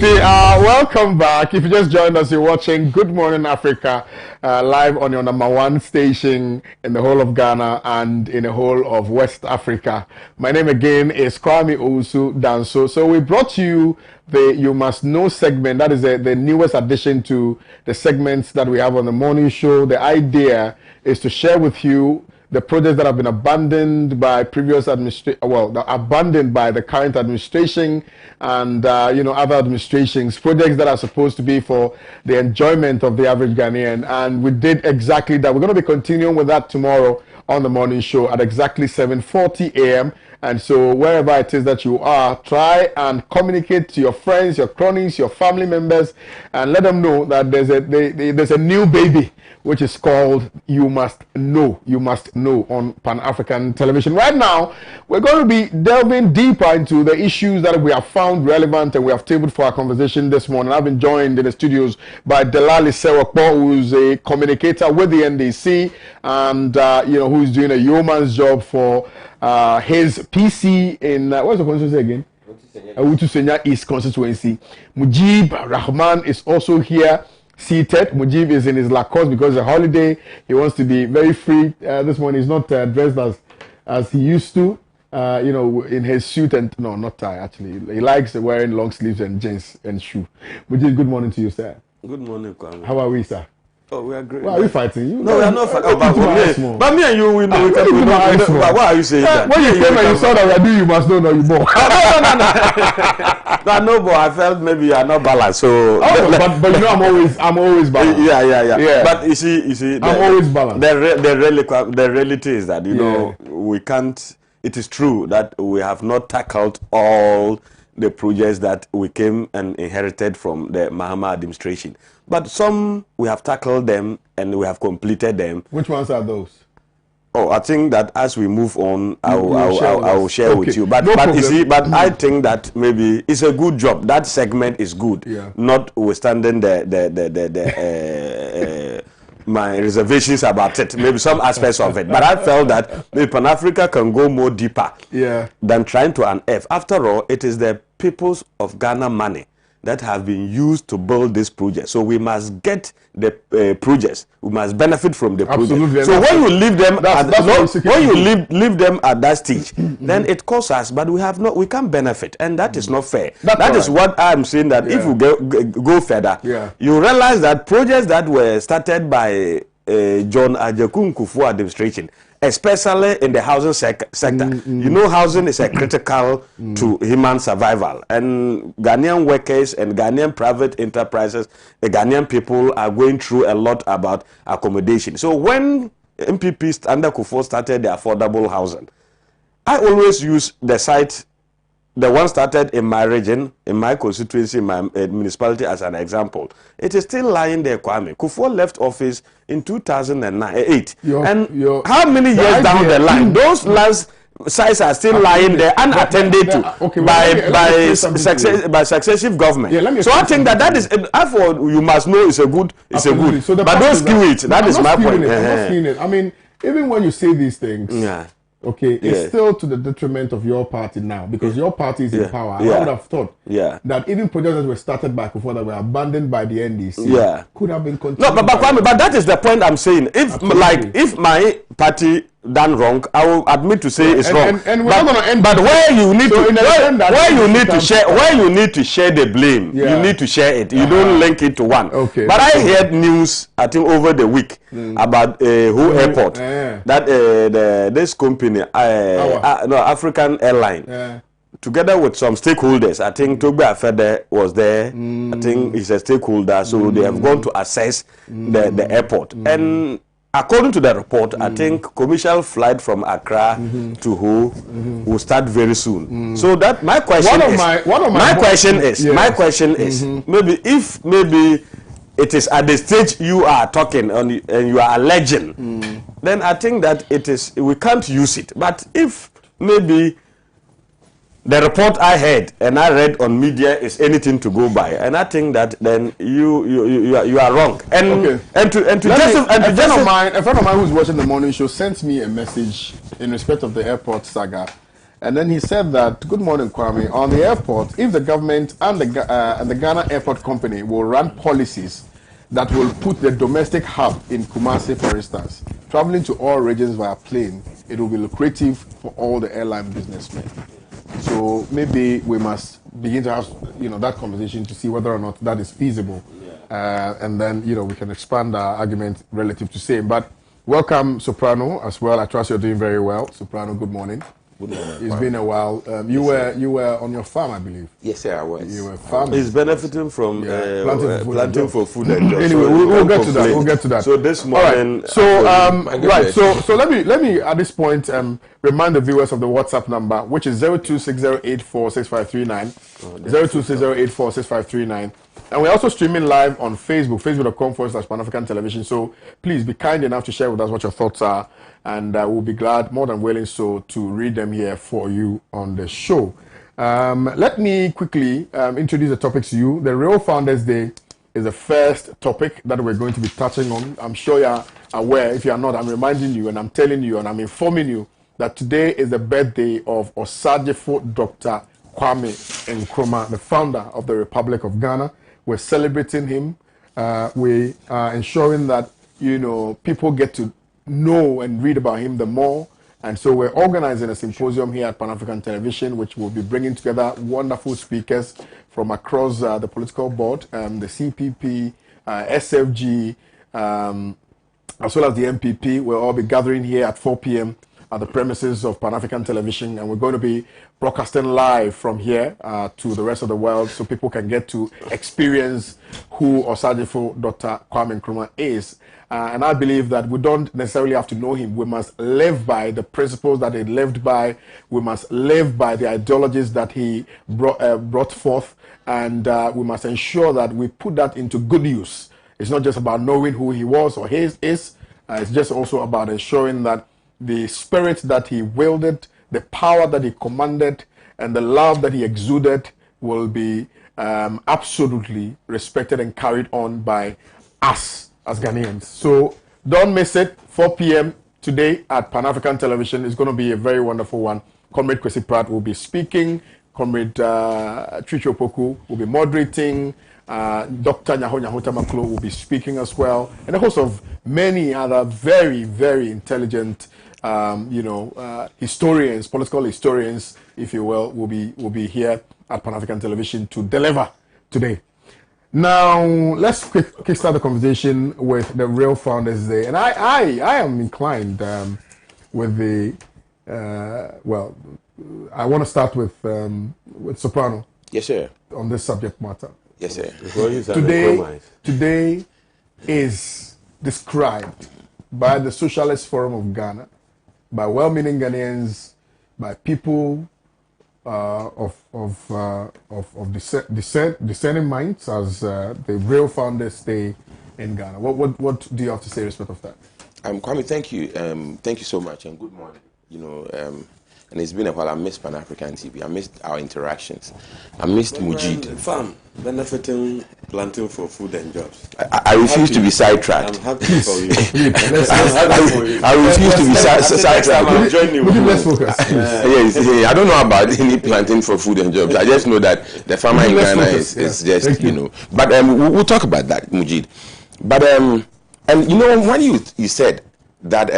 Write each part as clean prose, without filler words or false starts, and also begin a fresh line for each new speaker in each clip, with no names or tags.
Welcome back. If you just joined us, you're watching Good Morning Africa live on your #1 station in the whole of Ghana and in the whole of West Africa. My name again is Kwame Owusu Danso. So we brought you the You Must Know segment. That is the newest addition to the segments that we have on the morning show. The idea is to share with you the projects that have been abandoned by previous abandoned by the current administration and other administrations, projects that are supposed to be for the enjoyment of the average Ghanaian. And we did exactly that. We're going to be continuing with that tomorrow on the morning show at exactly 7:40 a.m. And so wherever it is that you are, try and communicate to your friends, your cronies, your family members, and let them know that there's a new baby, which is called You Must Know. You Must Know on Pan-African television. Right now, we're going to be delving deeper into the issues that we have found relevant and we have tabled for our conversation this morning. I've been joined in the studios by Delali Sewakpo, who's a communicator with the NDC and who's doing a yeoman's job for his PC in what's the constituency again? Utusenya East constituency. Mujib Rahman is also here, seated. Mujib is in his Lacoste because it's a holiday. He wants to be very free. This morning he's not dressed as he used to. In his suit and no, not tie actually. He likes wearing long sleeves and jeans and shoe. Mujib, good morning to you, sir.
Good morning, Kwame.
How are we, sir?
Oh, we are great.
Why are we fighting?
No, we are not fighting. But me and you, we know. Why are you saying that?
When you came and you saw that we are doing You Must Know, no, you more.
No, but I felt maybe you are not balanced. So,
but you know, I'm always balanced.
Yeah. But you see,
I'm always balanced.
The reality is that we can't. It is true that we have not tackled all the projects that we came and inherited from the Mahama administration. But some, we have tackled them and we have completed them.
Which ones are those?
Oh, I think that as we move on, I will share with you. But you see, I think that maybe it's a good job. That segment is good. Yeah. Notwithstanding my reservations about it, maybe some aspects of it. But I felt that maybe Pan-Africa can go more deeper than trying to unearth. After all, it is the peoples of Ghana money that have been used to build this project. So we must get the projects. We must benefit from the project. So when you leave them leave them at that stage, then it costs us, but we can't benefit, and that is not fair. That is what I'm saying. That if we go further, you realize that projects that were started by John Ajakun Kufuor administration, especially in the housing sector. You know, housing is a critical to human survival, and Ghanaian workers and Ghanaian private enterprises, the Ghanaian people are going through a lot about accommodation. So when MPPs under Kufuor started the affordable housing, I always use the site, the one started in my region, in my constituency, in my municipality as an example. It is still lying there, Kwame. Kufuor left office in 2008. How many years down the line, those lands sites are still lying there unattended to by successive government. So I think that is, therefore, You Must Know is a good. So but don't skew it. That is my point.
I'm not skewing it. I mean, even when you say these things, it's still to the detriment of your party now, because your party is in power. I would have thought that even projects that were started by Kufuor that were abandoned by the NDC could have been continued.
No, but that is the point I'm saying. If my party done wrong, I will admit to say it's wrong.
And we're not going to end.
But where you need to share the blame, you need to share it. You don't link it to one.
Okay.
But I heard news, I think over the week, about Who Airport, that this company, African Airline, together with some stakeholders, I think Togbe Afede was there. I think he's a stakeholder, so they have gone to assess the airport. And according to the report, I think commercial flight from Accra to Ho will start very soon. So that my question is, maybe it is at the stage you are talking and you are alleging, then I think that we can't use it. But if maybe the report I heard and I read on media is anything to go by, and I think that then you are wrong. And a friend of mine who's watching the morning show sent me a message in respect of the airport saga,
And then he said that, good morning, Kwame, on the airport, if the government and the Ghana Airport Company will run policies that will put the domestic hub in Kumasi, for instance, traveling to all regions via plane, it will be lucrative for all the airline businessmen. So maybe we must begin to have, that conversation to see whether or not that is feasible. And then, we can expand our argument relative to same. But welcome, Soprano, as well. I trust you're doing very well. Soprano, good morning.
Good morning.
It's been a while. You were on your farm, I believe.
Yes, sir, I was.
You were farming.
He's benefiting from planting for food and jobs.
Anyway, we'll get to that. We'll get to that.
So this morning,
So let me at this point remind the viewers of the WhatsApp number, which is 0260846539, 0260846539. And we're also streaming live on Facebook, facebook.com/Pan-African Television. So please be kind enough to share with us what your thoughts are. And we'll be glad, more than willing so, to read them here for you on the show. Let me quickly introduce the topics to you. The Real Founders Day is the first topic that we're going to be touching on. I'm sure you're aware. If you're not, I'm reminding you and I'm telling you and I'm informing you that today is the birthday of Osagyefo Dr. Kwame Nkrumah, the founder of the Republic of Ghana. We're celebrating him. We are ensuring that, people get to know and read about him the more. And so we're organizing a symposium here at Pan-African Television, which will be bringing together wonderful speakers from across the political board, the CPP, SFG, as well as the MPP. We'll all be gathering here at 4 p.m. at the premises of Pan-African Television, and we're going to be broadcasting live from here to the rest of the world so people can get to experience who Osagyefo Dr. Kwame Nkrumah is. And I believe that we don't necessarily have to know him. We must live by the principles that he lived by. We must live by the ideologies that he brought forth. And we must ensure that we put that into good use. It's not just about knowing who he was or his is. It's just also about ensuring that the spirit that he wielded, the power that he commanded, and the love that he exuded will be absolutely respected and carried on by us as Ghanaians. So don't miss it. 4 p.m. today at Pan-African Television is going to be a very wonderful one. Comrade Kwesi Pratt will be speaking. Comrade Tricho Poku will be moderating. Dr. Nyaho Tamaklo will be speaking as well. And a host of many other very, very intelligent historians, political historians, if you will be here at Pan-African Television to deliver today. Now, let's kickstart the conversation with the Real Founders Day. And I am inclined with the, I want to start with Soprano.
Yes, sir.
On this subject matter.
Yes, sir.
Today is described by the Socialist Forum of Ghana, by well-meaning Ghanaians, by people of discerning minds as the Real Founders Day in Ghana. What do you have to say in respect of that?
Kwame, thank you. Thank you so much and good morning. And it's been a while. I missed Pan-African TV. I missed our interactions. I missed Mujid.
Farm, benefiting, planting for food and jobs.
I refuse to be sidetracked.
I'm happy for you.
I refuse to be sidetracked.
I'm joining you.
Let's focus.
Yes, I don't know about any planting for food and jobs. I just know that the farmer in Ghana is just, But we'll talk about that, Mujid. But, and when you said that,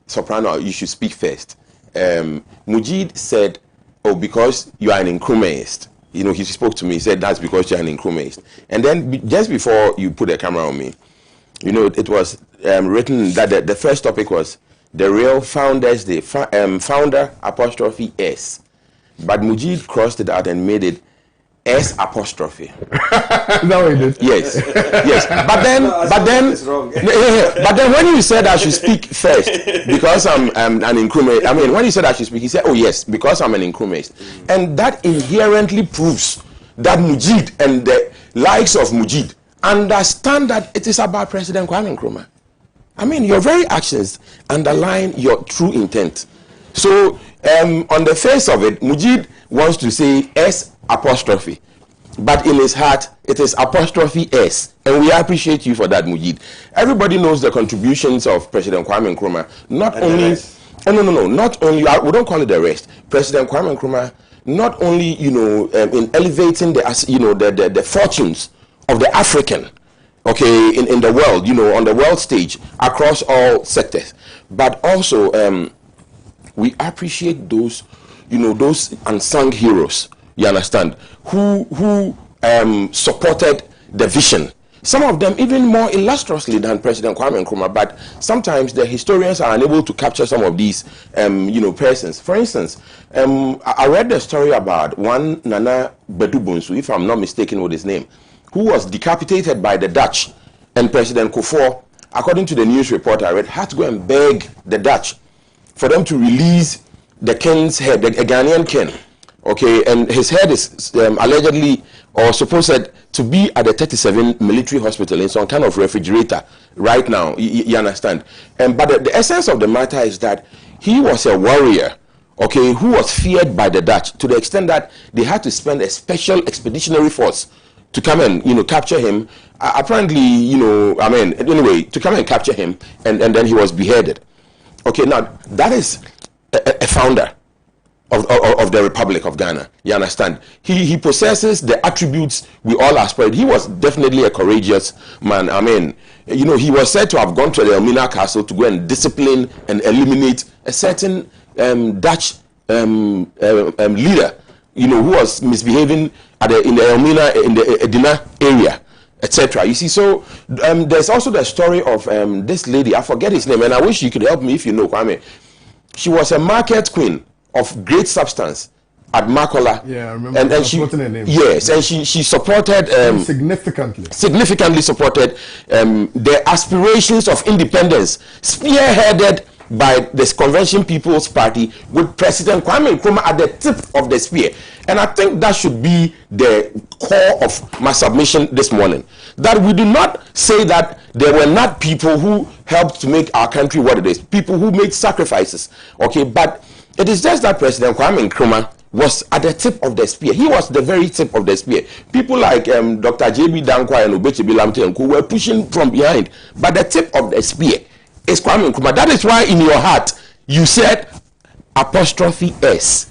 Soprano, you should speak first. Mujid said, because you are an Nkrumahist. He spoke to me, he said, that's because you're an Nkrumahist. And then just before you put the camera on me, it was written that the first topic was the Real Founders Day, founder apostrophe S. But Mujid crossed it out and made it S apostrophe.
No, he did.
Yes. But then when you said I should speak first because I'm an Nkrumah, when you said I should speak, he said, oh yes, because I'm an Nkrumahist. And that inherently proves that Mujid and the likes of Mujid understand that it is about President Kwame Nkrumah. Your very actions underline your true intent. So on the face of it, Mujid wants to say S apostrophe, but in his heart it is apostrophe S, and we appreciate you for that, Mujid. Everybody knows the contributions of President Kwame Nkrumah, not only No. Not only, we don't call it arrest. President Kwame Nkrumah, not only, in elevating the fortunes of the African, okay, in the world, on the world stage, across all sectors, but also we appreciate those, those unsung heroes, you understand, who supported the vision. Some of them even more illustriously than President Kwame Nkrumah, but sometimes the historians are unable to capture some of these, persons. For instance, I read the story about one Nana Bedubunsu, if I'm not mistaken with his name, who was decapitated by the Dutch, and President Kufuor, according to the news report I read, had to go and beg the Dutch for them to release the king's head, the Ghanaian king. Okay, and his head is allegedly or supposed to be at the 37 military hospital in some kind of refrigerator right now. You understand? But the essence of the matter is that he was a warrior, okay, who was feared by the Dutch to the extent that they had to spend a special expeditionary force to come and capture him. Apparently, anyway, to come and capture him, and then he was beheaded. Okay, now that is a founder of the Republic of Ghana. You understand? He possesses the attributes we all aspire. He was definitely a courageous man. He was said to have gone to the Elmina Castle to go and discipline and eliminate a certain Dutch leader, who was misbehaving in the Elmina, in the Edina area, etc. You see, so there's also the story of this lady. I forget his name, and I wish you could help me if you know, Kwame. She was a market queen of great substance at Makola.
Yeah, I remember.
And she, her name. Yes, and she supported significantly supported the aspirations of independence, spearheaded by this Convention People's Party, with President Kwame Nkrumah at the tip of the spear. And I think that should be the core of my submission this morning. That we do not say that there were not people who helped to make our country what it is, people who made sacrifices, okay, but it is just that President Kwame Nkrumah was at the tip of the spear. He was the very tip of the spear. People like Dr. J.B. Dankwa and Obechebi Lamte who were pushing from behind. But the tip of the spear is Kwame Nkrumah. That is why in your heart you said apostrophe S.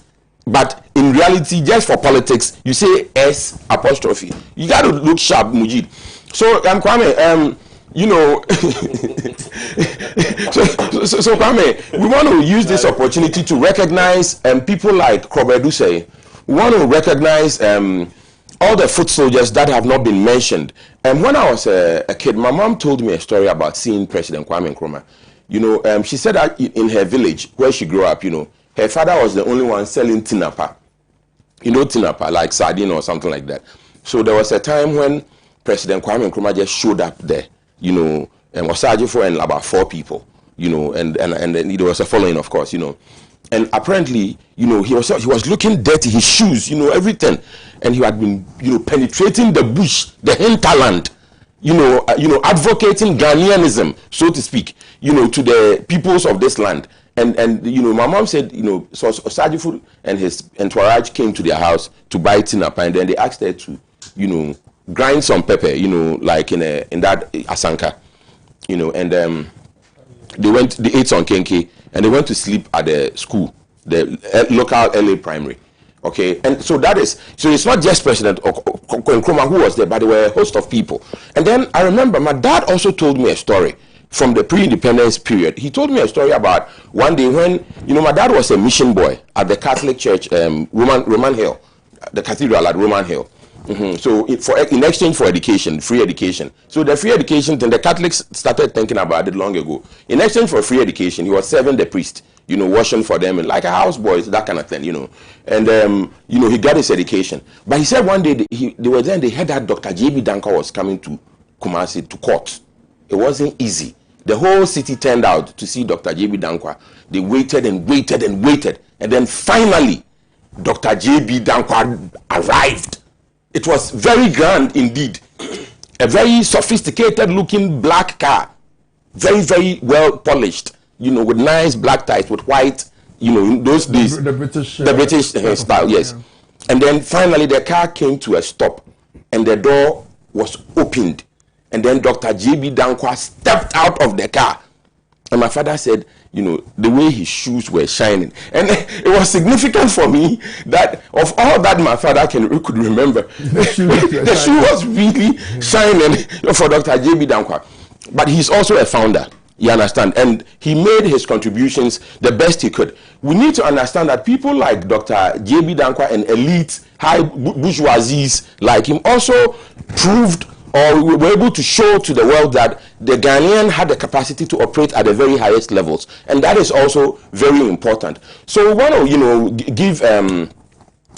But in reality, just for politics, you say S apostrophe. You got to look sharp, Mujid. So, Kwame, so Kwame, we want to use this opportunity to recognize people like Krobedu say. We want to recognize all the foot soldiers that have not been mentioned. And when I was a kid, my mom told me a story about seeing President Kwame Nkrumah. She said that in her village where she grew up, her father was the only one selling tinapa. Tinapa, like sardine or something like that. So there was a time when President Kwame Nkrumah just showed up there. And was charging for about 4 people, and there was a following, of course, and apparently, he was looking dirty, his shoes, everything, and he had been, penetrating the bush, the hinterland, advocating Ghanaianism, so to speak, to the peoples of this land, and my mom said, so Osajifu and his entourage came to their house to buy tinapa, and then they asked her to, grind some pepper, like in that asanka, and they ate some kenke, and they went to sleep at the school, the local LA primary, okay, and so it's not just President Nkrumah who was there, but there were a host of people. And then I remember my dad also told me a story from the pre-independence period. He told me a story about one day when, my dad was a mission boy at the Catholic Church, Roman Hill, the cathedral at Roman Hill. So in exchange for education, free education. So the free education thing, the Catholics started thinking about it long ago. In exchange for free education, he was serving the priest, washing for them, and like a houseboy, that kind of thing, And he got his education. But he said one day they were there and they heard that Dr. J.B. Dankwa was coming to Kumasi to court. It wasn't easy. The whole city turned out to see Dr. J.B. Dankwa. They waited and waited and waited, and then finally, Dr. J.B. Dankwa arrived. It was very grand indeed. A very sophisticated looking black car. Very, very well polished. With nice black tires, with white, in those days. The British style, yes. Yeah. And then finally the car came to a stop. And the door was opened. And then Dr. J.B. Dankwa stepped out of the car. And my father said, you know, the way his shoes were shining. And it was significant for me that of all that my father could remember, the shoe was really shining for Dr. J.B. Dankwa. But he's also a founder, you understand, and he made his contributions the best he could. We need to understand that people like Dr. J.B. Dankwa and elite high bourgeoisies like him also proved or we were able to show to the world that the Ghanaian had the capacity to operate at the very highest levels, and that is also very important. So we want to, you know, give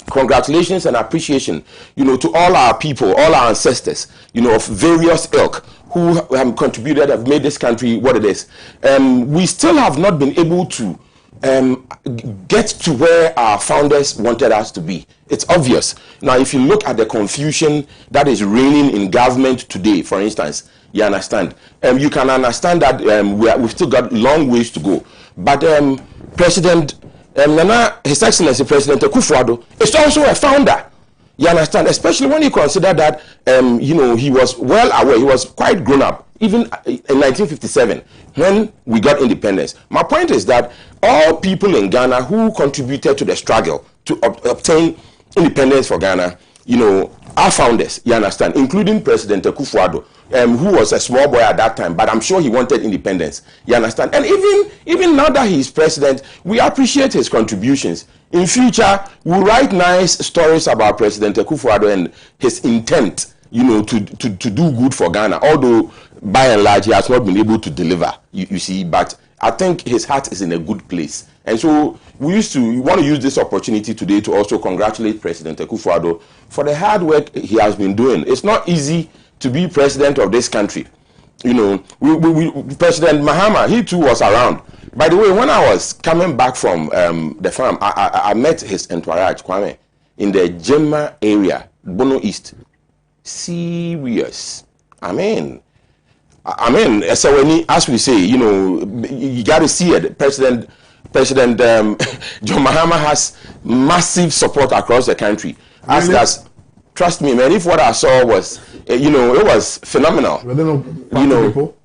congratulations and appreciation, you know, to all our people, all our ancestors, you know, of various ilk who have contributed, have made this country what it is. We still have not been able to get to where our founders wanted us to be. It's obvious. Now, if you look at the confusion that is reigning in government today, for instance, you understand. You can understand that we've still got long ways to go. But President His Excellency President Akufo-Addo is also a founder. You understand? Especially when you consider that, you know, he was well aware, he was quite grown up, even in 1957, when we got independence. My point is that all people in Ghana who contributed to the struggle to obtain independence for Ghana, you know, are founders, you understand, including President Akufo-Addo, who was a small boy at that time, but I'm sure he wanted independence, you understand. And even now that he is president, we appreciate his contributions. In future, we'll write nice stories about President Akufo-Addo and his intent, you know, to do good for Ghana, although by and large he has not been able to deliver, you see, but I think his heart is in a good place. And so we want to use this opportunity today to also congratulate President Akufo-Addo for the hard work he has been doing. It's not easy to be president of this country. You know, President Mahama, he too was around. By the way, when I was coming back from the farm, I met his entourage, Kwame, in the Gemma area, Bono East. Serious. I mean, so when as we say, you know, you got to see it. President John Mahama has massive support across the country. As trust me, man, if what I saw was, you know, it was phenomenal. You know, people?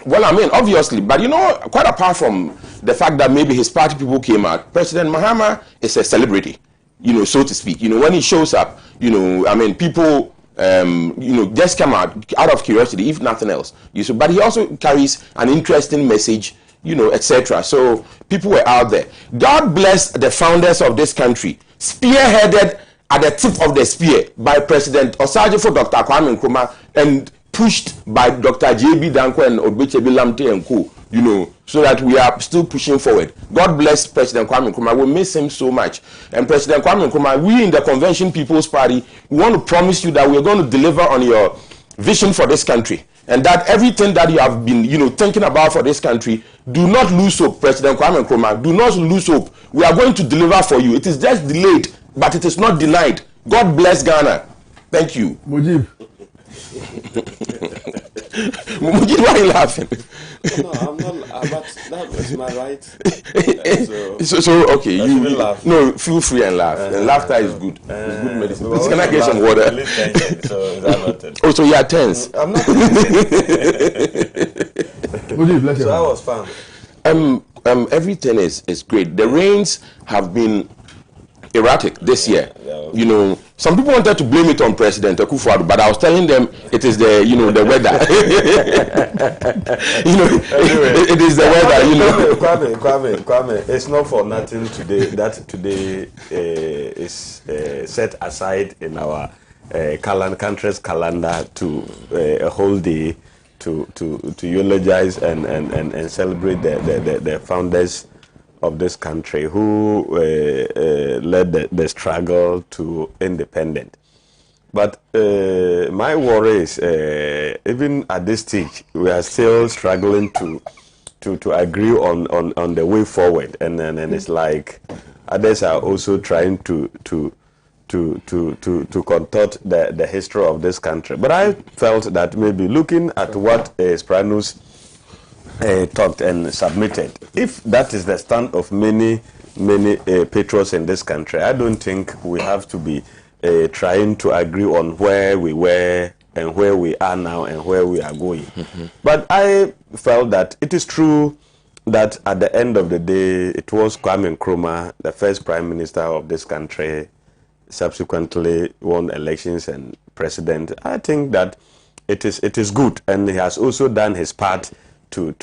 Well, I mean, obviously, but you know, quite apart from the fact that maybe his party people came out, President Mahama is a celebrity, you know, so to speak. You know, when he shows up, you know, I mean, people, you know, just come out of curiosity, if nothing else. You see, but he also carries an interesting message, you know, etc. So people were out there. God bless the founders of this country, spearheaded at the tip of the spear by President Osajifo Dr. Kwame Nkrumah and pushed by Dr. J.B. Dankwa and Obechebi Lamte and co. You know, so that we are still pushing forward. God bless President Kwame Nkrumah. We miss him so much. And President Kwame Nkrumah, we in the Convention People's Party, we want to promise you that we're going to deliver on your vision for this country. And that everything that you have been, you know, thinking about for this country, do not lose hope, President Kwame Nkrumah. Do not lose hope. We are going to deliver for you. It is just delayed, but it is not denied. God bless Ghana. Thank you.
Mujib.
Mujib, why are you laughing?
No, I'm not. But that was my right.
So okay, you
laugh.
No, feel free and laugh. And laughter is good. It's good medicine. Please, can I get some water?
So is that not it?
Oh, so you are tense.
I'm not. So I was fun.
Everything is great. The rains have been erratic this year. You know, some people wanted to blame it on President Akufo-Addo, but I was telling them it is the, you know, the weather. You know, it is the weather. You know,
Kwame, it's not for nothing today that today is set aside in our country's calendar to a whole day to eulogize and celebrate the founders of this country who led the struggle to independence. But my worry is, even at this stage, we are still struggling to agree on the way forward, and it's like others are also trying to contort the history of this country. But I felt that maybe looking at what Spranos talked and submitted, if that is the stand of many patriots in this country, I don't think we have to be trying to agree on where we were and where we are now and where we are going. But I felt that it is true that at the end of the day, it was Kwame Nkrumah, the first prime minister of this country, subsequently won elections and president. I think that it is good, and he has also done his part to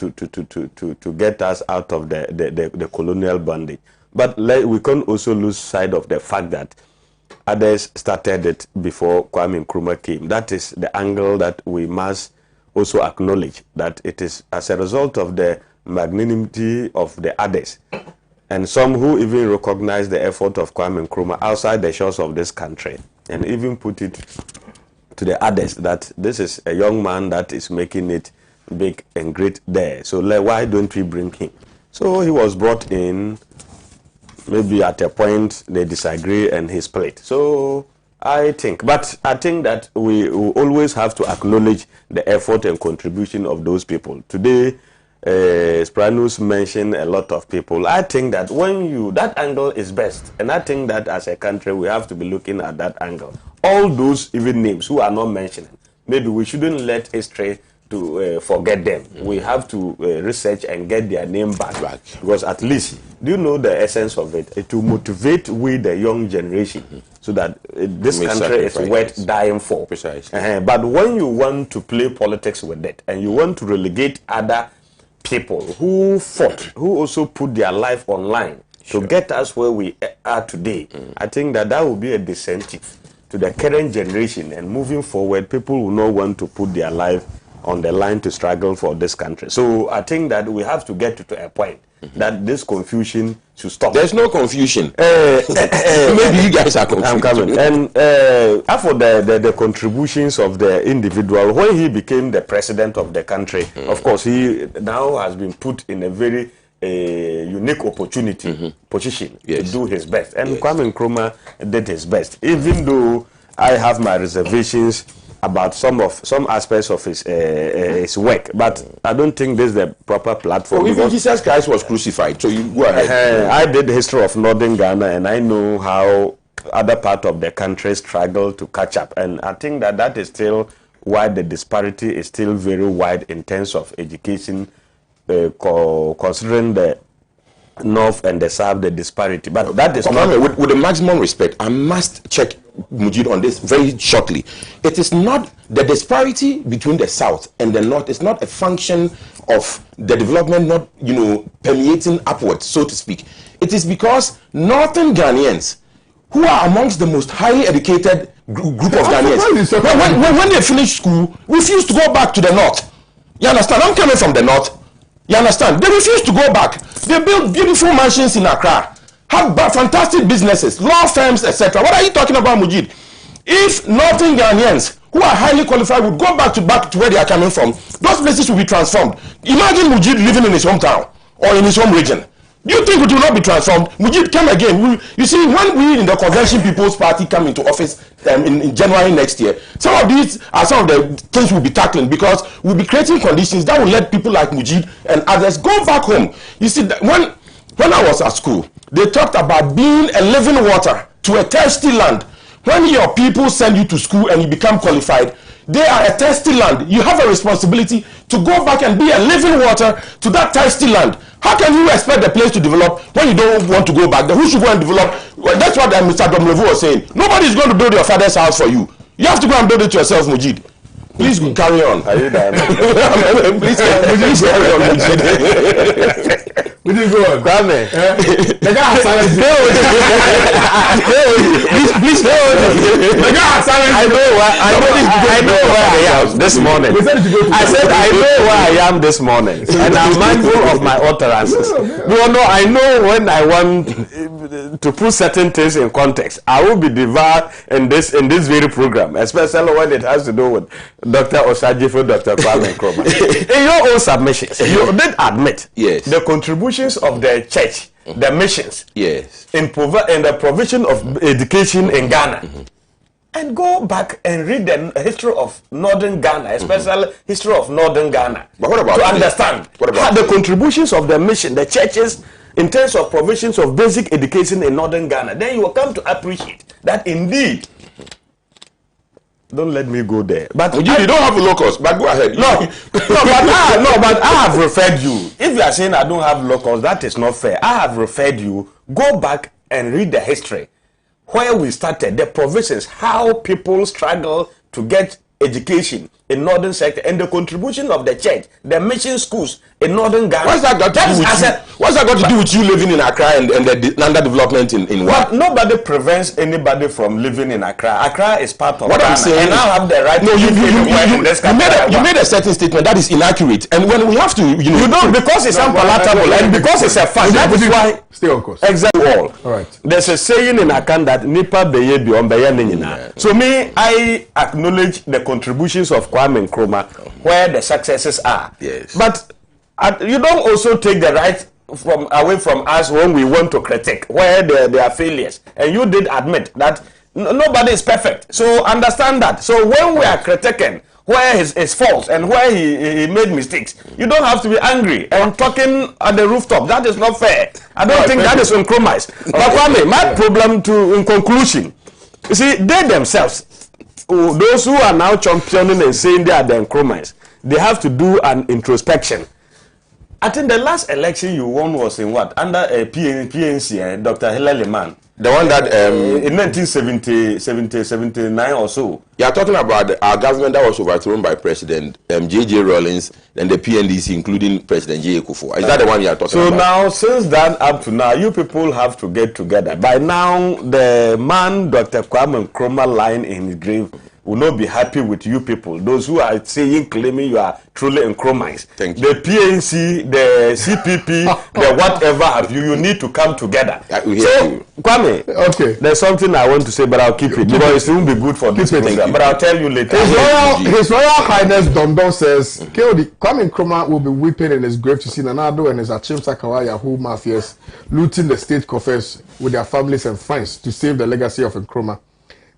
get us out of the colonial bondage. But we can't also lose sight of the fact that others started it before Kwame Nkrumah came. That is the angle that we must also acknowledge, that it is as a result of the magnanimity of the others, and some who even recognize the effort of Kwame Nkrumah outside the shores of this country, and even put it to the others that this is a young man that is making it big and great there. So why don't we bring him? So he was brought in. Maybe at a point they disagree and he split. So I think that we always have to acknowledge the effort and contribution of those people. Today, Spranos mentioned a lot of people. I think that that angle is best. And I think that as a country, we have to be looking at that angle. All those even names who are not mentioned, maybe we shouldn't let history to forget them. We have to research and get their name back. Because at least, do you know the essence of it? To motivate we the young generation so that this country is worth dying for. Precisely. But when you want to play politics with it and you want to relegate other people who fought, who also put their life online to get us where we are today, I think that will be a disincentive to the current generation, and moving forward, people will not want to put their life on the line to struggle for this country. So I think that we have to get to a point that this confusion should stop.
There's no confusion. Maybe you guys are confused.
I'm coming. And for the contributions of the individual, when he became the president of the country, of course, he now has been put in a very unique position to do his best. And Kwame Nkrumah did his best, even though I have my reservations about some aspects of his work, but I don't think this is the proper platform.
Well, even Jesus Christ was crucified, so you go ahead.
I did the history of Northern Ghana, and I know how other part of the country struggle to catch up, and I think that is still why the disparity is still very wide in terms of education, considering the North and the South, the disparity. But that is not...
With the maximum respect, I must check Mujid on this very shortly. It is not the disparity between the South and the North. It's not a function of the development not, permeating upwards, so to speak. It is because Northern Ghanaians, who are amongst the most highly educated group of Ghanaians, when they finish school, refuse to go back to the North. You understand? I'm coming from the North. You understand? They refuse to go back. They build beautiful mansions in Accra, have fantastic businesses, law firms, etc. What are you talking about, Mujid? If Northern Ghanaians who are highly qualified would go back to where they are coming from, those places will be transformed. Imagine Mujid living in his hometown or in his home region. Do you think it will not be transformed? Mujid, come again. You see, when we in the Convention People's Party come into office in January next year, some of these are some of the things we'll be tackling, because we'll be creating conditions that will let people like Mujid and others go back home. You see, when I was at school, they talked about being a living water to a thirsty land. When your people send you to school and you become qualified, they are a thirsty land. You have a responsibility to go back and be a living water to that thirsty land. How can you expect the place to develop when you don't want to go back? Who should go and develop? Well, that's what Mr. Domlevu was saying. Nobody is going to build your father's house for you. You have to go and build it yourself, Mujid. Please carry on. Are you done? Please carry on, Mujid.
Please go on.
Kwame.
The guy has silence. Please go on. The guy has silence.
I know where I am this morning. I said I know where I am this morning, and I'm mindful of my utterances. No, I know when I want to put certain things in context. I will be devoured in this very program, especially when it has to do with Dr. Osajifo, Dr. Kwame Nkrumah. In your own submissions, you did admit the contributions of the church, the missions, in the provision of education in Ghana. And go back and read the history of Northern Ghana, especially history of Northern Ghana,
but what about
to understand how the contributions of the mission, the churches, in terms of provisions of basic education in Northern Ghana. Then you will come to appreciate that indeed don't let me go there. But
you don't have locals, but go ahead.
But I have referred you. If you are saying I don't have locals, that is not fair. I have referred you. Go back and read the history. Where we started, the provisions, how people struggle to get education in northern sector, and the contribution of the church, the mission schools in northern Ghana.
What's that got to do with you? What's that got to do with you living in Accra and the underdevelopment in what?
Nobody prevents anybody from living in Accra. Accra is part of
what
Ghana,
I'm saying.
And I have the right to live anywhere in this country.
You made a certain statement that is inaccurate, and when we have to,
you don't, because it's unpalatable and because it's a fact. That is why.
Stay on course.
Exactly.
All right.
There's a saying in Akan that nipa beye bi ombeye nina. So me, I acknowledge the contributions of Kwame Nkrumah, where the successes are.
Yes.
But you don't also take the right away from us when we want to critique, where there are failures. And you did admit that nobody is perfect. So understand that. So when we are critiquing where his faults and where he made mistakes, you don't have to be angry and talking at the rooftop. That is not fair. I don't think that is compromise. But Kwame, my problem in conclusion, you see, they themselves, those who are now championing and saying they are the compromise, they have to do an introspection. I think the last election you won was in what? Under a PNC, Dr. Hillary Liman.
The one that
in 1979 or so.
You are talking about our government that was overthrown by President J.J. Rawlings and the PNDC, including President J. Kufuor. Is that the one you are talking about?
So now, since then up to now, you people have to get together. By now, the man Dr. Kwame Nkrumah lying in his grave will not be happy with you people. Those who are saying, claiming you are truly Nkrumahs.
Thank you.
The PNC, the CPP, the whatever have you need to come together. So, Kwame,
okay,
there's something I want to say, but I'll keep it because it won't be good for this program. But I'll tell you later.
His Royal Highness Dondon says, Kwame Nkrumah will be weeping in his grave to see Nanado and his Achim Sakawa Yahoo mafias looting the state coffers with their families and friends to save the legacy of Nkrumah.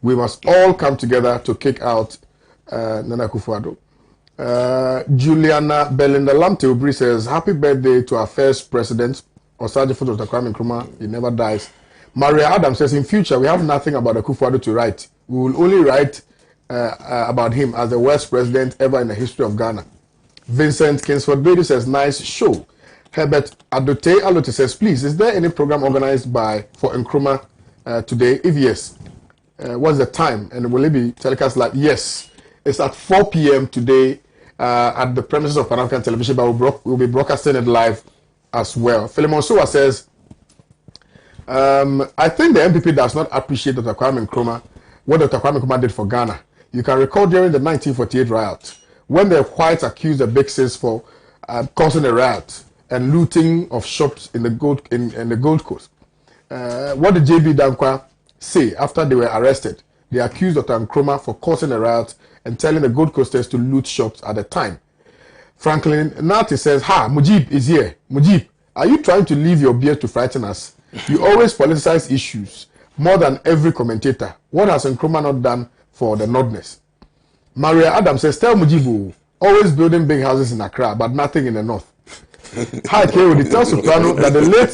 We must all come together to kick out Nana Akufo-Addo. Juliana Belinda Lamte Obri says, happy birthday to our first president, Osajifo Dr. Kwame Nkrumah. He never dies. Maria Adams says, in future, we have nothing about Akufo-Addo to write. We will only write about him as the worst president ever in the history of Ghana. Vincent Kingsford Brady says, nice show. Herbert Adote Alote says, please, is there any program organized for Nkrumah today? If yes, what's the time? And will it be telecast live? Yes. It's at 4 p.m. today at the premises of Pan African Television, but we'll be broadcasting it live as well. Philemon Sowa says, I think the MPP does not appreciate Dr. Kwame Nkrumah, what Dr. Kwame Nkrumah did for Ghana. You can recall during the 1948 riot, when the whites accused the Big Sis for causing a riot and looting of shops in the Gold Coast. What did J.B. Dankwa say after they were arrested? They accused Dr. Nkrumah for causing a riot and telling the Gold Coasters to loot shops at the time. Franklin Nati says, Mujib is here. Mujib, are you trying to leave your beard to frighten us? You always politicize issues more than every commentator. What has Nkrumah not done for the Northerners? Maria Adams says, tell Mujibu, always building big houses in Accra, but nothing in the North. Hi, Keo, the tell soprano that the late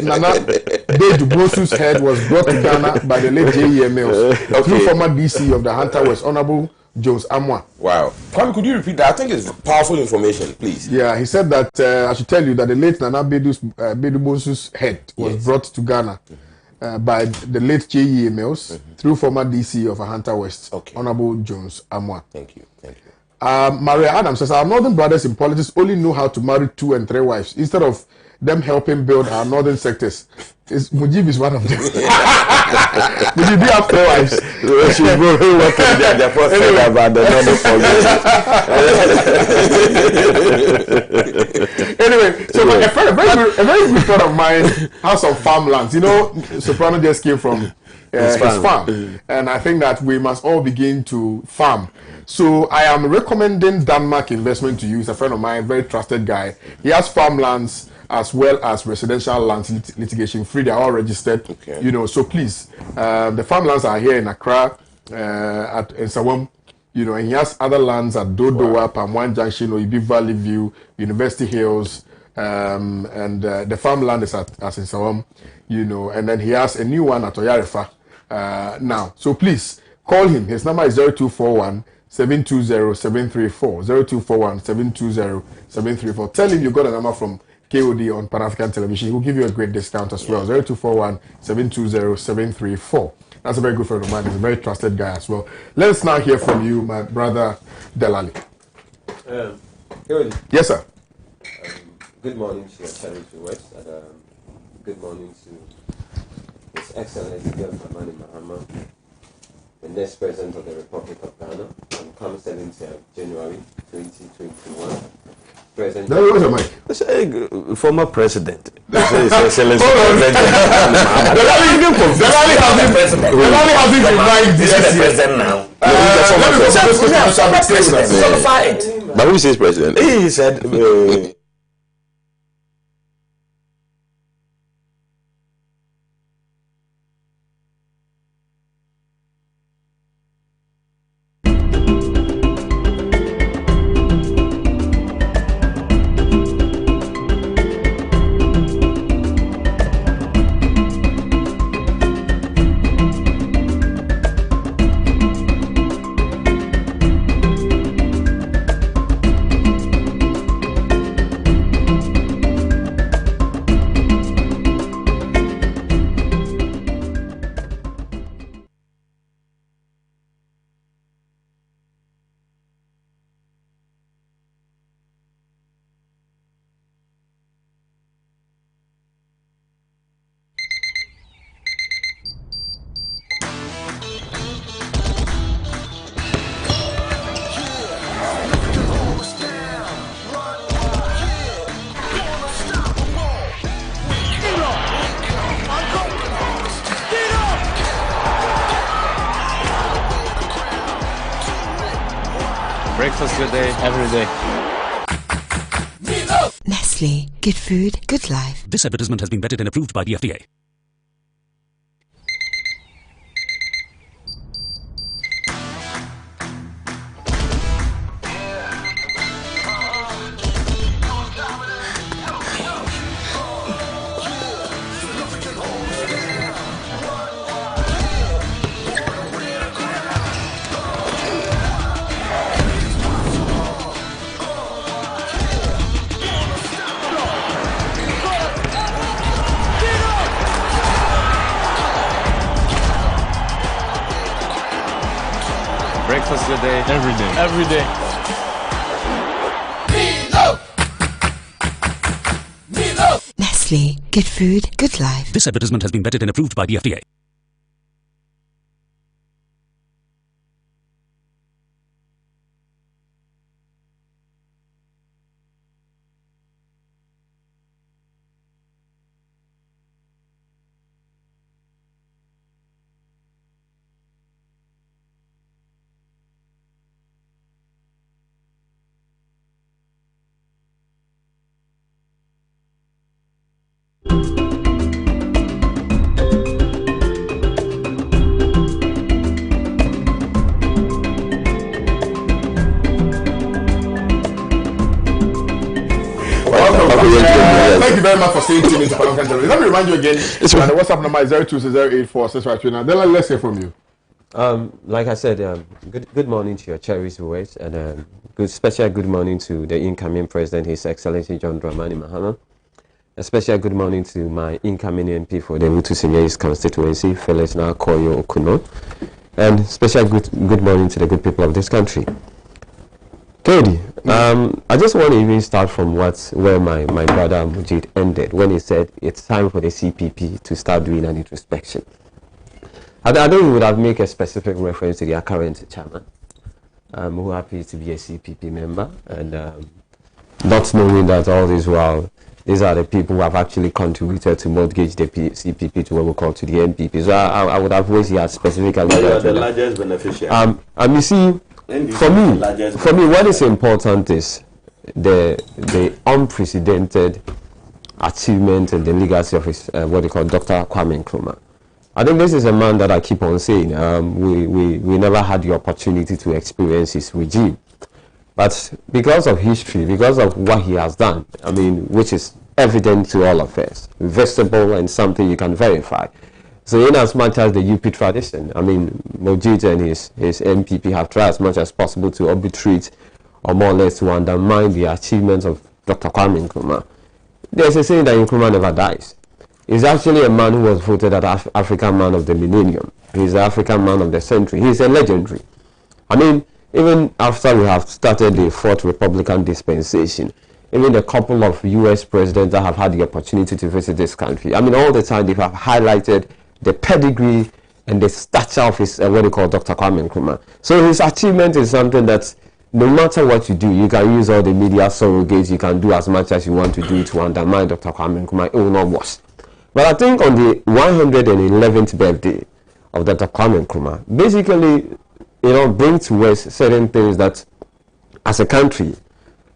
Nana Bedu Brosu's head was brought to Ghana by the late J.E. Mills, through former DC of the Hunter West, Honorable Jones Amwa.
Wow. Kwame, could you repeat that? I think it's powerful information, please.
Yeah, he said that I should tell you that the late Nana Bedu Brosu's head was brought to Ghana by the late J.E. Mills, through former DC of Hunter West, Honorable Jones Amwa.
Thank you. Thank you.
Maria Adams says, our northern brothers in politics only know how to marry 2 and 3 wives instead of them helping build our northern sectors. Mujib is one of them. Mujib, do you have 3 wives? Anyway, so a very good friend of mine has some farmlands. You know, Soprano just came from his farm. And I think that we must all begin to farm. So I am recommending Denmark Investment to you. He's a friend of mine, very trusted guy. He has farmlands as well as residential lands litigation free. They are all registered. You know, so please, the farmlands are here in Accra, in Sawam. You know, and he has other lands at Dodowa, Pamwan Junction, Oibi Valley View, University Hills, and the farmland is at in Sawam. You know, and then he has a new one at Oyarefa now. So please, Call him. His number is 0241 720 734. 0241 720 734. Tell him you got a number from KOD on Pan African Television. He will give you a great discount as well. 0241 720 734. That's a very good friend of mine. He's a very trusted guy as well. Let's now hear from you, my brother Delali. Yes, sir.
Good morning to your charity West, and good morning to His Excellency John Dramani Mahama, the next President of the Republic of Ghana, on come 7th January 2021. President.
Where's your mic?
Former president. His Excellency
Delali hasn't revived this
president now.
But who says president? He said.
Breakfast good day, every day.
Nestle. Good food, good life.
This advertisement has been vetted and approved by the FDA.
Breakfast good day, every day. Every day.
Nestle. Good food, good life.
This advertisement has been vetted and approved by the FDA.
Thank you very much for staying tuned into Pan African Television. Let me remind you again, the WhatsApp number is 02084652. Then let's hear from you.
Like I said, good morning to your cherished viewers, and special good morning to the incoming President, His Excellency John Dramani Mahama. A special good morning to my incoming MP for the Wutusinye's constituency, Felix Koyo Okuno. And special good morning to the good people of this country. Kedi, I just want to even start from where my brother Mujid ended when he said it's time for the CPP to start doing an introspection. I don't think we would have made a specific reference to their current chairman, who happens to be a CPP member, and not knowing that all this while, these are the people who have actually contributed to mortgage the CPP to what we call to the NPP. So I would have wished he had specifically.
You are the largest beneficiary.
You see, for me, what is important is the unprecedented achievement and the legacy of his what they call Dr. Kwame Nkrumah. I think this is a man that I keep on saying. We never had the opportunity to experience his regime. But because of history, because of what he has done, which is evident to all of us, visible and something you can verify, So in as much as the UP tradition, I mean, Mojito and his MPP have tried as much as possible to arbitrate or more or less to undermine the achievements of Dr. Kwame Nkrumah. There's a saying that Nkrumah never dies. He's actually a man who was voted as African Man of the Millennium. He's the African Man of the Century. He's a legendary. I mean, even after we have started the fourth Republican dispensation, even the couple of U.S. presidents that have had the opportunity to visit this country, I mean, all the time they have highlighted the pedigree and the stature of his, what they call Dr. Kwame Nkrumah. So his achievement is something that no matter what you do, you can use all the media surrogates, you can do as much as you want to do to undermine Dr. Kwame Nkrumah. It will not work. But I think on the 111th birthday of Dr. Kwame Nkrumah, basically, bring to us certain things that as a country,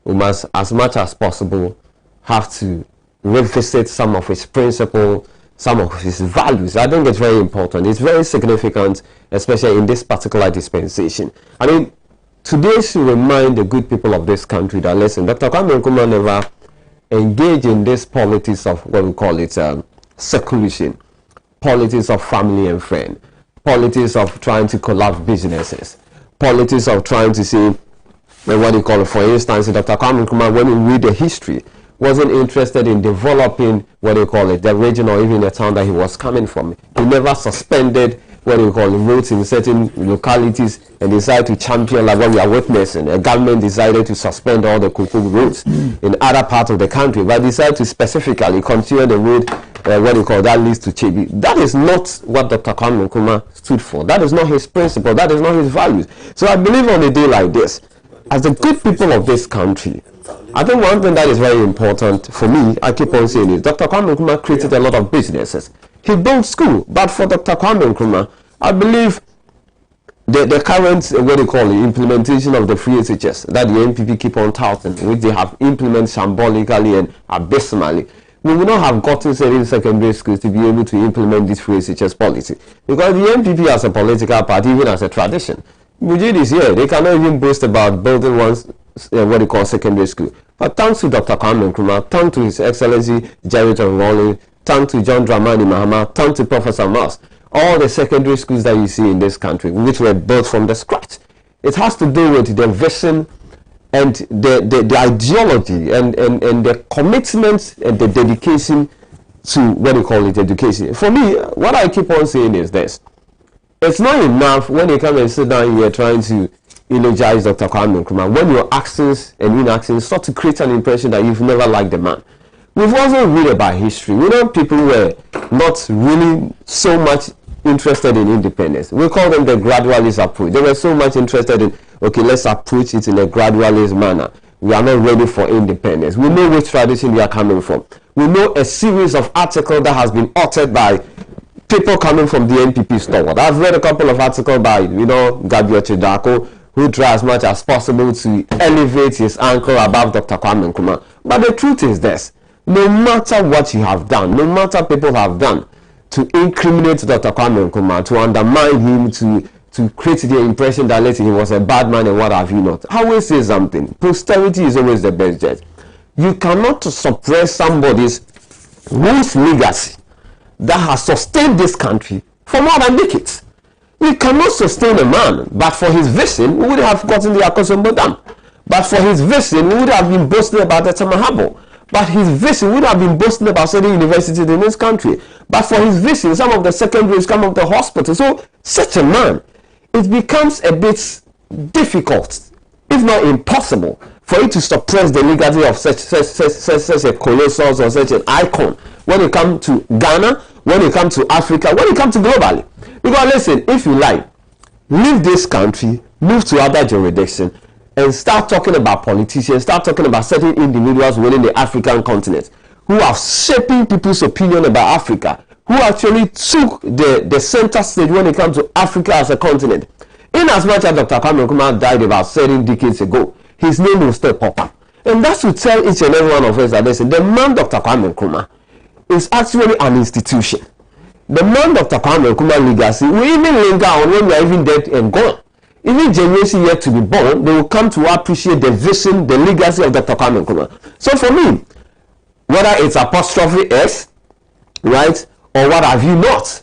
we must, as much as possible, have to revisit some of his principles, some of his values. I think it's very important. It's very significant, especially in this particular dispensation. I mean, today should remind the good people of this country that, listen, Dr. Kwame Nkrumah never engaged in this politics of what we call it seclusion, politics of family and friend, politics of trying to collapse businesses, politics of trying to see what you call it. For instance, Dr. Kwame Nkrumah, when we read the history, wasn't interested in developing what you call it, the region or even the town that he was coming from. He never suspended what you call it, roads in certain localities and decided to champion like what we are witnessing. A government decided to suspend all the cocoa roads in other parts of the country, but decided to specifically continue the road what you call that leads to Chebi. That is not what Dr. Kwame Nkrumah stood for. That is not his principle. That is not his values. So I believe on a day like this, as the good people of this country, I think one thing that is very important for me, I keep on saying is, Dr. Kwame Nkrumah created a lot of businesses. He built school, but for Dr. Kwame Nkrumah, I believe the current, what they call the implementation of the free SHS that the NPP keep on touting, which they have implemented symbolically and abysmally, we will not have gotten certain secondary schools to be able to implement this free SHS policy. Because the NPP as a political party, even as a tradition, Mujid is here. They cannot even boast about building one, what they call secondary school. But thanks to Dr. Kwame Nkrumah, thanks to His Excellency Jerry John Rawlings, thanks to John Dramani Mahama, thanks to Professor Mas, all the secondary schools that you see in this country, which were built from the scratch, it has to do with the vision and the ideology and the commitment and the dedication to what they call it, education. For me, what I keep on saying is this. It's not enough when you come and sit down here trying to eulogize Dr. Kwame Nkrumah, when your actions and inactions start to create an impression that you've never liked the man. We've also read about history. We know people were not really so much interested in independence. We call them the gradualist approach. They were so much interested in, okay, let's approach it in a gradualist manner. We are not ready for independence. We know which tradition we are coming from. We know a series of articles that has been authored by people coming from the NPP stalwart. I've read a couple of articles by, Gabriel Chidako, who try as much as possible to elevate his anchor above Dr. Kwame Nkrumah. But the truth is this, no matter what you have done, no matter people have done to incriminate Dr. Kwame Nkrumah, to undermine him, to create the impression that let's say he was a bad man and what have you not, I always say something, posterity is always the best judge. You cannot suppress somebody's whose legacy that has sustained this country for more than decades. You cannot sustain a man, but for his vision, we would have gotten the Akosombo Dam. But for his vision, we would have been boasting about the Tamahabo. But his vision would have been boasting about certain universities in this country. But for his vision, some of the secondaries come of the hospital. So such a man, it becomes a bit difficult, if not impossible, for you to suppress the legacy of such a colossal or such an icon when it comes to Ghana, when it comes to Africa, when it comes to globally. Because listen, if you like, leave this country, move to other jurisdictions, and start talking about politicians, start talking about certain individuals within the African continent who are shaping people's opinion about Africa, who actually took the center stage when it comes to Africa as a continent. In as much as Dr. Kwame Nkrumah died about 7 decades ago, his name will still pop up. And that's to tell each and every one of us that listen, the man Dr. Kwame Nkrumah is actually an institution. The man Dr. Kwame Nkrumah legacy will even linger on when we are even dead and gone. Even generation yet to be born, they will come to appreciate the vision, the legacy of Dr. Kwame Nkrumah. So for me, whether it's apostrophe S, right, or what have you not,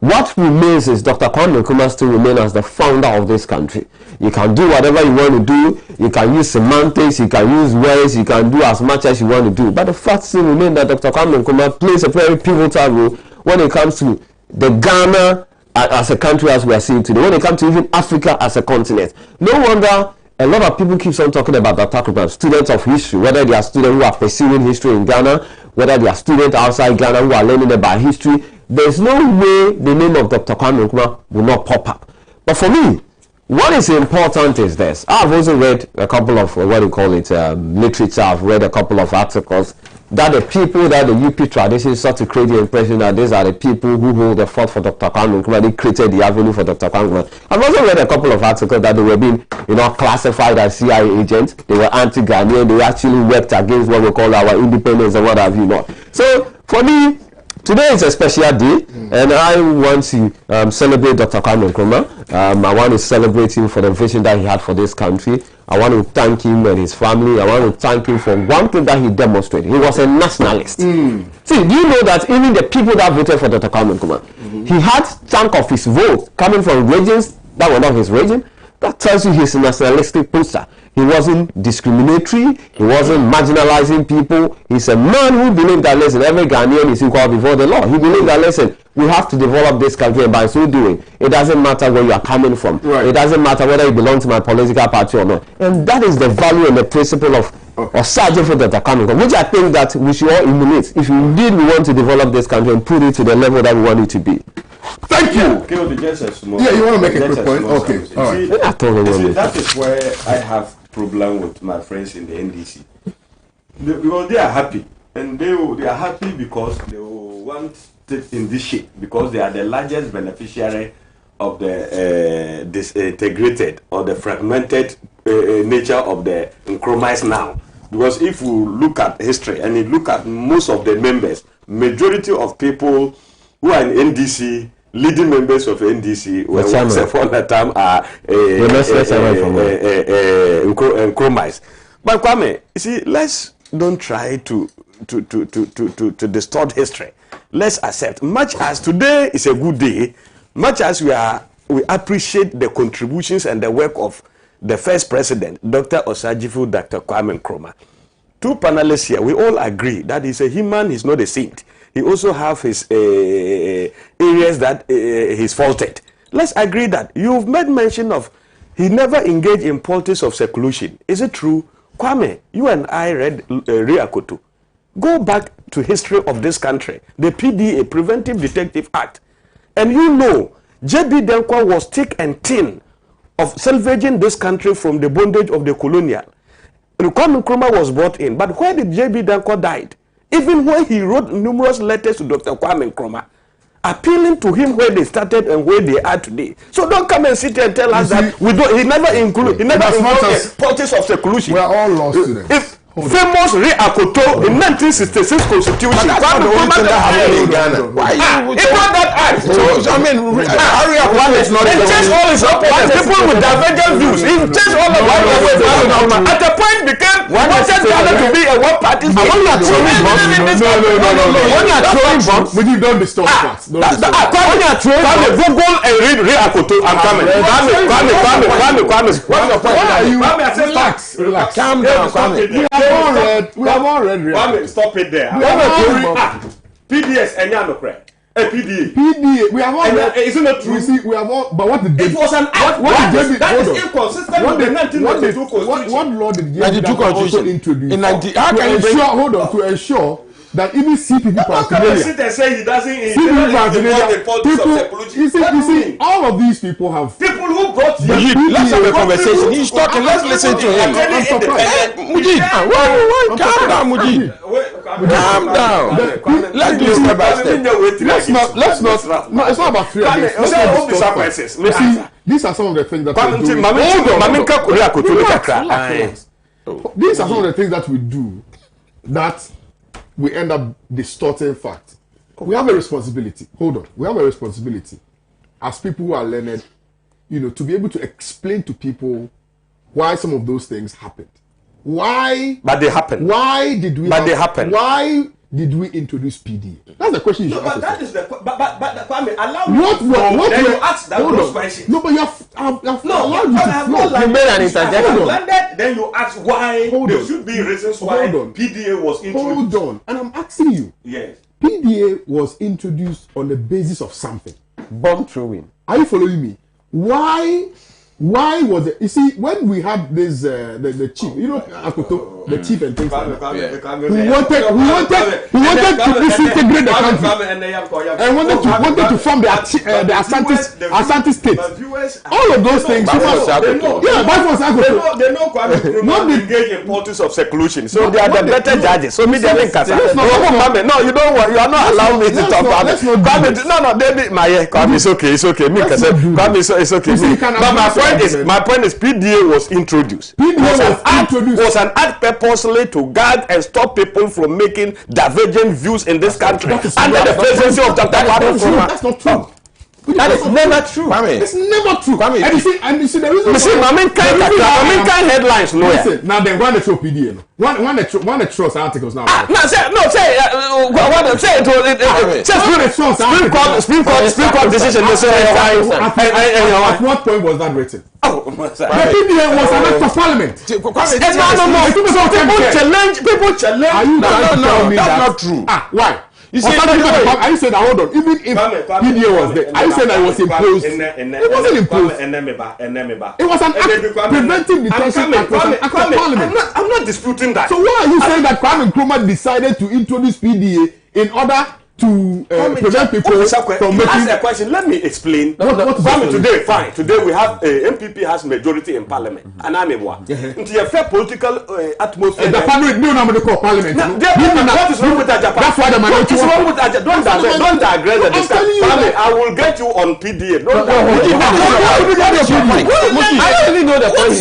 What remains is Dr. Kwame Nkrumah still remain as the founder of this country. You can do whatever you want to do. You can use semantics. You can use words. You can do as much as you want to do. But the fact still remains that Dr. Kwame Nkrumah plays a very pivotal role when it comes to the Ghana as a country as we are seeing today. When it comes to even Africa as a continent. No wonder a lot of people keep on talking about Dr. Kwame, students of history, whether they are students who are pursuing history in Ghana, whether they are students outside Ghana who are learning about history. There's no way the name of Dr. Kwame Nkrumah will not pop up. But for me, what is important is this. I've also read a couple of, literature. I've read a couple of articles that the people that the UP tradition sought to create the impression that these are the people who hold the fort for Dr. Kwame Nkrumah. They created the avenue for Dr. Kwame Nkrumah. I've also read a couple of articles that they were being, classified as CIA agents. They were anti-Ghanaian. They actually worked against what we call our independence and what have you not. So for me, today is a special day, and I want to celebrate Dr. Kwame Nkrumah. I want to celebrate him for the vision that he had for this country. I want to thank him and his family. I want to thank him for one thing that he demonstrated. He was a nationalist. See, do you know that even the people that voted for Dr. Kwame Nkrumah, he had chunk of his vote coming from regions that were not his region? That tells you he's a nationalistic poster. He wasn't discriminatory. He wasn't marginalizing people. He's a man who believed that, listen, every Ghanaian is equal before the law. He believed that, listen, we have to develop this country, and by so doing, it doesn't matter where you are coming from. Right. It doesn't matter whether you belong to my political party or not. And that is the value and the principle of searching for Dr. Kwame Nkrumah, which I think that we should all emulate if indeed we want to develop this country and put it to the level that we want it to be.
Thank you.
Okay,
yeah, you want to make a quick point? Okay, all right.
That is where I have problem with my friends in the NDC. Because they are happy, and they are happy because they want it in this shape, because they are the largest beneficiary of the disintegrated or the fragmented nature of the Nkrumahs now. Because if you look at history and you look at most of the members, majority of people who are in NDC, leading members of NDC, once upon a time are Nkrumahs. But Kwame, you see, let's don't try to distort history. Let's accept. Much as today is a good day, much as we appreciate the contributions and the work of the first president, Dr. Osagyefo, Dr. Kwame Nkrumah. Two panelists here, we all agree that he's a human, he's not a saint. He also have his areas that he's faulted. Let's agree that you've made mention of he never engaged in politics of seclusion. Is it true? Kwame, you and I read Riakoto. Go back to history of this country, the PDA, Preventive Detective Act. And you know, J.B. Dankwa was thick and thin of salvaging this country from the bondage of the colonial. Kwame Nkrumah was brought in, but where did J.B. Dankwa died? Even when he wrote numerous letters to Dr. Kwame Nkrumah, appealing to him where they started and where they are today. So don't come and sit here and tell us that we don't. He never included the politics of seclusion.
We are all lost to them.
Famous Riakoto in 1966 Constitution.
Kwame Nkrumah that happened in Ghana. Why you?
It was that act.
I mean, Riakoto is not.
It changed all his opponents. People with divergent views. He changed all of them. At the point became wanted Ghana to be a one party state.
No. When you are throwing bombs, when you don't distort facts. When you are throwing bombs,
Google and read Riakoto. I'm coming. Kwame.
Relax.
Calm down, Kwame.
We have all read
Kwame, stop it there. PDS and Yanokre. PDA.
We have all read.
Isn't it true?
We see, we have all. But what did
it was an act. That is inconsistent with the 1992 Constitution.
What law did J.B. also introduce? To ensure that even CPP paraphernalia.
Sit and say he doesn't
you see, all of these people have
people who brought you.
Let's have a conversation. He's talking. Let's listen to him. Mujid, calm down, Mujid. Calm down. Let's do step by step.
Let's not. No, it's not about fear. These are some of the things that we do. These are some of the things that we do that we end up distorting facts. We have a responsibility. Hold on. We have a responsibility as people who are learned, to be able to explain to people why some of those things happened. Why?
But they happened.
Why did we?
But they happened.
Why did we introduce PDA? That's the question you should ask.
But that is the but Kwame, allow me.
What
then you ask that those questions.
No, but you have allowed you to flow.
You made an interjection.
Then you ask why there should be reasons why PDA was introduced.
Hold on, and I'm asking you.
Yes.
PDA was introduced on the basis of something.
Bomb throwing.
Are you following me? Why was it? You see, when we had this, the chief, you know, Akoto, the chief and things like that, who wanted to disintegrate the country and wanted to form the Asante state. All of those things.
They know Kwame not engage in politics of seclusion, so they are the better judges. So me, they link us. No, you don't want. You are not allowing me to talk about it. No, David, Kwame, it's okay. Me, Kwame, it's okay. But my point is PDA was introduced. Was an act purposely to guard and stop people from making divergent views in this country under the presidency of Dr. Kwame Nkrumah.
That's not true.
That is never true.
It's never true. And you see the reason.
You see, Mamin can't headlines. No.
Listen, now they want to show PDA. One the trust articles now.
Say Supreme Court decision.
At what point was that written? The PDA was an act of parliament. People challenge. Are you trying to tell me
that's not true?
Why? You say, are you saying that, hold on, even if PDA was there, are you saying that it was imposed? It wasn't imposed. It was an act preventing detention act of parliament.
I'm not disputing that.
So why are you saying that Kwame Nkrumah decided to introduce PDA in order to prevent people from making...
Ask a question. Let me explain. Today we have MPP has majority in parliament. And I'm a one. Into a fair political atmosphere.
The family no number call parliament.
What is wrong with Japan? That's why the minority. What is wrong with Japan? Don't digress at this time. I will get you on PDA. Don't digress.
I don't really know the point.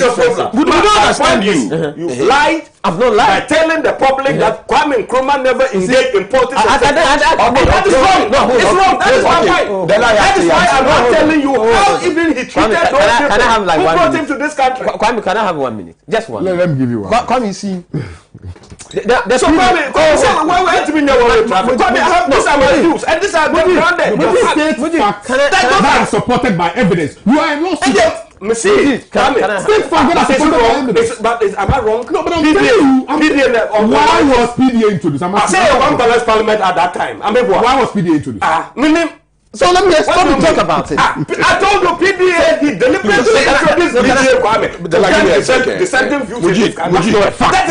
You lied.
I've not lied.
By telling the public that Kwame Nkrumah never engaged in politics. That is wrong. It's wrong. That is my point. That is why I'm not telling you how even he treated those people who brought him to this country.
Kwame, can I have 1 minute? Just one.
Let me give you one.
Kwame, you see.
So Kwame, why were you in your traffic? Kwame, I have these are my views and these are grounded.
That is supported by evidence. You are a lawsuit.
Am I wrong?
No, but I'm telling you. Why was PDA introduced?
I say one balanced parliament at that time.
Why was PDA introduced?
So let me talk about it.
I told you PDA, he deliberately introduced PDA Kwame. Dissenting views. That is a fact. So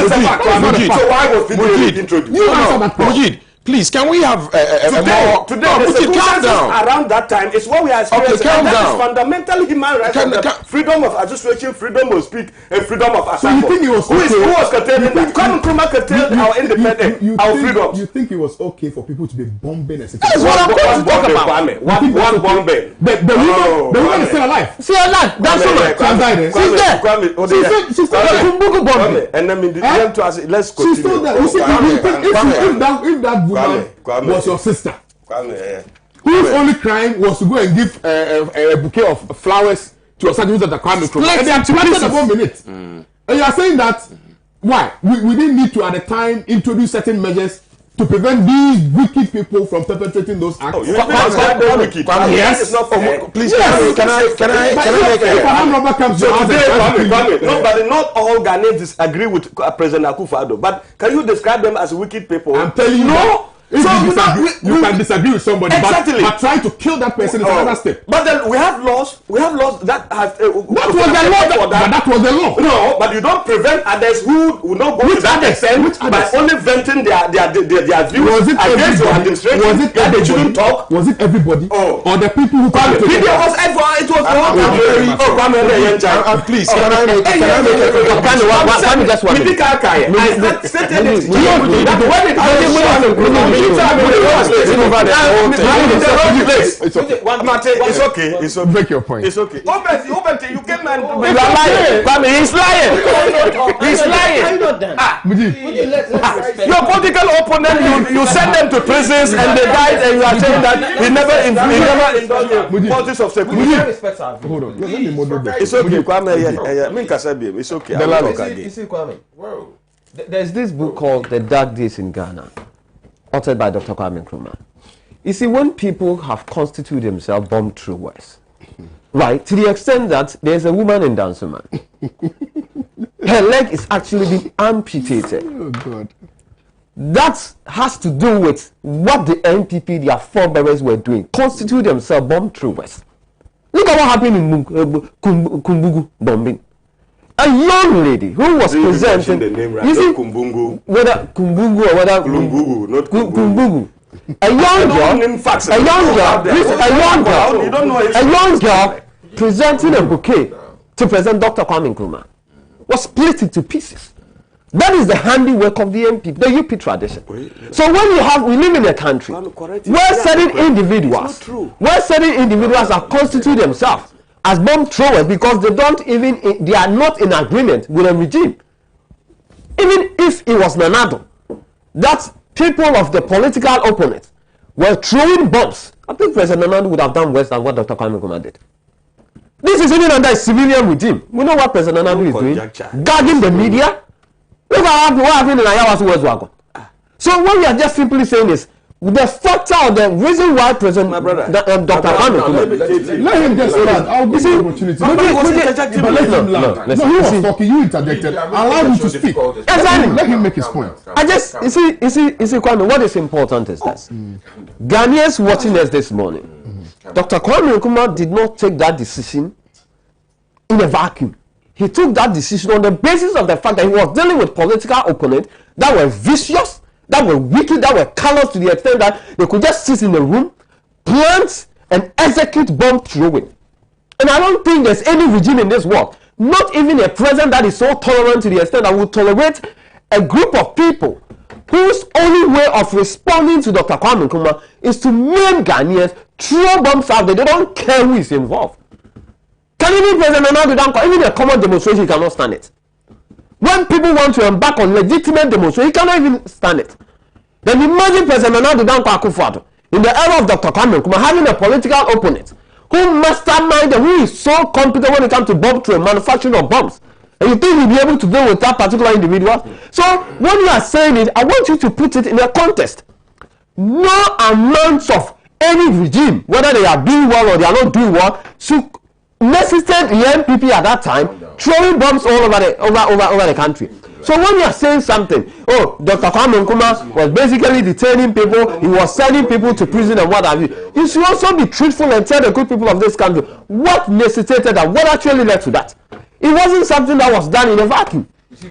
why was PDA introduced?
You answer that question.
Please, can we have a more...
Today, the circumstances around that time is what we are experiencing.
Okay,
that is fundamental human rights. Freedom of association, freedom of speech, and freedom of assembly.
So you think it was okay?
Who was curtailing that? Kwame Nkrumah curtailed our independence, our freedom.
You think it was okay for people to be bombing and
That's what I'm going to talk about. One bombing.
The woman is still alive.
Still alive. That's all right.
She's still there.
And then let's continue.
She's still there. If that woman was your sister, whose only crime was to go and give a bouquet of flowers to your son who's at the Kwame Nkrumah, and they are planted at 1 minute, and you are saying that why we didn't need to at the time introduce certain measures to prevent these wicked people from perpetrating those acts.
Oh, wicked.
Yes.
Please, can I make
if an robber comes to
not all Ghanaians disagree with President Akufo-Addo, but can you describe them as wicked people?
I'm telling you. No. You can disagree with somebody, but trying to kill that person is another step.
But then we have laws that have...
that was the law.
No, but you don't prevent others who will not go to that extent by only venting their views against your administration.
Was it everybody?
They shouldn't talk.
Was it everybody? Or the people who come to
it was the whole country.
Please, can I make
just one minute?
I stated it. It's okay.
Make your point.
It's okay. Obeti, you came and
He's lying. He's lying.
Your political opponent, you send them to prisons and they died, and you are saying that he never indulged politics of security.
Hold on. Let me moderate.
It's okay, Kwame. It's okay.
You see, Kwame. There's this book called The Dark Days in Ghana. uttered by Dr. Kwame Nkrumah. You see, when people have constituted themselves bomb throwers, right, to the extent that there's a woman in Danso Man, her leg is actually being amputated.
Oh, God.
That has to do with what the NPP, their forebearers, were doing. Constitute themselves bomb throwers. Look at what happened in Kumbugu bombing. A young lady who was presenting.
The name, right?
You see,
Kumbungu.
whether Kumbugu or whether
Kulumbugu, not
Kumbugu. A young girl presenting a bouquet to President Dr. Kwame Nkrumah was split into pieces. That is the handiwork of the MP, the UP tradition. So when we live in a country where certain individuals are constitute themselves as bomb throwers because they are not in agreement with a regime. Even if it was Nanado, that people of the political opponents were throwing bombs, I think President Nanado would have done worse than what Dr. Kwame Nkrumah did. This is even under a civilian regime. We know what President Nanado is doing. Gagging the media. Look at what happened in Ayawa's West Wagon. So what we are just simply saying is the factor or the reason why President Dr. Kwame Nkrumah.
Let him just start. I'll give you opportunity. But let him land. No, he was talking. You interjected. Allow him to speak.
Exactly.
Let him make his point.
You see, Kwame, what is important is this. Ghanaians watching us this morning, Dr. Kwame Nkrumah did not take that decision in a vacuum. He took that decision on the basis of the fact that he was dealing with political opponents that were vicious, that were wicked, that were callous to the extent that they could just sit in a room, plant and execute bomb throwing. And I don't think there's any regime in this world, not even a president that is so tolerant to the extent that would tolerate a group of people whose only way of responding to Dr. Kwame Nkrumah is to make Ghanaians throw bombs out there. They don't care who is involved. Can even President Nana Danko, even a common demonstration, he cannot stand it. When people want to embark on legitimate demonstration, he cannot even stand it. Then imagine President Nana Danko Akufo-Addo in the era of Dr. Kwame Nkrumah having a political opponent who masterminded, who is so competent when it comes to bomb throw, manufacturing of bombs. And you think he'll be able to deal with that particular individual? So when you are saying it, I want you to put it in a context. No amount of any regime, whether they are doing well or they are not doing well, should necessitate the NPP at that time throwing bombs all over the country. So when you are saying something, oh, Dr. Kwame Nkrumah was basically detaining people, he was sending people to prison and what have you, you should also be truthful and tell the good people of this country what necessitated and what actually led to that. It wasn't something that was done in a vacuum.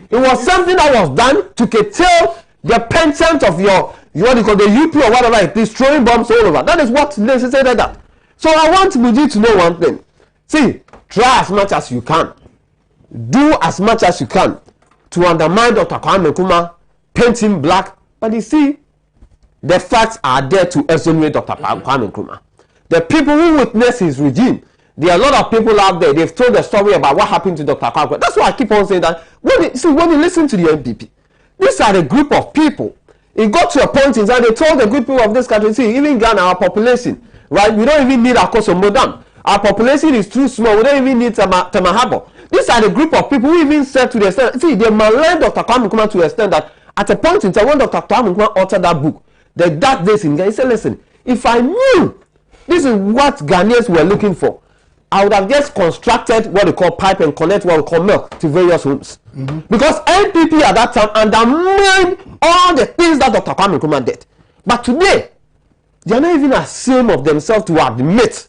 It was something that was done to curtail the penchant of your what you call the UP or whatever it is, throwing bombs all over. That is what necessitated that. So I want Muji to know one thing. See, try as much as you can. Do as much as you can to undermine Dr. Kwame Nkrumah, paint him black. But you see, the facts are there to exonerate Dr. Kwame Nkrumah. The people who witness his regime, there are a lot of people out there, they've told the story about what happened to Dr. Kwame. That's why I keep on saying that. When you listen to the NPP, these are a group of people. It got to a point in time, they told the good people of this country, see, even Ghana, our population, right? We don't even need Akosombo Dam. Our population is too small. We don't even need Temahabo. These are the group of people who even said to the extent, see, they maligned Dr. Kwame Nkrumah to the extent that at a point in time when Dr. Kwame Nkrumah authored that book, the dark days in Ghana, he said, listen, if I knew this is what Ghanaians were looking for, I would have just constructed what they call pipe and connect what we call milk to various homes. Because NPP at that time undermined all the things that Dr. Kwame Nkrumah did. But today, they are not even ashamed of themselves to admit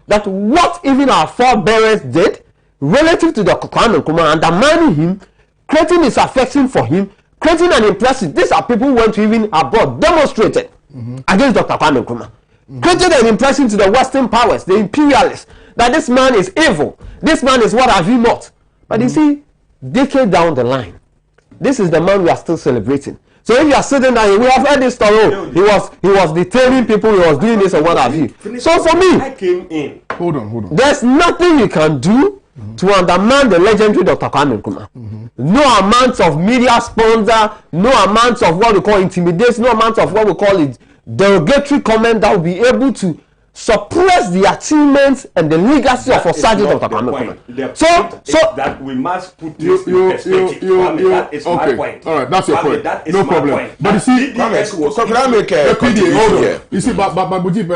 that what even our forebearers did relative to Dr. Kwame Nkrumah, undermining him, creating this affection for him, creating an impression. These are people who went to even abroad, demonstrated against Dr. Kwame Nkrumah. Created an impression to the Western powers, the imperialists, that this man is evil. This man is what have you not. But you see, decade down the line, this is the man we are still celebrating. So if you are sitting down, we have heard this story. He was detaining people, he was doing this and what have you. So for me,
I came in.
Hold on.
There's nothing you can do to undermine the legendary Dr. Kwame Nkrumah. No amount of media sponsor, no amount of what we call intimidation, no amount of what we call it derogatory comment that will be able to
suppress the achievements and the legacy of Sergeant Dr. Kwame Nkrumah.
So that we must put this in perspective. That is my point.
All right, that's your point.
That is
no
my
problem.
Point.
But you see,
can I make a contribution here?
You see, but Mujib,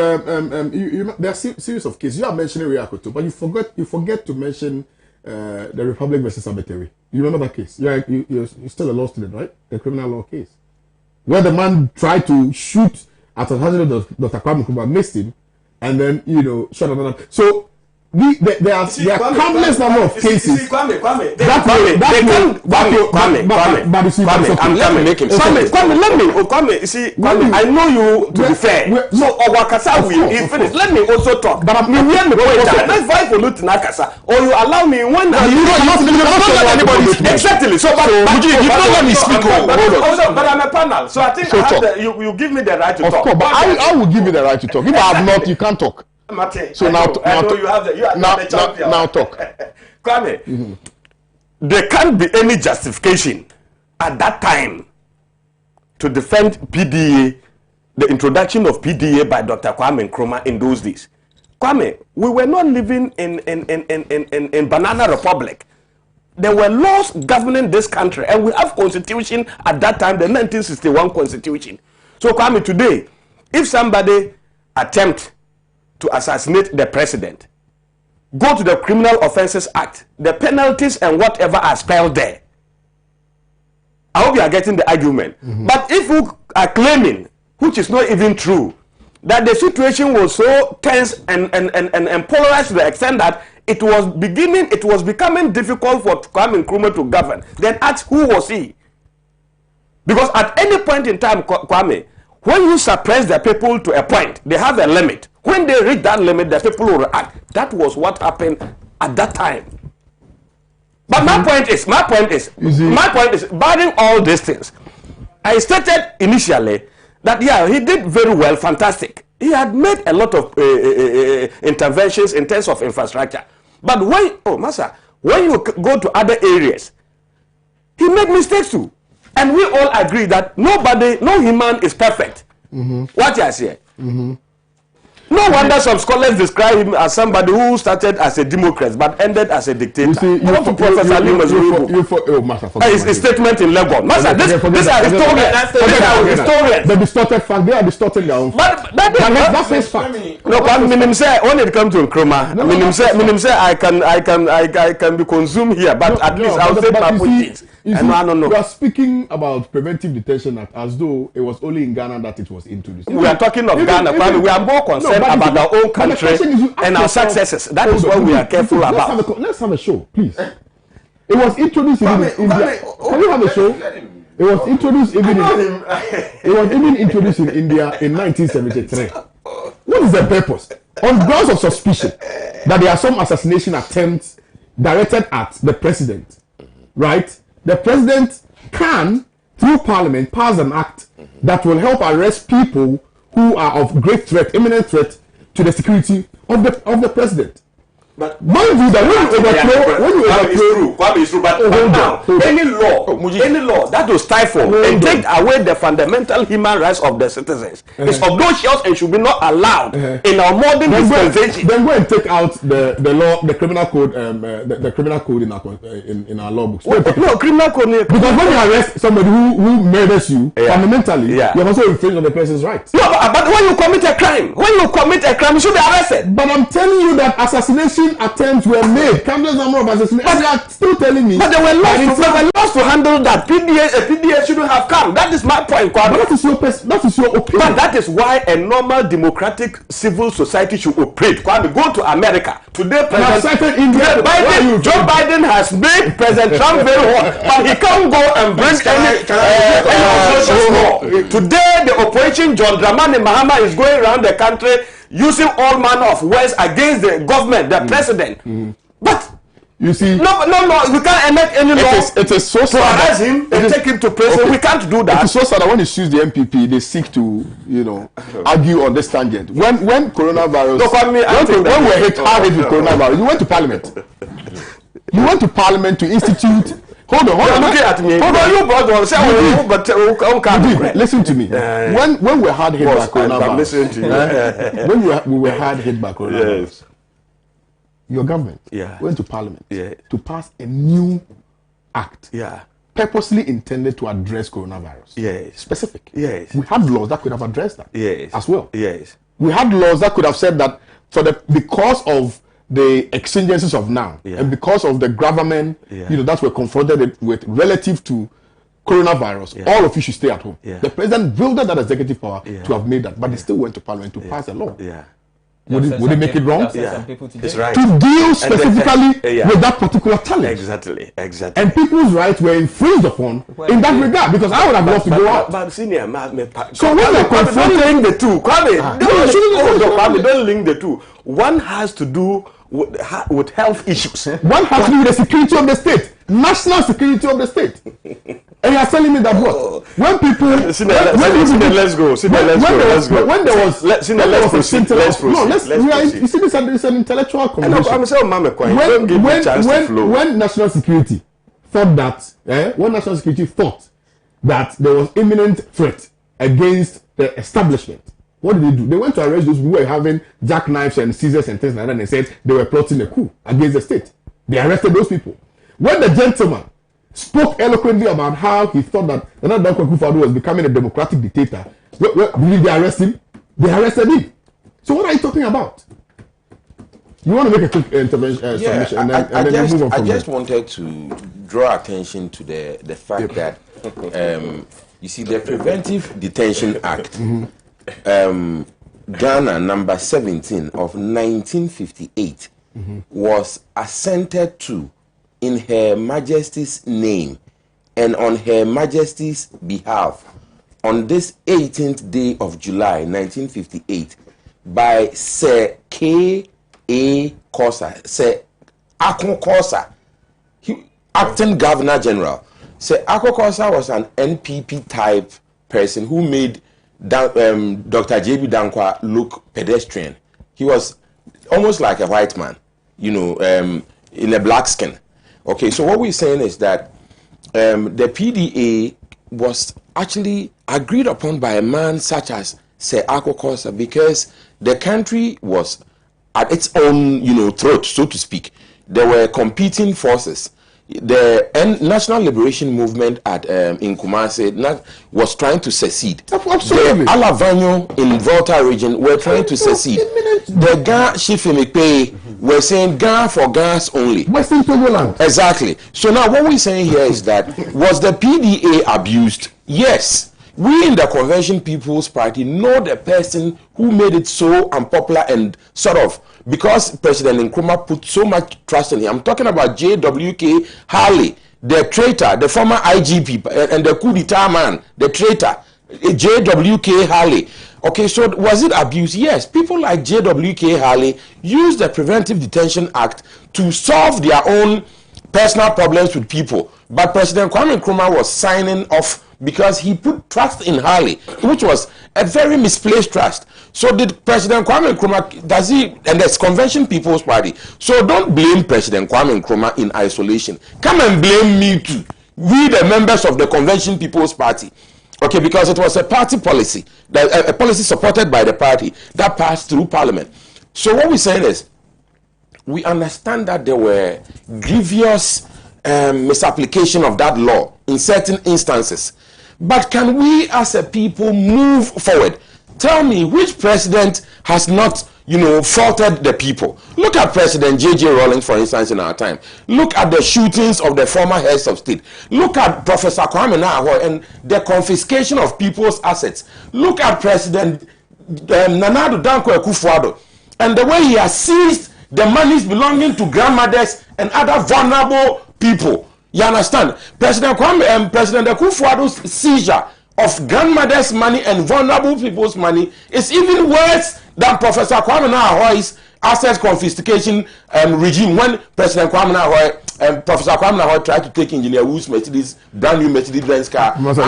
there are series of cases. You are mentioning Riakoto, but you forget to mention the Republic versus Abetewe. You remember that case? You're still a law student, right? The criminal law case, where the man tried to shoot at a hazard of Dr. Kwame Nkrumah, missed him, and then shut another. So there are countless number of cases.
Kwame, I know you to be fair. So Owakasa will finish. Let me also talk. But I'm hear me point that. Let's fight for Lutinakasa. Or you allow me when you don't let anybody exactly. So but you don't let me speak. But I'm a panel. So I think you give me the right to talk.
Of course, but I will give you the right to talk. If I have not, you can't talk.
Martin,
so now talk. Now talk.
Kwame, there can't be any justification at that time to defend PDA, the introduction of PDA by Dr. Kwame Nkrumah in those days. Kwame, we were not living in Banana Republic. There were laws governing this country, and we have constitution at that time, the 1961 constitution. So Kwame, today, if somebody attempt to assassinate the president, go to the Criminal Offences Act. The penalties and whatever are spelled there. I hope you are getting the argument. But if you are claiming, which is not even true, that the situation was so tense and polarized to the extent that it was becoming difficult for Kwame Nkrumah to govern, then ask who was he? Because at any point in time, Kwame, when you suppress the people to a point, they have a limit. When they reach that limit, the people will react. That was what happened at that time. But my point is, barring all these things, I stated initially that he did very well, fantastic. He had made a lot of interventions in terms of infrastructure. But when you go to other areas, he made mistakes too. And we all agree that no human is perfect. What you say? No wonder some scholars describe him as somebody who started as a Democrat but ended as a dictator. His statement in Lagos. Master, these are historians.
The distorted fact, they are distorting their own fact. That's his fact.
No, when it comes to Nkrumah, I can be consumed here, but at least I'll say my point.
You are speaking about preventive detention as though it was only in Ghana that it was introduced.
We are talking of Ghana, we are more concerned about our own country and our successes. That is what we are careful about.
Let's have a show, please. It was introduced in India. Can we have a show? It was introduced even introduced in India in 1973. What is the purpose? On grounds of suspicion that there are some assassination attempts directed at the president, right? The president can, through parliament, pass an act that will help arrest people who are of great threat, imminent threat to the security of the president.
But
mind you that when you overthrow,
but any law that will stifle and take away the fundamental human rights of the citizens is obnoxious and should be not allowed in our modern dispensation.
Then go and take out the law, the criminal code, the criminal code in our law books.
No criminal code,
because when you arrest somebody who murders you, fundamentally, you are also infringing on the person's rights.
No, but when you commit a crime, you should be arrested.
But I'm telling you that assassination attempts were made. Countless number of assassinations. But you are still telling me.
But they were lost to handle that. PDA shouldn't have come. That is my point, Kwame.
That is your opinion.
But that is why a normal democratic civil society should operate. Kwame, go to America. Today, Joe Biden has made President Trump very hot, but he can't go and bring any law. Today, the Operation John Dramani Mahama is going around the country using all manner of words against the government, the president. But
you see,
no, we can't enact any law.
It is so sad.
Arrest him and take him to prison. We can't do that.
It is so sad that when you choose the MPP, they seek to, argue on this tangent. When coronavirus, when we hit hard with coronavirus, you went to parliament. You went to parliament to institute Hold on.
Looking at me. Hold on, you brother. Say,
listen to me. When we were hard hit by coronavirus,
I'm listening to you.
When we were hard hit by coronavirus,
Yes.
your government went to Parliament to pass a new act.
Yeah.
Purposely intended to address coronavirus.
Yes.
Specific.
Yes.
We had laws that could have addressed that.
Yes.
As well.
Yes.
We had laws that could have said that because of the exigencies of now and because of the government, that we're confronted with relative to coronavirus, all of you should stay at home. The president wielded that executive power to have made that, but he still went to Parliament to pass a law. Would it make it wrong?
It's right.
To deal specifically with that particular challenge.
Exactly.
And people's rights were infringed upon in that regard, because I would have loved to go out.
But senior,
so when they're confronting,
don't link the two. Kwame, don't link the two. One has to do with health issues.
One has to do with the security of the state, national security of the state. And you're telling me that what? When people...
Let's go.
When there was...
Let's proceed.
No, you see, this is an intellectual conversation.
I'm saying, Mama, don't give me a chance to flow.
When national security thought that... when national security thought that there was imminent threat against the establishment, what did they do? They went to arrest those who were having jackknives and scissors and things like that, and they said they were plotting a coup against the state. They arrested those people. When the gentleman spoke eloquently about how he thought that Nana Dankwa Akufo-Addo was becoming a democratic dictator, did they arrest him? They arrested him. So what are you talking about? You want to make a quick intervention, submission, and then move on from
I just wanted to draw attention to the fact that you see the Preventive Detention Act, Ghana number 17 of 1958 was assented to in Her Majesty's name and on Her Majesty's behalf on this 18th day of July 1958 by Sir K.A. Kosa, Sir Akon Kosa, acting Governor General. Sir Akon Kosa was an NPP type person who made Dr. J.B. Dankwa look pedestrian. He was almost like a white man, in a black skin. Okay, so what we're saying is that the PDA was actually agreed upon by a man such as Sir Akon Kosa because the country was at its own, throat, so to speak. There were competing forces. The National Liberation Movement in Kumasi was trying to secede.
Absolutely.
The Alavanyo in Volta region were trying to secede. The Ga Shifimikpe were saying Ga for gas only.
Western Togoland.
Exactly. So now what we're saying here is that was the PDA abused? Yes. We in the Convention People's Party know the person who made it so unpopular and sort of because President Nkrumah put so much trust in him. I'm talking about J.W.K. Harley, the traitor, the former IGP, and the coup d'etat man, the traitor, J.W.K. Harley. Okay, so was it abuse? Yes. People like J.W.K. Harley used the Preventive Detention Act to solve their own personal problems with people. But President Kwame Nkrumah was signing off because he put trust in Harley, which was a very misplaced trust. So did President Kwame Nkrumah, and the Convention People's Party. So don't blame President Kwame Nkrumah in isolation. Come and blame me too. We the members of the Convention People's Party. Okay, because it was a party policy, a policy supported by the party that passed through Parliament. So what we're saying is, we understand that there were grievous misapplication of that law in certain instances. But can we as a people move forward? Tell me, which president has not, faulted the people? Look at President J.J. Rawlings, for instance, in our time. Look at the shootings of the former heads of state. Look at Professor Kwame Owusu and the confiscation of people's assets. Look at President Nana Dankwa Akufo-Addo and the way he has seized the monies belonging to grandmothers and other vulnerable people. You understand? President Akufo-Addo's seizure of grandmother's money and vulnerable people's money is even worse than Professor Kwame Owusu's asset confiscation regime when President Kwame Owusu and Professor Kwame Owusu tried to take Engineer Wu's Mercedes, brand new Mercedes Benz car. But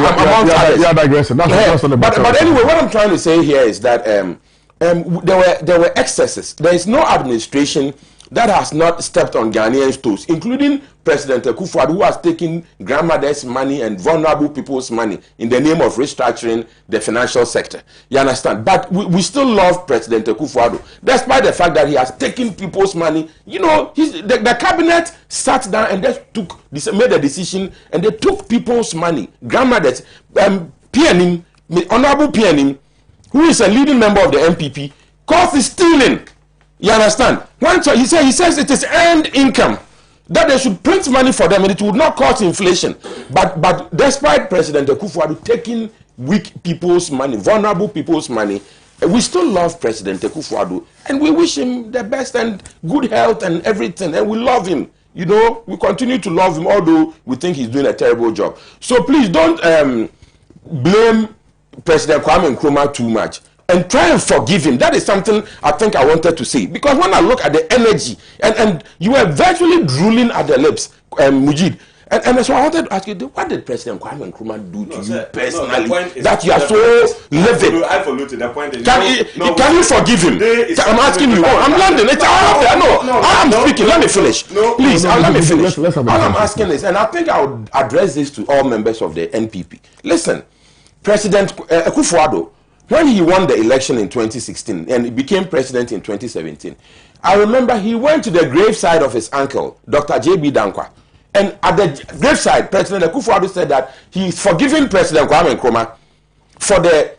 anyway, what I'm trying to say here is that there were excesses. There is no administration that has not stepped on Ghanaians' toes, including President Akufo-Addo, who has taken grandmothers' money and vulnerable people's money in the name of restructuring the financial sector. You understand? But we still love President Akufo-Addo, despite the fact that he has taken people's money. You know, the cabinet sat down and made a decision, and they took people's money, grandmothers, PNM, Honorable PNM, who is a leading member of the MPP, caught stealing. You understand? He says it is earned income, that they should print money for them and it would not cause inflation. But despite President Akufo-Addo taking weak people's money, vulnerable people's money, we still love President Akufo-Addo and we wish him the best and good health and everything, and we love him. You know, we continue to love him, although we think he's doing a terrible job. So please don't blame President Kwame Nkrumah too much, and try and forgive him. That is something I think I wanted to say, because when I look at the energy, and you were virtually drooling at the lips, Mujid, and so I wanted to ask you, what did President Kwame Nkrumah do to you personally that you are so livid? Can you forgive him? I'm asking you. I'm landing. I'm speaking. Let me finish. Please, let me finish. All I'm asking is, and I think I would address this to all members of the NPP. Listen, President Akufo-Addo, when he won the election in 2016 and he became president in 2017, I remember he went to the graveside of his uncle, Dr. J.B. Dankwa. And at the graveside, President Akufo-Addo said that he's forgiving President Kwame Nkrumah for the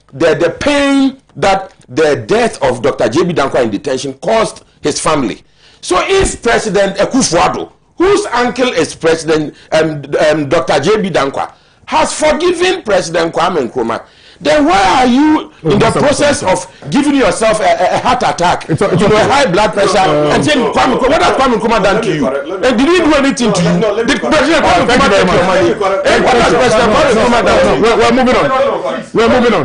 pain that the death of Dr. J.B. Dankwa in detention caused his family. So if President Akufo-Addo, whose uncle is President Dr. J.B. Dankwa, has forgiven President Kwame Nkrumah, then why are you in the process of giving yourself a heart attack, a high blood pressure, and saying, what has Kwame Nkrumah done to you? And did he do anything to you? Did President Kwame Nkrumah take your money? And what has President Kwame Nkrumah done to you?
We're moving on.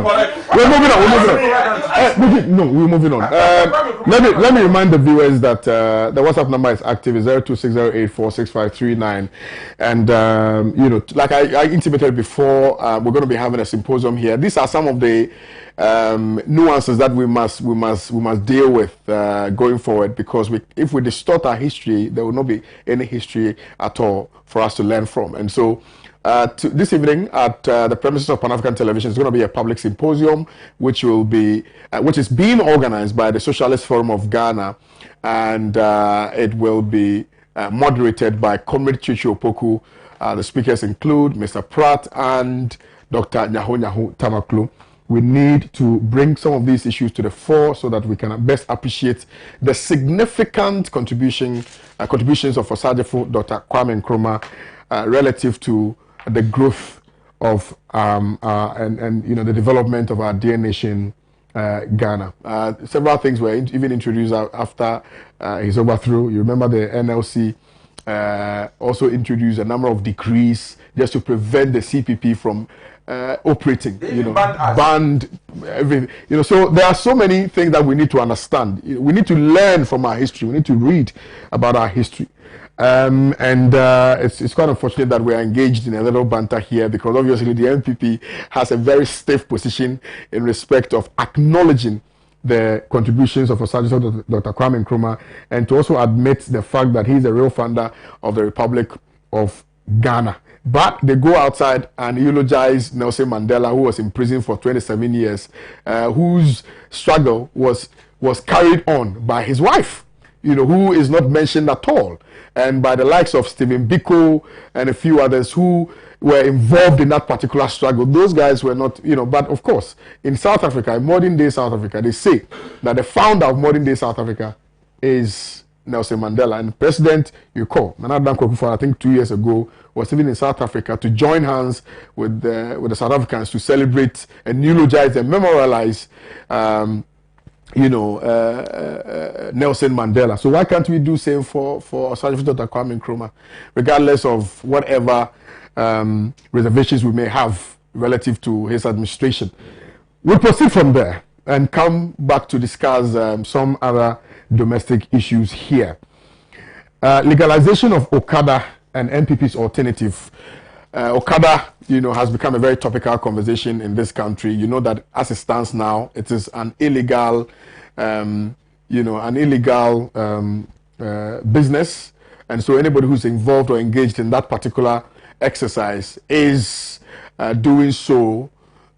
We're moving on. Let me remind the viewers that the WhatsApp number is active, is 0260846539. And you know, like I intimated before, we're going to be having a symposium here. These are some of the nuances that we must deal with going forward, because if we distort our history, there will not be any history at all for us to learn from. And so this evening at the premises of Pan-African Television is going to be a public symposium which is being organized by the Socialist Forum of Ghana, and it will be moderated by Comrade Chichi Opoku. The speakers include Mr. Pratt and Dr. Nyaho Tamaklu. We need to bring some of these issues to the fore so that we can best appreciate the significant contributions of Osajifo Dr. Kwame Nkrumah relative to the growth of and you know, the development of our dear nation, Ghana. Several things were even introduced after his overthrow. You remember the NLC also introduced a number of decrees just to prevent the CPP from operating, you know, banned everything, you know. So there are so many things that we need to understand. We need to learn from our history. We need to read about our history. It's quite unfortunate that we are engaged in a little banter here, because obviously the NPP has a very stiff position in respect of acknowledging the contributions of Osajifo Dr. Kwame Nkrumah, and to also admit the fact that he's the real founder of the Republic of Ghana. But they go outside and eulogize Nelson Mandela, who was in prison for 27 years, whose struggle was carried on by his wife, you know, who is not mentioned at all, and by the likes of Stephen Biko and a few others who were involved in that particular struggle. Those guys were not, you know. But of course, in South Africa, in modern day South Africa, they say that the founder of modern day South Africa is Nelson Mandela. And President, you call Nana Dankwa, I think 2 years ago, was even in South Africa to join hands with the South Africans to celebrate and eulogize and memorialize Nelson Mandela. So why can't we do same for Osajifo Dr. Kwame Nkrumah, regardless of whatever reservations we may have relative to his administration? We'll proceed from there and come back to discuss some other domestic issues here. Legalization of Okada and NPP's alternative. Okada, you know, has become a very topical conversation in this country. You know that as it stands now, it is an illegal, business, and so anybody who's involved or engaged in that particular exercise is doing so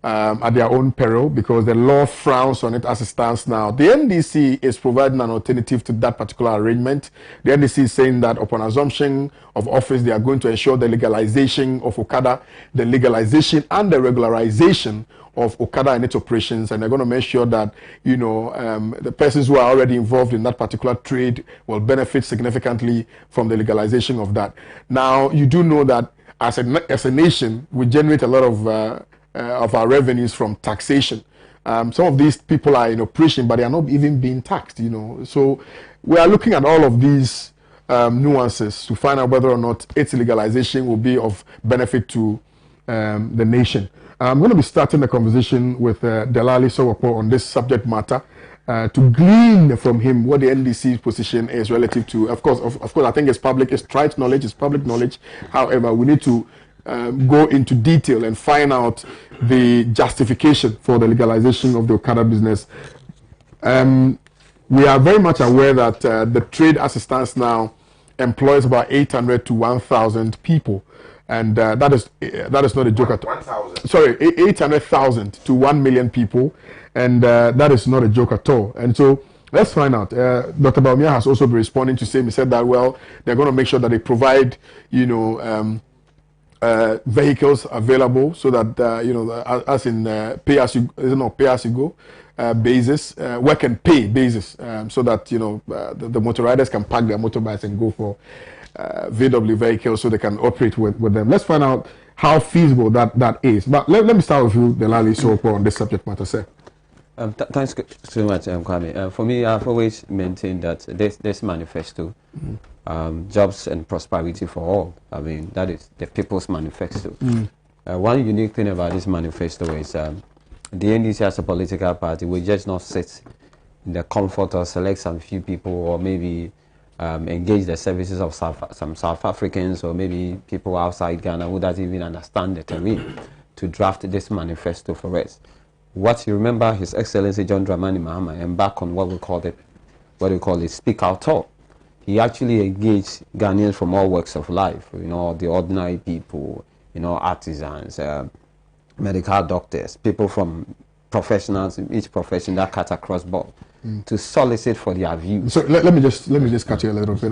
at their own peril, because the law frowns on it as it stands now. The NDC is providing an alternative to that particular arrangement. The NDC is saying that upon assumption of office, they are going to ensure the legalization of Okada, the legalization and the regularization of Okada and its operations, and they're going to make sure that, you know, the persons who are already involved in that particular trade will benefit significantly from the legalization of that. Now, you do know that as a nation, we generate a lot of our revenues from taxation. Some of these people are in operation, but they are not even being taxed, you know. So we are looking at all of these nuances to find out whether or not its legalization will be of benefit to the nation. I'm going to be starting the conversation with Delali Sowapo on this subject matter to glean from him what the NDC's position is relative to, of course, I think it's public, it's trite knowledge, it's public knowledge. However, we need to go into detail and find out the justification for the legalization of the Okada business. We are very much aware that the trade as it stands now employs about 800 to 1,000 people. And that is not a joke at all. 1,000. Sorry, 800,000 to 1 million people, and that is not a joke at all. And so let's find out. Dr. Baumia has also been responding to say, he said that, well, they're going to make sure that they provide, you know, vehicles available so that you know, as in pay as you go basis, work and pay basis, so that, you know, the motor riders can park their motorbikes and go for VW vehicles so they can operate with them. Let's find out how feasible that is. But let me start with you, Delali Sopo, on this subject matter, sir.
Thanks so much, Kwame. For me, I've always maintained that this manifesto, jobs and prosperity for all, I mean, that is the people's manifesto. One unique thing about this manifesto is the NDC as a political party will just not sit in the comfort or select some few people, or maybe engage the services of some South Africans, or maybe people outside Ghana who doesn't even understand the terrain, to draft this manifesto for us. What you remember, His Excellency John Dramani Mahama embarked on what we call the Speak Out Talk. He actually engaged Ghanaians from all walks of life, you know, the ordinary people, you know, artisans, medical doctors, people from professionals in each profession that cut across board, to solicit for their views.
So let me just cut you a little bit.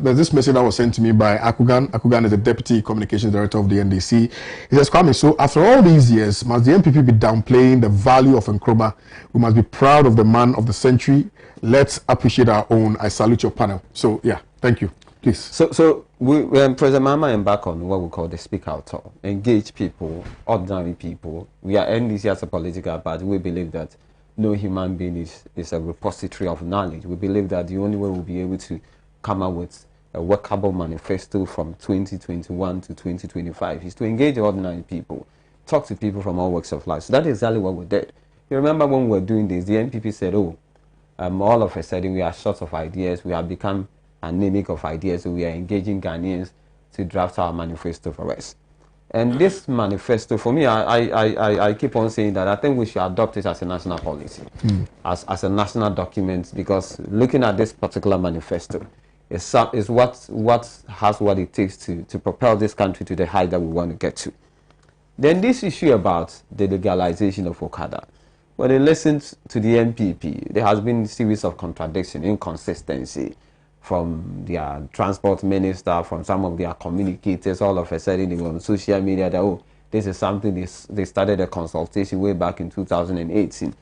There's this message that was sent to me by Akugan. Akugan is the Deputy Communications Director of the NDC. He says, Kwame, so after all these years, must the NPP be downplaying the value of Nkrumah? We must be proud of the man of the century. Let's appreciate our own. I salute your panel. So yeah, thank you. Please.
So President Mahama embarked on what we call the Speak Out Talk. Engage people, ordinary people. We are NDC as a political party. We believe that no human being is a repository of knowledge. We believe that the only way we'll be able to come up with a workable manifesto from 2021 to 2025 is to engage the ordinary people, talk to people from all walks of life. So that's exactly what we did. You remember when we were doing this, the NPP said, all of a sudden we are short of ideas, we have become anemic of ideas, so we are engaging Ghanaians to draft our manifesto for us. And this manifesto, for me, I keep on saying that I think we should adopt it as a national policy, as a national document, because looking at this particular manifesto is what has what it takes to propel this country to the height that we want to get to. Then this issue about the legalization of Okada. When they listened to the NPP, there has been a series of contradiction, inconsistency from their transport minister, from some of their communicators. All of a sudden, they were on social media that, this is something they started a consultation way back in 2018.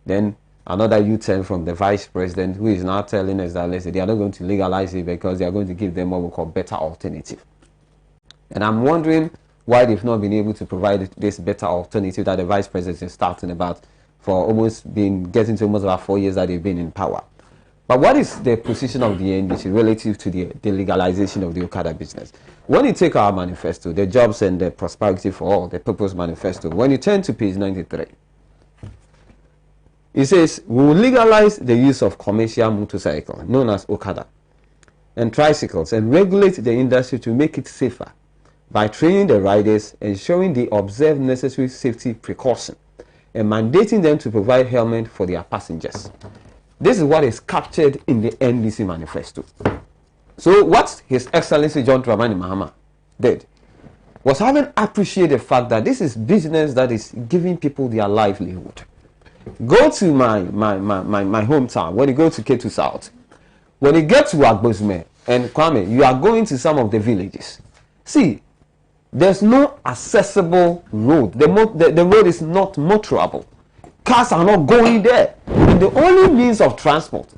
Then another U-turn from the vice president, who is now telling us that, listen, they are not going to legalize it because they are going to give them what we call better alternative. And I'm wondering why they've not been able to provide this better alternative that the vice president is starting about for getting to almost about 4 years that they've been in power. But what is the position of the NDC relative to the legalization of the Okada business? When you take our manifesto, the jobs and the prosperity for all, the purpose manifesto, when you turn to page 93, it says, we will legalize the use of commercial motorcycles, known as Okada, and tricycles, and regulate the industry to make it safer by training the riders, ensuring they observe necessary safety precautions, and mandating them to provide helmets for their passengers. This is what is captured in the NDC manifesto. So what His Excellency John Dramani Mahama did was having appreciated the fact that this is business that is giving people their livelihood. Go to my hometown. When you go to Ketu South, when you get to Agbozme and Kwame, you are going to some of the villages. See, there's no accessible road. The road is not motorable. Cars are not going there. And the only means of transport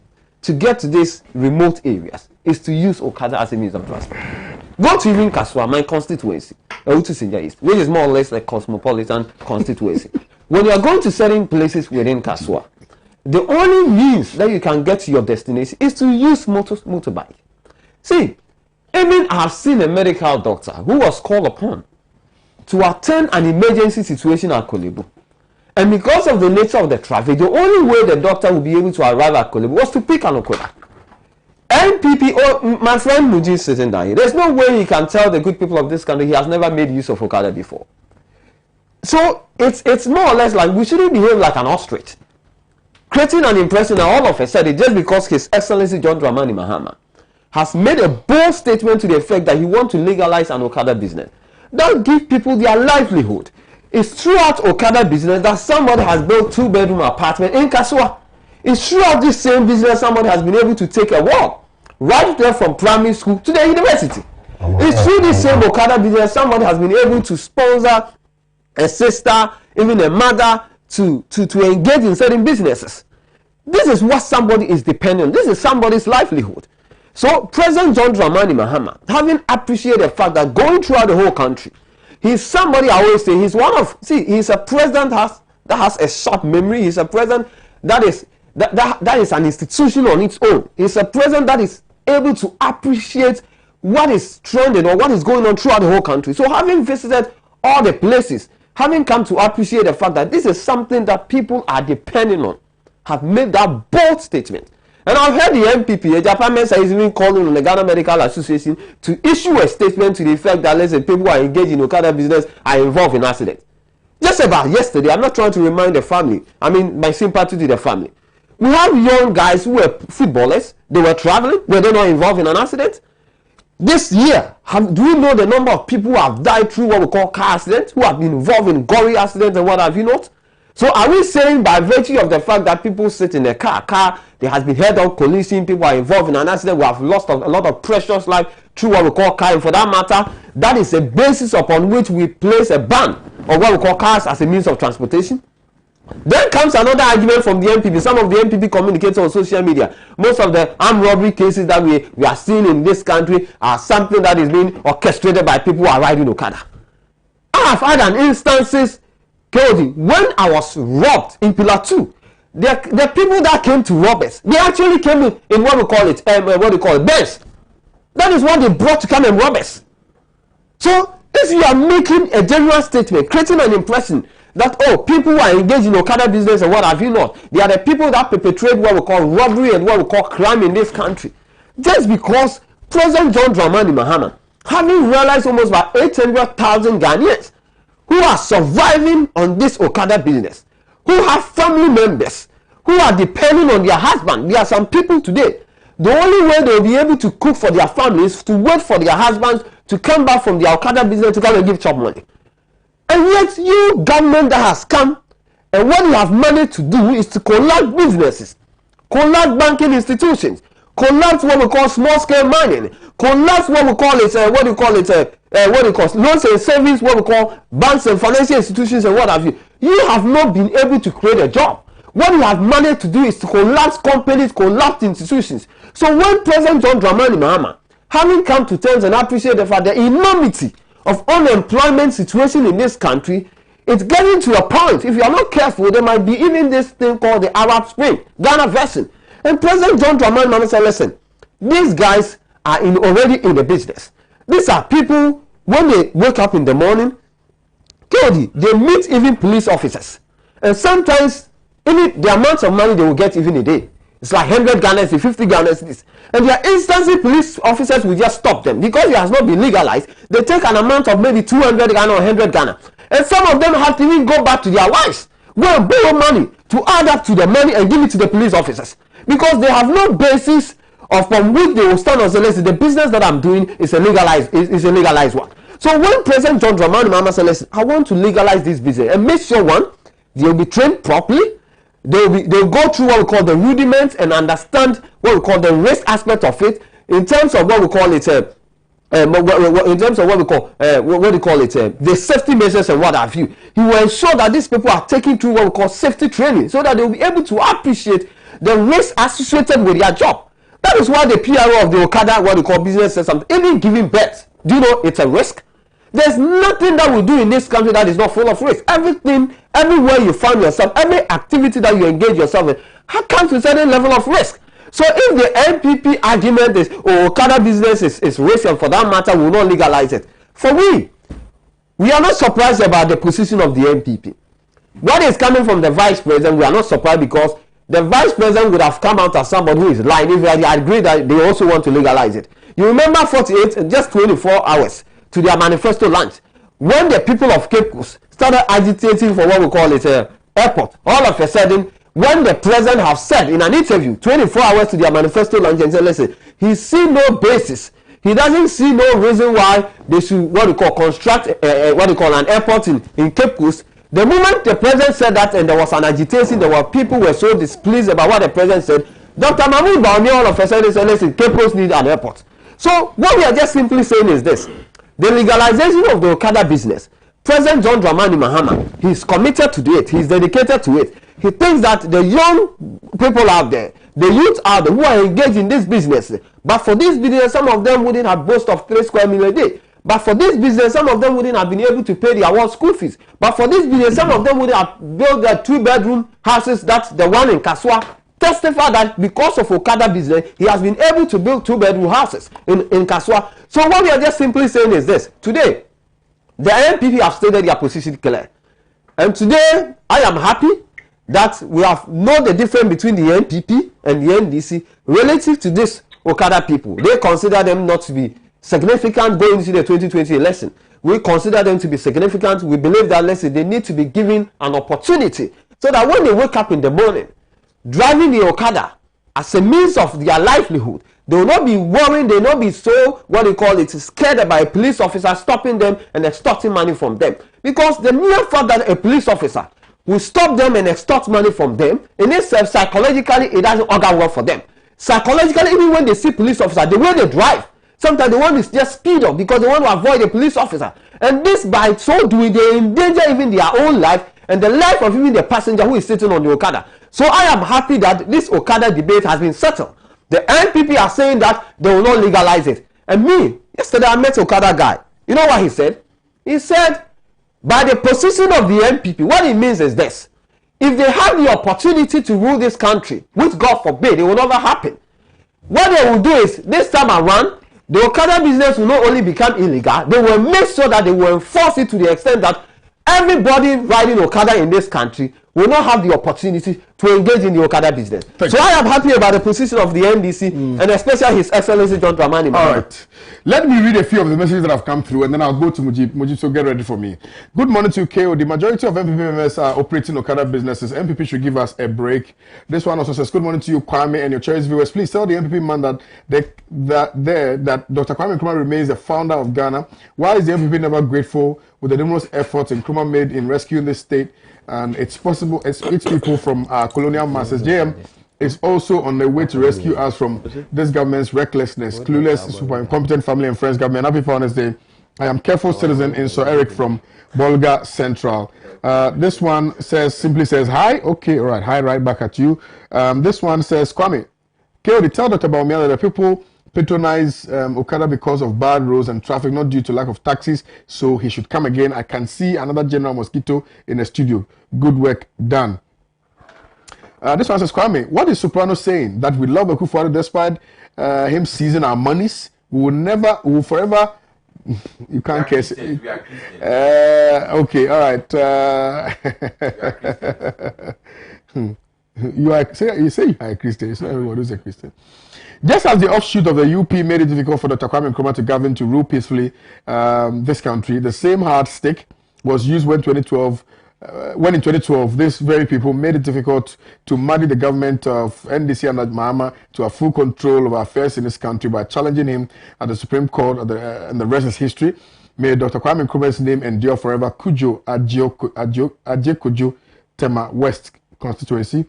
to get to these remote areas is to use Okada as a means of transport. Go to even Kaswa, my constituency, which is more or less a cosmopolitan constituency. When you are going to certain places within Kaswa, the only means that you can get to your destination is to use motorbike. See, even I have seen a medical doctor who was called upon to attend an emergency situation at Kolebu. And because of the nature of the traffic, the only way the doctor would be able to arrive at Kolebu was to pick an Okada. NPP, my friend Muji is sitting down here. There's no way he can tell the good people of this country he has never made use of Okada before. So it's more or less like we shouldn't behave like an ostrich, creating an impression that all of a sudden, just because His Excellency John Dramani Mahama has made a bold statement to the effect that he wants to legalize an Okada business, that give people their livelihood. It's throughout Okada business that somebody has built 2-bedroom apartment in Kaswa. It's throughout this same business somebody has been able to take a walk right there from primary school to the university. It's through this same Okada business somebody has been able to sponsor a sister, even a mother, to engage in certain businesses. This is what somebody is dependent on. This is somebody's livelihood. So President John Dramani Mahama, having appreciated the fact that going throughout the whole country, he's somebody, I always say, he's a president that has a sharp memory. He's a president that is an institution on its own. He's a president that is able to appreciate what is trending or what is going on throughout the whole country. So having visited all the places, having come to appreciate the fact that this is something that people are depending on, have made that bold statement. And I've heard the MPP, the Japan Mensa, is even calling on the Ghana Medical Association to issue a statement to the effect that, let's say, people who are engaged in Okada business are involved in accidents. Just about yesterday, I'm not trying to remind the family, my sympathy to the family. We have young guys who were footballers, they were traveling, were they not involved in an accident? This year, do we know the number of people who have died through what we call car accidents, who have been involved in gory accidents and what have you not? So are we saying by virtue of the fact that people sit in a car, there has been head-on collision, people are involved in an accident, we have lost a lot of precious life through what we call car, and for that matter, that is a basis upon which we place a ban on what we call cars as a means of transportation? Then comes another argument from the MPP. Some of the MPP communicators on social media. Most of the armed robbery cases that we are seeing in this country are something that is being orchestrated by people who are riding Okada. I have had an instances, Kodi, when I was robbed in Pillar 2. The people that came to rob us, they actually came in what we call it, Benz. That is what they brought to come and rob us. So if you are making a general statement, creating an impression that, people who are engaged in Okada business and what have you not, they are the people that perpetrate what we call robbery and what we call crime in this country. Just because President John Dramani Mahama, having realized almost about 800,000 Ghanaians who are surviving on this Okada business, who have family members, who are depending on their husband. There are some people today, the only way they will be able to cook for their families is to wait for their husbands to come back from their Okada business to come and give chop money. And yet, you government that has come, and what you have managed to do is to collapse businesses, collapse banking institutions, collapse what we call small-scale mining, collapse what we call loans and savings, what we call banks and financial institutions and what have you. You have not been able to create a job. What you have managed to do is to collapse companies, collapse institutions. So when President John Dramani Mahama, having come to terms and appreciate the fact that the enormity of unemployment situation in this country, it's getting to a point, if you are not careful, there might be even this thing called the Arab Spring, Ghana version. And President John Dramani Mahama said, listen, these guys are already in the business. These are people, when they wake up in the morning, they meet even police officers. And sometimes, even the amount of money they will get even a day, it's like 100 Ghana, 50 Ghana. And there are instances police officers will just stop them. Because it has not been legalized, they take an amount of maybe 200 Ghana or 100 Ghana. And some of them have to even go back to their wives, go and borrow money
to add up to the money and give it to the police officers, because they have no basis from which they will stand and say, listen, the business that I'm doing is a legalized one. So when President John Dramani Mahama said, listen, I want to legalize this business and make sure, one, they'll be trained properly, they'll go through what we call the rudiments and understand what we call the risk aspect of it, in terms of what we call it, in terms of what we call the safety measures and what have you. He will ensure that these people are taking through what we call safety training, so that they'll be able to appreciate the risk associated with their job. That is why the PRO of the Okada, what we call business, says something. Even giving birth, do you know it's a risk? There's nothing that we do in this country that is not full of risk. Everything, everywhere you find yourself, every activity that you engage yourself in, comes with a certain level of risk. So if the NPP argument is, oh, Okada business is risk, and for that matter, we will not legalize it. For we are not surprised about the position of the NPP. What is coming from the vice president, we are not surprised, because the vice president would have come out as somebody who is lying if they agree that they also want to legalize it. You remember 48 and just 24 hours to their manifesto launch, when the people of Cape Coast started agitating for what we call it airport, all of a sudden, when the president have said in an interview 24 hours to their manifesto launch and said, listen, he see no basis, he doesn't see no reason why they should what we call construct what we call an airport in Cape Coast. The moment the president said that and there was an agitation, there were people who were so displeased about what the president said, Dr. Mahmoud Bawumia all of a sudden said, listen, Cape Coast needs an airport. So what we are just simply saying is this: the legalization of the Okada business, President John Dramani Mahama, he's committed to do it, he's dedicated to it. He thinks that the young people out there, the youth out there who are engaged in this business, but for this business, some of them wouldn't have boast of 3 square meals a day. But for this business, some of them wouldn't have been able to pay their own school fees. But for this business, some of them would have built their 2-bedroom houses. That's the one in Kaswa. Testify that because of Okada business, he has been able to build 2-bedroom houses in Kaswa. So what we are just simply saying is this: today, the NPP have stated their position clear, and today I am happy that we have known the difference between the NPP and the NDC relative to this Okada people. They consider them not to be significant going into the 2020 election. We consider them to be significant. We believe that, listen, they need to be given an opportunity so that when they wake up in the morning, driving the Okada as a means of their livelihood, they will not be worrying, they will not be so, what they call it, scared by a police officer stopping them and extorting money from them. Because the mere fact that a police officer will stop them and extort money from them, in itself, psychologically, it doesn't augur well for them. Psychologically, even when they see police officer, the way they drive, sometimes they want to just speed up because they want to avoid a police officer. And this, by so doing, they endanger even their own life and the life of even the passenger who is sitting on the Okada. So I am happy that this Okada debate has been settled. The NPP are saying that they will not legalize it. And me, yesterday I met Okada guy. You know what he said? He said, by the position of the NPP, what it means is this: if they have the opportunity to rule this country, which God forbid, it will never happen, what they will do is, this time around, the Okada business will not only become illegal, they will make sure that they will enforce it to the extent that everybody riding Okada in this country will not have the opportunity to engage in the Okada business. So I am happy about the position of the NDC and especially His Excellency John Dramani Mahama.
All right. Let me read a few of the messages that have come through and then I'll go to Mujib. Mujib, so get ready for me. Good morning to KO. The majority of MPP members are operating Okada businesses. MPP should give us a break. This one also says, good morning to you, Kwame, and your Cherries viewers. Please tell the MPP man that Dr. Kwame Nkrumah remains the founder of Ghana. Why is the MPP never grateful with the numerous efforts Nkrumah made in rescuing this state and its people from colonial masters? JM is also on the way to rescue us from this government's recklessness, clueless, super incompetent family and friends government. Happy Founders Day. I am careful citizen in Sir Eric from Bolga Central. This one simply says hi. Okay, all right. Hi, right back at you. This one says, Kwame, KO, tell Dr. Bawumia that the people patronize Okada because of bad roads and traffic, not due to lack of taxis, so he should come again. I can see another General Mosquito in the studio. Good work done. This one says, Kwame, what is Soprano saying? That we love Akufo-Addo despite him seizing our monies? We will forever. You can't guess it. Okay, all right. You say you are a Christian. It's not everyone who's a Christian. Just as the offshoot of the UP made it difficult for Dr. Kwame Nkrumah to govern to rule peacefully this country, the same hard stick was used when 2012 when in 2012, these very people made it difficult to muddy the government of NDC and Mahama to have full control of affairs in this country by challenging him at the Supreme Court, and the rest is history. May Dr. Kwame Nkrumah's name endure forever. Kujo Ajie Kujo Tema West constituency.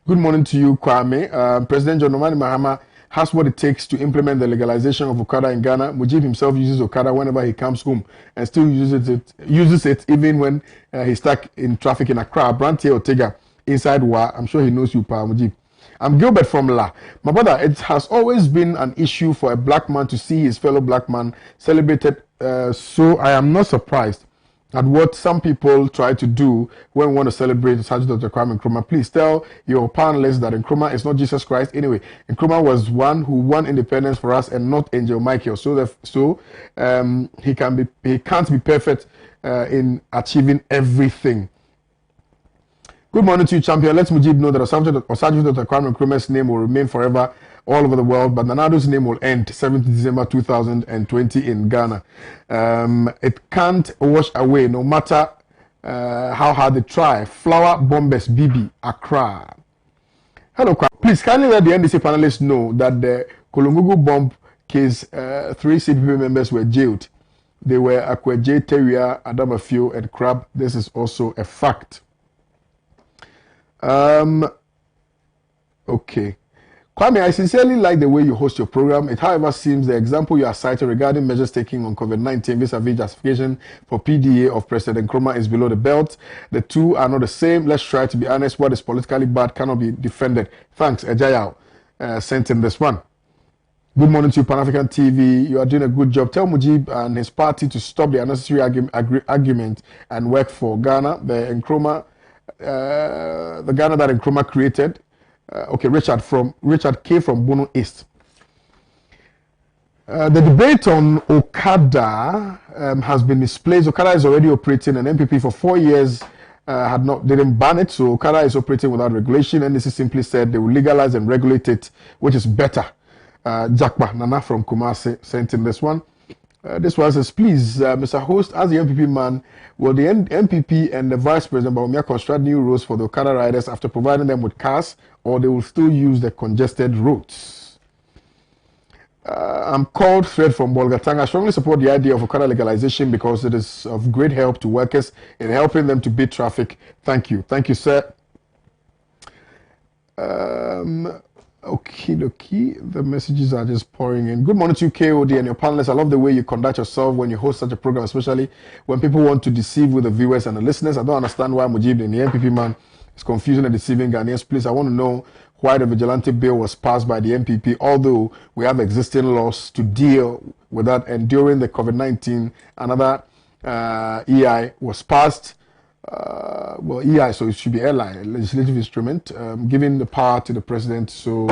Good morning to you, Kwame. President John Dramani Mahama has what it takes to implement the legalization of Okada in Ghana. Mujib himself uses Okada whenever he comes home and still uses it even when he's stuck in traffic in Accra. Brantie Ortega inside Wa. I'm sure he knows you, Pa Mujib. I'm Gilbert from La. My brother, it has always been an issue for a black man to see his fellow black man celebrated. So I am not surprised at what some people try to do when we want to celebrate Sergeant Dr. Kwame Nkrumah. Please tell your panelists that Nkrumah is not Jesus Christ. Anyway, Nkrumah was one who won independence for us and not Angel Michael. So he can't be perfect in achieving everything. Good morning to you, champion. Let Mujib know that Sergeant Dr. Kwame Nkrumah's name will remain forever all over the world, but Nanado's name will end 7th December 2020 in Ghana. It can't wash away no matter how hard they try. Flower Bombers BB Accra. Hello, please kindly let the NDC panelists know that the Kolongugu bomb case, 3 CPP members were jailed. They were Akweje, Teria, Adamafio, and Crab. This is also a fact. Okay. Kwame, I sincerely like the way you host your program. It, however, seems the example you are citing regarding measures taken on COVID-19 vis-a-vis justification for PDA of President Nkrumah is below the belt. The two are not the same. Let's try to be honest. What is politically bad cannot be defended. Thanks, Ejayao sent in this one. Good morning to you, Pan-African TV. You are doing a good job. Tell Mujib and his party to stop the unnecessary argument and work for Ghana. The Ghana that Nkrumah created. Okay, Richard K from Bono East. The debate on Okada has been misplaced. Okada is already operating, and MPP for 4 years didn't ban it, so Okada is operating without regulation. And this is simply said they will legalize and regulate it, which is better. Jakba Nana from Kumasi sent in this one. This one says, please, Mr. Host, as the MPP man, will the MPP and the Vice President Bawumia construct new roads for the Okada riders after providing them with cars, or they will still use the congested roads? I'm called Fred from Bolgatang. I strongly support the idea of Okada legalization because it is of great help to workers in helping them to beat traffic. Thank you. Thank you, sir. Okay, the messages are just pouring in. Good morning to you, KOD, and your panelists. I love the way you conduct yourself when you host such a program, especially when people want to deceive with the viewers and the listeners. I don't understand why Mujib, the MPP man, is confusing and deceiving Ghanaians. Please, I want to know why the vigilante bill was passed by the MPP, although we have existing laws to deal with that. And during the COVID-19, another EI was passed. Well, EI, so it should be LI, legislative instrument, giving the power to the president. So,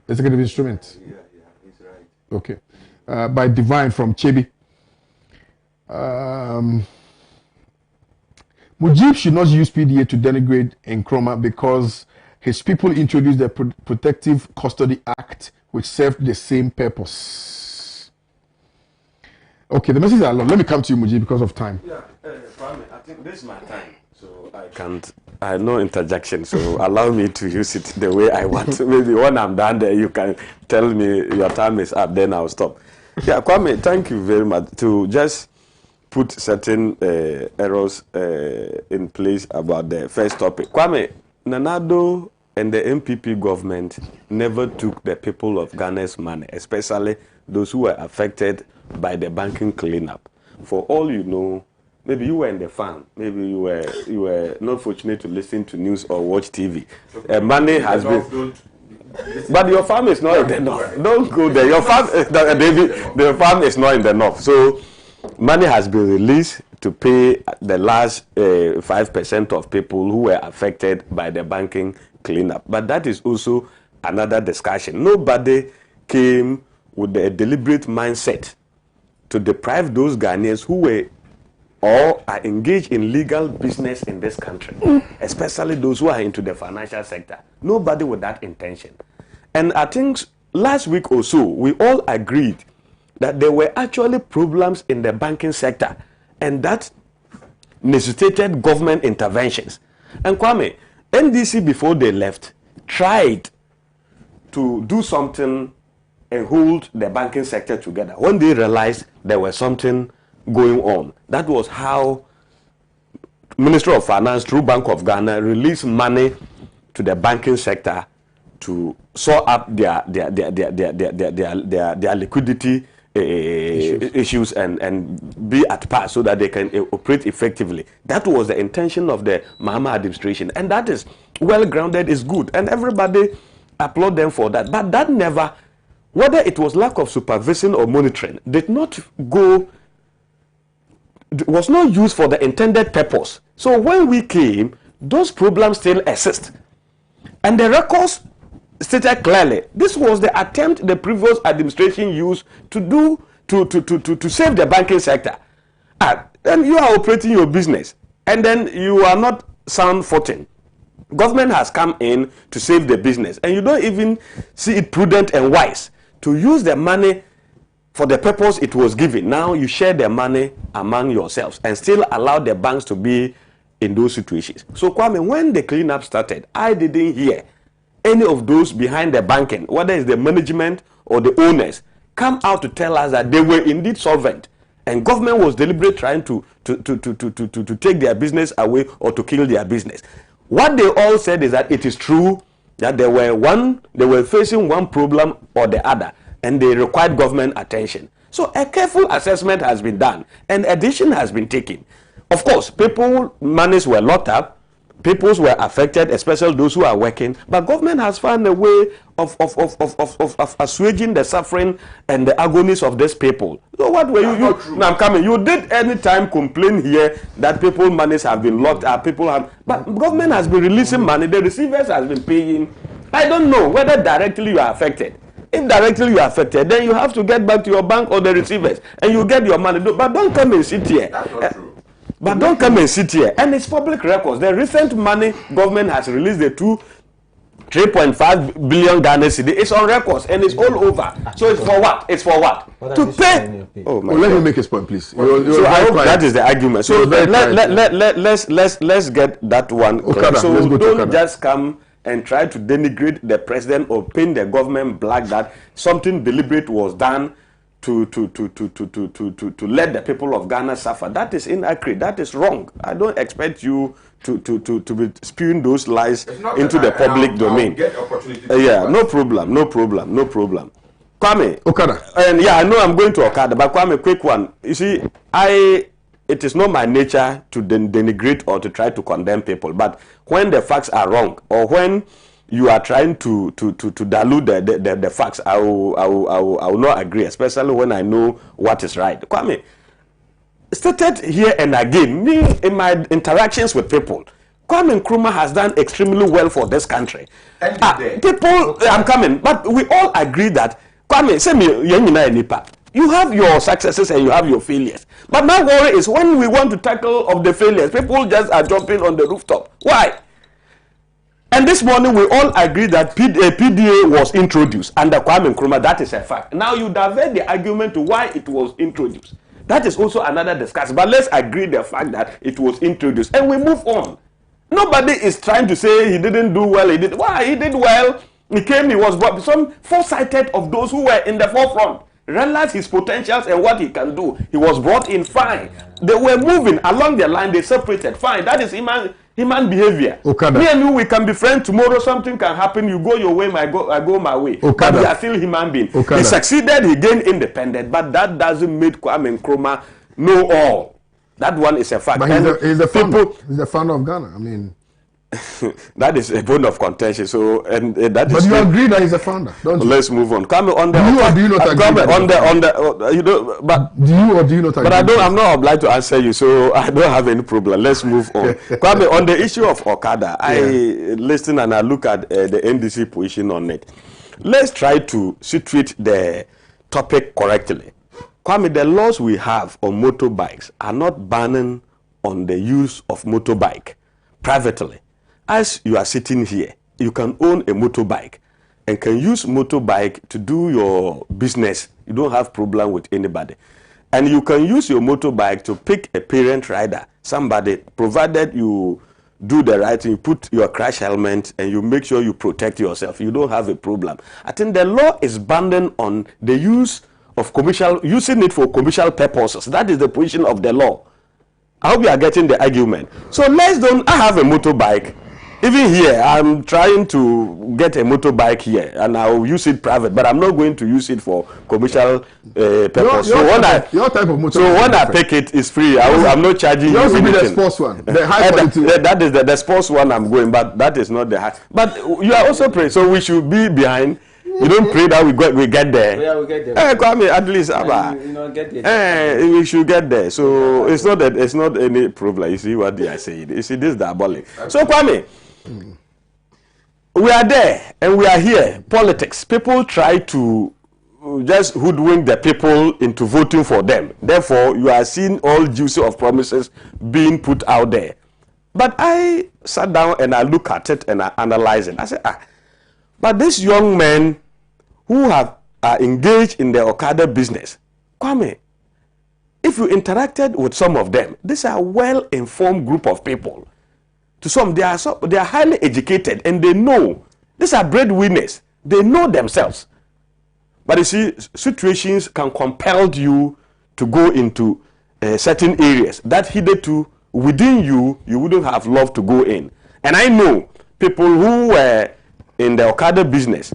executive instrument. Yeah, it's right. Okay, by Divine from Chebi. Mujib should not use PDA to denigrate Nkrumah because his people introduced the Protective Custody Act, which served the same purpose. Okay, the messages are long. Let me come to you, Mujib, because of time.
Yeah, Kwame, I think this is my time, so I have no interjection, so allow me to use it the way I want. Maybe when I'm done there, you can tell me your time is up, then I'll stop. Yeah, Kwame, thank you very much to just put certain errors in place about the first topic. Kwame, Nanado and the MPP government never took the people of Ghana's money, especially those who were affected by the banking cleanup. For all you know, maybe you were in the farm, maybe you were not fortunate to listen to news or watch TV. Money has been... But your farm is not in the north. Don't go there. Your farm, the farm is not in the north. So money has been released to pay the last 5% of people who were affected by the banking cleanup. But that is also another discussion. Nobody came with a deliberate mindset to deprive those Ghanaians who were or are engaged in legal business in this country, especially those who are into the financial sector. Nobody with that intention. And I think last week or so, we all agreed that there were actually problems in the banking sector, and that necessitated government interventions. And Kwame, NDC before they left tried to do something and hold the banking sector together. When they realized there was something going on, that was how Ministry of Finance through Bank of Ghana released money to the banking sector to sort up their liquidity issues and be at par so that they can operate effectively. That was the intention of the Mahama administration, and that is well grounded, is good, and everybody applaud them for that. But that never, whether it was lack of supervision or monitoring, did not go, was not used for the intended purpose. So when we came, those problems still exist, and the records stated clearly this was the attempt the previous administration used to do to save the banking sector. And you are operating your business, and then you are not sound footing. Government has come in to save the business, and you don't even see it prudent and wise to use the money for the purpose it was given. Now you share the money among yourselves and still allow the banks to be in those situations. So Kwame, when the cleanup started, I didn't hear any of those behind the banking, whether it's the management or the owners, come out to tell us that they were indeed solvent, and government was deliberately trying to take their business away or to kill their business. What they all said is that it is true that they were facing one problem or the other, and they required government attention. So a careful assessment has been done, and addition has been taken. Of course, people's monies were locked up, peoples were affected, especially those who are working, but government has found a way of assuaging the suffering and the agonies of these people. So what were you now I'm coming, you did any time complain here that people's monies have been locked up, but government has been releasing money, the receivers has been paying. I don't know whether directly you are affected. If directly you are affected, then you have to get back to your bank or the receivers and you get your money. But don't come and sit here.
That's not true.
But don't come and sit here. And it's public records. The recent money government has released, the 3.5 billion Ghana cedi. It's on records and it's all over. So it's for what? It's for what? To pay.
Oh my God. Let me make his point, please.
So I hope that is the argument. So let's get that one. So don't just come and try to denigrate the president or paint the government black that something deliberate was done to let the people of Ghana suffer. That is inaccurate. That is wrong. I don't expect you to be spewing those lies into the public domain. Yeah, no problem. Kwame,
Okada.
And yeah, I know I'm going to Okada, but Kwame, quick one. You see, it is not my nature to denigrate or to try to condemn people, but when the facts are wrong or when you are trying to dilute the facts, I will not agree, especially when I know what is right. Kwame, stated here and again, me in my interactions with people, Kwame Nkrumah has done extremely well for this country. People, I'm coming, but we all agree that Kwame, say me, you have your successes and you have your failures. But my worry is when we want to tackle of the failures, people just are jumping on the rooftop. Why? And this morning we all agree that PDA was introduced under Kwame Nkrumah. That is a fact. Now you divert the argument to why it was introduced. That is also another discussion. But let's agree the fact that it was introduced and we move on. Nobody is trying to say he didn't do well. He did. Why? He did well. He came. He was brought. Some foresighted of those who were in the forefront realized his potentials and what he can do. He was brought in. Fine. They were moving along the line. They separated. Fine. That is human behavior.
Okada.
Me and you, we can be friends. Tomorrow something can happen. You go your way, I go my way.
Okada.
But we are still human beings.
Okada.
He succeeded. He gained independence. But that doesn't make Kwame Nkrumah know all. That one is a fact.
But he's the founder of Ghana. I mean,
that is a bone of contention. So that is.
But you agree that he's a founder, don't you?
Let's move on. Come on the.
Do you or do you not agree?
On the you know, but
do you or do you not agree?
But I'm not obliged to answer you, so I don't have any problem. Let's move on. Kwame, on the issue of Okada, I listen and I look at the NDC position on it. Let's try to situate the topic correctly. Kwame, the laws we have on motorbikes are not banning on the use of motorbike privately. As you are sitting here, you can own a motorbike and can use motorbike to do your business. You don't have problem with anybody. And you can use your motorbike to pick a parent rider somebody, provided you do the right thing, you put your crash helmet and you make sure you protect yourself, you don't have a problem. I think the law is banding on the use of using it for commercial purposes. That is the position of the law. I hope you are getting the argument. So I have a motorbike. Even here, I'm trying to get a motorbike here, and I'll use it private, but I'm not going to use it for commercial purpose.
Your type of motorbike.
So when I pick it, it's free. I'm not charging you anything.
Yours will be the sports one, the high quality.
That is the sports one I'm going, but that is not the high. But you are also praying, so we should be behind. You don't pray that we get there.
Yeah, we get there.
Kwame, at least
get there.
we should get there. So it's not any problem. You see what they are saying. You see, this is diabolic. So Kwame, we are there and we are here. Politics. People try to just hoodwink the people into voting for them. Therefore, you are seeing all juicy of promises being put out there. But I sat down and I look at it and I analyze it. I said, but these young men who are engaged in the Okada business, Kwame, if you interacted with some of them, these are well-informed group of people. To some, they are highly educated and they know. These are breadwinners. They know themselves. But you see, situations can compel you to go into certain areas that hitherto within you wouldn't have loved to go in. And I know people who were in the Okada business,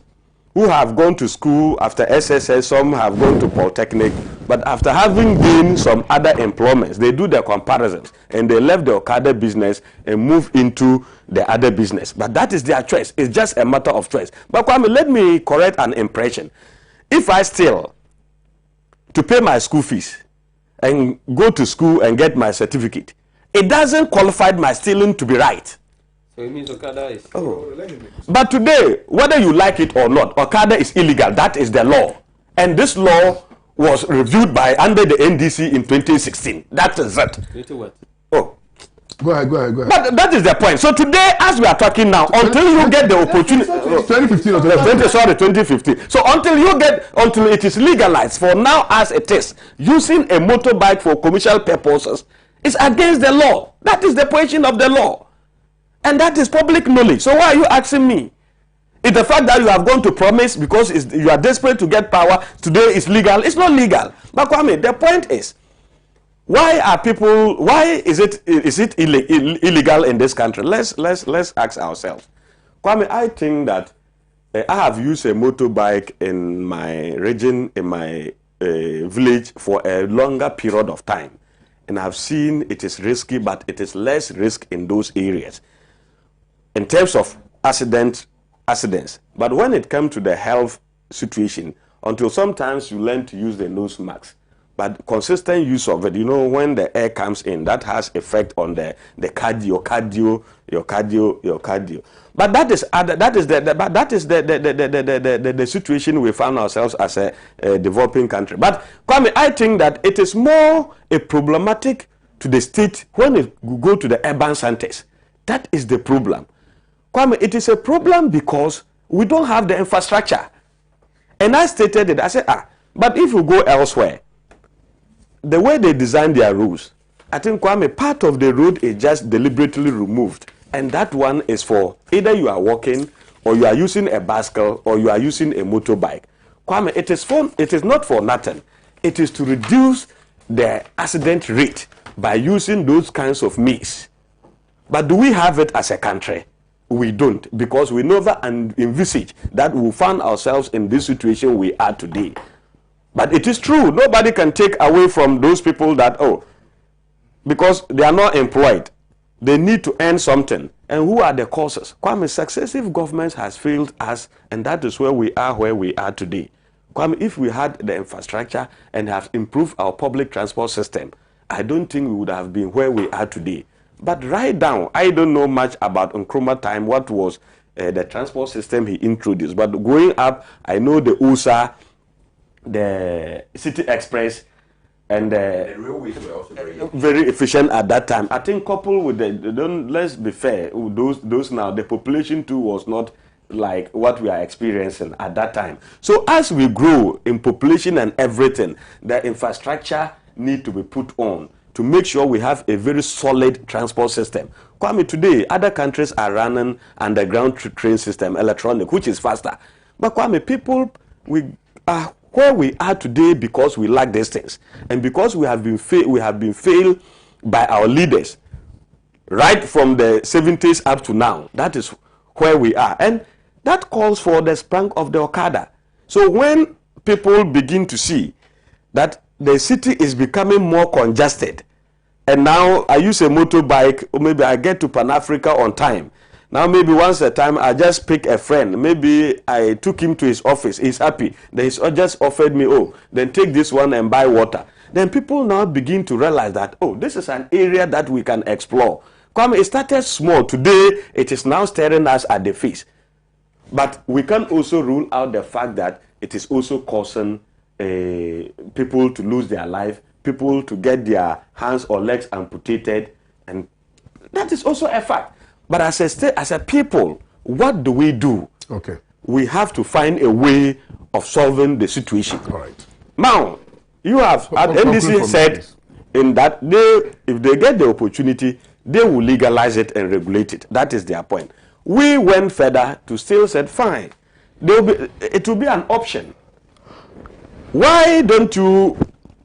who have gone to school after SSS, some have gone to Polytechnic, but after having gained some other employments, they do their comparisons and they left the Okada business and move into the other business. But that is their choice. It's just a matter of choice. But Kwame, let me correct an impression. If I steal to pay my school fees and go to school and get my certificate, it doesn't qualify my stealing to be right.
So it means Okada is...
But today, whether you like it or not, Okada is illegal. That is the law. And this law was reviewed under the NDC in 2016. That is it.
What?
Oh.
Go ahead.
But that is the point. So today, as we are talking now, until you get the opportunity...
2015 or
2015. So until it is legalized, for now as it is, using a motorbike for commercial purposes is against the law. That is the position of the law. And that is public knowledge. So why are you asking me? It's the fact that you have gone to promise because you are desperate to get power. Today is legal. It's not legal. But Kwame, the point is, why is it illegal in this country? Let's ask ourselves. Kwame, I think that I have used a motorbike in my region, in my village for a longer period of time. And I've seen it is risky, but it is less risk in those areas in terms of accidents. But when it comes to the health situation, until sometimes you learn to use the nose mask, but consistent use of it, when the air comes in, that has effect on the cardio. But that is the situation we found ourselves as a developing country. But Kwame, I think that it is more a problematic to the state when it go to the urban centers. That is the problem. Kwame, it is a problem because we don't have the infrastructure. And I stated it. I said, but if you go elsewhere, the way they design their roads, I think, Kwame, part of the road is just deliberately removed. And that one is for either you are walking or you are using a bicycle or you are using a motorbike. Kwame, it is not for nothing. It is to reduce the accident rate by using those kinds of means. But do we have it as a country? We don't, because we never envisage that we find ourselves in this situation we are today. But it is true. Nobody can take away from those people that, because they are not employed. They need to earn something. And who are the causes? Kwame, successive governments has failed us, and that is where we are today. Kwame, if we had the infrastructure and have improved our public transport system, I don't think we would have been where we are today. But right now, I don't know much about Nkrumah time, what was the transport system he introduced. But growing up, I know the USA, the City Express, and the railways were also very efficient at that time. I think coupled with let's be fair, those now, the population too was not like what we are experiencing at that time. So as we grow in population and everything, the infrastructure need to be put on. to make sure we have a very solid transport system. Kwame, today, other countries are running underground train system, electronic, which is faster. But Kwame, people, we are where we are today because we lack these things. And because we have been failed by our leaders, right from the 70s up to now. That is where we are. And that calls for the sprung of the Okada. So when people begin to see that the city is becoming more congested, and now I use a motorbike, or maybe I get to Pan-Africa on time. Now maybe once a time I just pick a friend. Maybe I took him to his office. He's happy. Then he's just offered me, oh, then take this one and buy water. Then people now begin to realize that, oh, this is an area that we can explore. Kwame, it started small. Today, it is now staring us at the face. But we can also rule out the fact that it is also causing people to lose their life, people to get their hands or legs amputated, and that is also a fact. But as a people, what do we do?
Okay.
We have to find a way of solving the situation.
All right.
Now, you have, NDC said in that if they get the opportunity, they will legalize it and regulate it. That is their point. We went further to still said, fine, it will be an option. Why don't you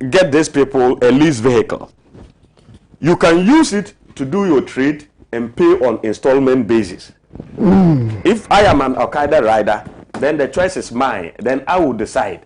get these people a lease vehicle? You can use it to do your trade and pay on installment basis. If I am an Okada rider, then the choice is mine. Then I will decide.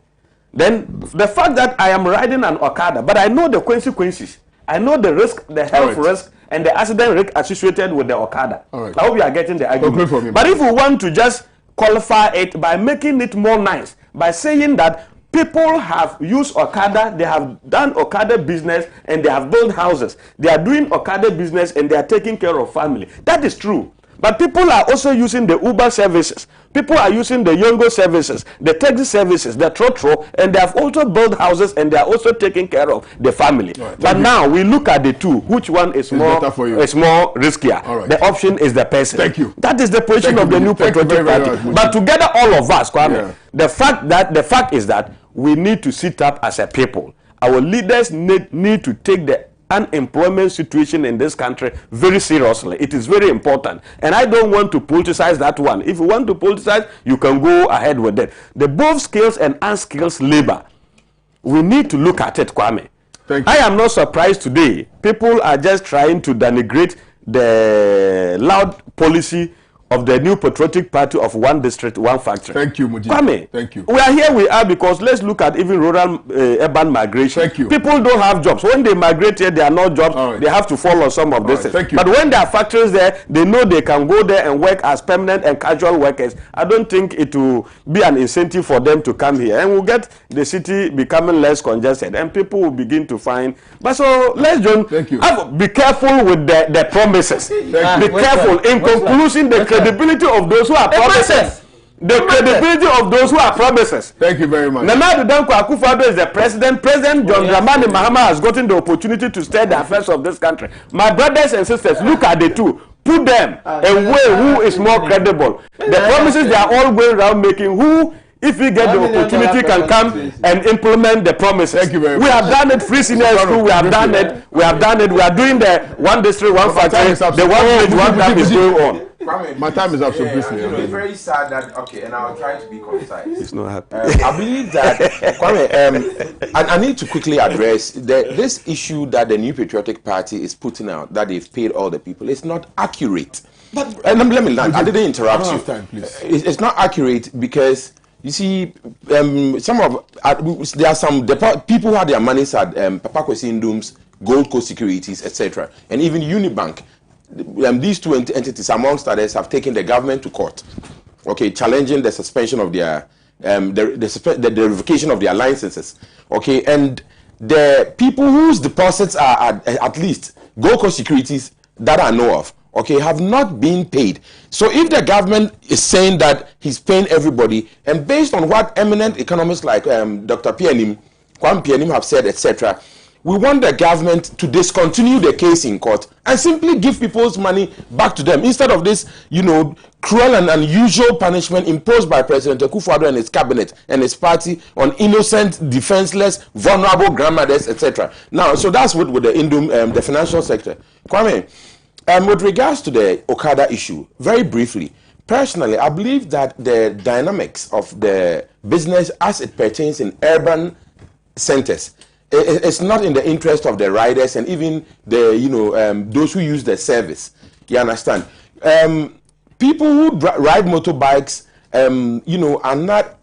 Then the fact that I am riding an Okada, but I know the consequences. I know the risk, the health risk, and the accident risk associated with the Okada.
Right.
I hope you are getting the argument. But if we want to just qualify it by making it more nice, by saying that people have used Okada, they have done Okada business, and they have built houses. They are doing Okada business, and they are taking care of family. That is true. But people are also using the Uber services. People are using the Yongo services, the taxi services, the Trotro, and they have also built houses, and they are also taking care of the family. Right. But now we look at the two. Which one is more riskier? Right. The option is the person.
Thank you.
That is the position of the New Patriotic Party. But together, all of us, Kwame, the fact is that we need to sit up as a people. Our leaders need to take the unemployment situation in this country very seriously. It is very important. And I don't want to politicize that one. If you want to politicize, you can go ahead with that. The both skills and unskilled labor, we need to look at it, Kwame.
Thank you.
I am not surprised today. People are just trying to denigrate the loud policy of the New Patriotic Party of one district, one factory.
Thank you, Mujib.
Kwame,
thank you.
We are because let's look at even rural urban migration.
Thank you.
People don't have jobs. When they migrate here, there are no jobs. Right. They have to follow some of this.
Thank you.
But when there are factories there, they know they can go there and work as permanent and casual workers. I don't think it will be an incentive for them to come here. And we'll get the city becoming less congested and people will begin to find. But so let's be careful with the promises. Be careful. In conclusion, the credibility of those who are promises. The credibility of those who are promises.
Thank you very much.
Nana Danko Akufo-Addo is the president. President John Dramani Mahama has gotten the opportunity to steer the affairs of this country. My brothers and sisters, look at the two. Put them away who is more credible. The promises they are all going around making, who, if we get the opportunity, can come and implement the promises.
Thank you very much.
We have done it. Free senior school, we have done it. We have done it. We are doing the one district, one factory. The one village, one time is going on.
My time is up, so briefly.
It's very sad that, and I'll try to be concise.
It's not happy.
I believe that, Kwame, I need to quickly address this issue that the New Patriotic Party is putting out, that they've paid all the people. It's not accurate. But let me land. I didn't interrupt you.
Time, please.
It's not accurate because, you see, there are some people who had their monies at Papa Kwesi Ndum's, Gold Coast Securities, etc., and even Unibank. These two entities, amongst others, have taken the government to court, challenging the suspension of their, the revocation of their licenses, and the people whose deposits are at least Gold Coast Securities that I know of, have not been paid. So if the government is saying that he's paying everybody, and based on what eminent economists like Dr. Kwame Pianim have said, etc., we want the government to discontinue the case in court and simply give people's money back to them instead of this, cruel and unusual punishment imposed by President Akufo-Addo and his cabinet and his party on innocent, defenseless, vulnerable grandmothers, etc. Now, so that's with the financial sector. Kwame, with regards to the Okada issue, very briefly, personally, I believe that the dynamics of the business as it pertains in urban centers, it's not in the interest of the riders and even the those who use the service. You understand? People who ride motorbikes, are not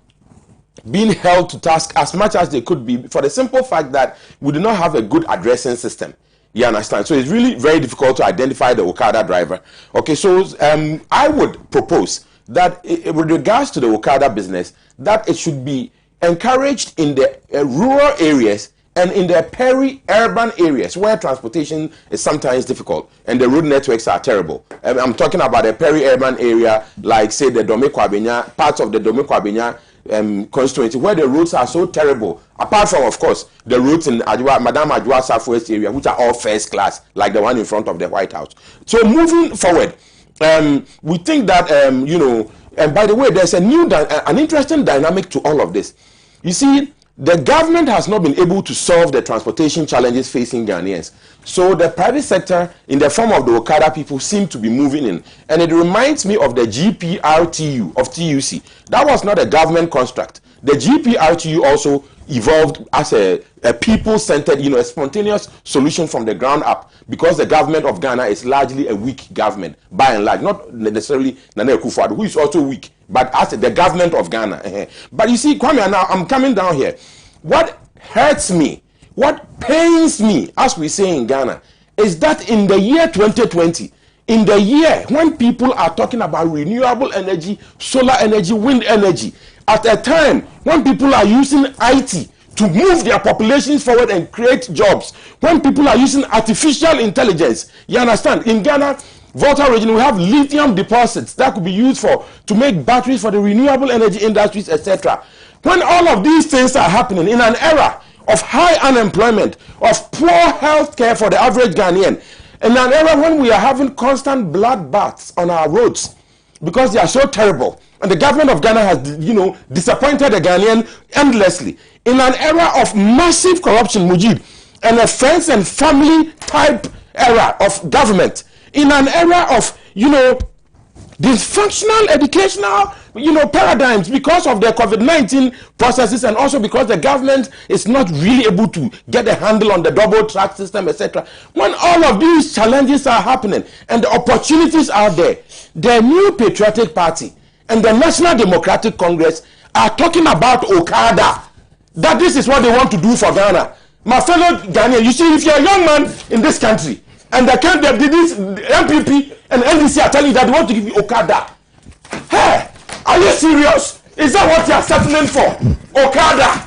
being held to task as much as they could be for the simple fact that we do not have a good addressing system. You understand? So it's really very difficult to identify the Okada driver. Okay, so I would propose that with regards to the Okada business, that it should be encouraged in the rural areas and in the peri-urban areas where transportation is sometimes difficult and the road networks are terrible. I'm talking about a peri-urban area like, say, the Dome-Kwabenya, parts of the Dome-Kwabenya constituency where the roads are so terrible, apart from, of course, the roads in Madam Adjoa Southwest area, which are all first class, like the one in front of the White House. So moving forward, we think that, and by the way, there's an interesting dynamic to all of this. You see, the government has not been able to solve the transportation challenges facing Ghanaians. So the private sector, in the form of the Okada people, seem to be moving in. And it reminds me of the GPRTU of TUC. That was not a government construct. The GPRTU also evolved as a people-centered, a spontaneous solution from the ground up, because the government of Ghana is largely a weak government, by and large. Not necessarily Nana Akufo-Addo, who is also weak, but as the government of Ghana. But you see, Kwame, now I'm coming down here. What hurts me, what pains me, as we say in Ghana, is that in the year 2020, in the year when people are talking about renewable energy, solar energy, wind energy, at a time when people are using IT to move their populations forward and create jobs, when people are using artificial intelligence, you understand, in Ghana, Volta region, we have lithium deposits that could be used to make batteries for the renewable energy industries, etc. When all of these things are happening in an era of high unemployment, of poor health care for the average Ghanaian, in an era when we are having constant bloodbaths on our roads because they are so terrible, and the government of Ghana has, disappointed the Ghanaian endlessly, in an era of massive corruption, Mujib, and a friends and family type era of government, in an era of, dysfunctional educational, paradigms because of the COVID-19 processes, and also because the government is not really able to get a handle on the double track system, etc. When all of these challenges are happening and the opportunities are there, the New Patriotic Party and the National Democratic Congress are talking about Okada, that this is what they want to do for Ghana. My fellow Ghanaians, you see, if you're a young man in this country and the MPP and NDC are telling you that they want to give you Okada, hey, are you serious? Is that what you are settling for? Okada.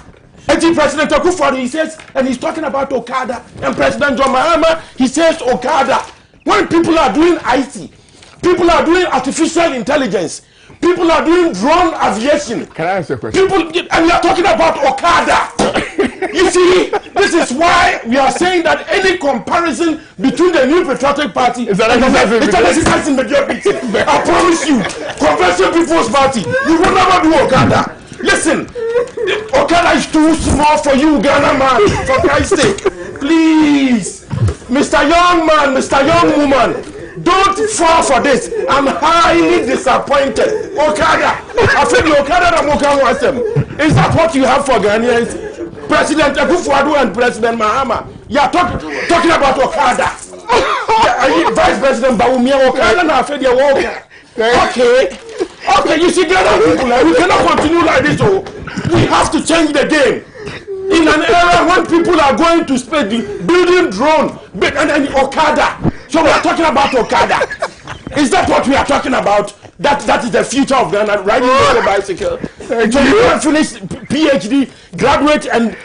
And President Akufo-Addo, he says, and he's talking about Okada, and President John Mahama, he says Okada. When people are doing IT, people are doing artificial intelligence, people are doing drone aviation.
Can I ask you a question?
And you are talking about Okada. You see, this is why we are saying that any comparison between the New Patriotic Party and the exercise in mediocrity. I promise you, Convention People's Party, you will never do Okada. Listen, Okada is too small for you, Ghana man, for Christ's sake. Please, Mr. Young Man, Mr. Young Woman, don't fall for this. I'm highly disappointed. Okada, I feel the Okada that Moka wants them. Is that what you have for Ghanaians? President Akufo-Addo and President Mahama, you are talking about Okada. Vice President Bawumia Okada na Afedi Walker. Okay, you see, Ghana people, we cannot continue like this. So we have to change the game. In an era when people are going to space, building drone, and then Okada. So we are talking about Okada. Is that what we are talking about? That is the future of Ghana, riding on a bicycle. So you can finish PhD, graduate, and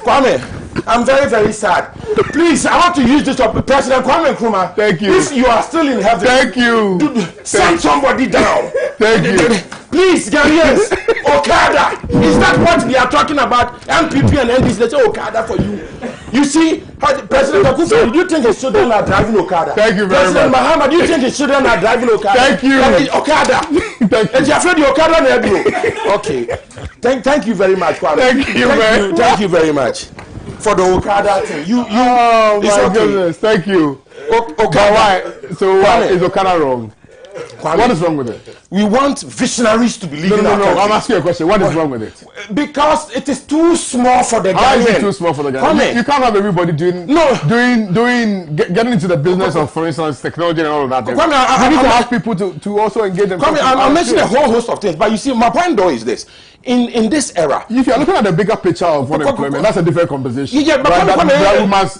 Kwame, I'm very, very sad. Please, I want to use this up. President Kwame Nkrumah.
Thank you.
If you are still in heaven,
thank you.
Send somebody down.
Thank you.
Please, Ghanaians, Okada. Is that what they are talking about? MPP and NDC, they say Okada for you. You see, President Akufo, do you think his children are driving Okada?
Thank you very
President
much.
Mahama, do you think his children are driving Okada?
Thank you.
Okada.
Thank you.
And you're afraid the Okada? Okay. Thank you very much, Kwame. Thank you very much for the Okada thing.
Oh my goodness, thank you.
Okada.
Why? So why is Okada wrong? Kwame, what is wrong with it?
We want visionaries to be leading our country.
I'm asking you a question. What is wrong with it?
Because it is too small for the Ghanaian.
How is it too small for the Ghanaian? You can't have everybody getting into the business of, for instance, technology and all of that. Kwame, you need to have people to also engage them.
Kwame, I'm mentioning a whole host of things, but you see, my point though is this. In this era,
if you're looking at the bigger picture of unemployment, that's a different conversation.
Yeah, but
right?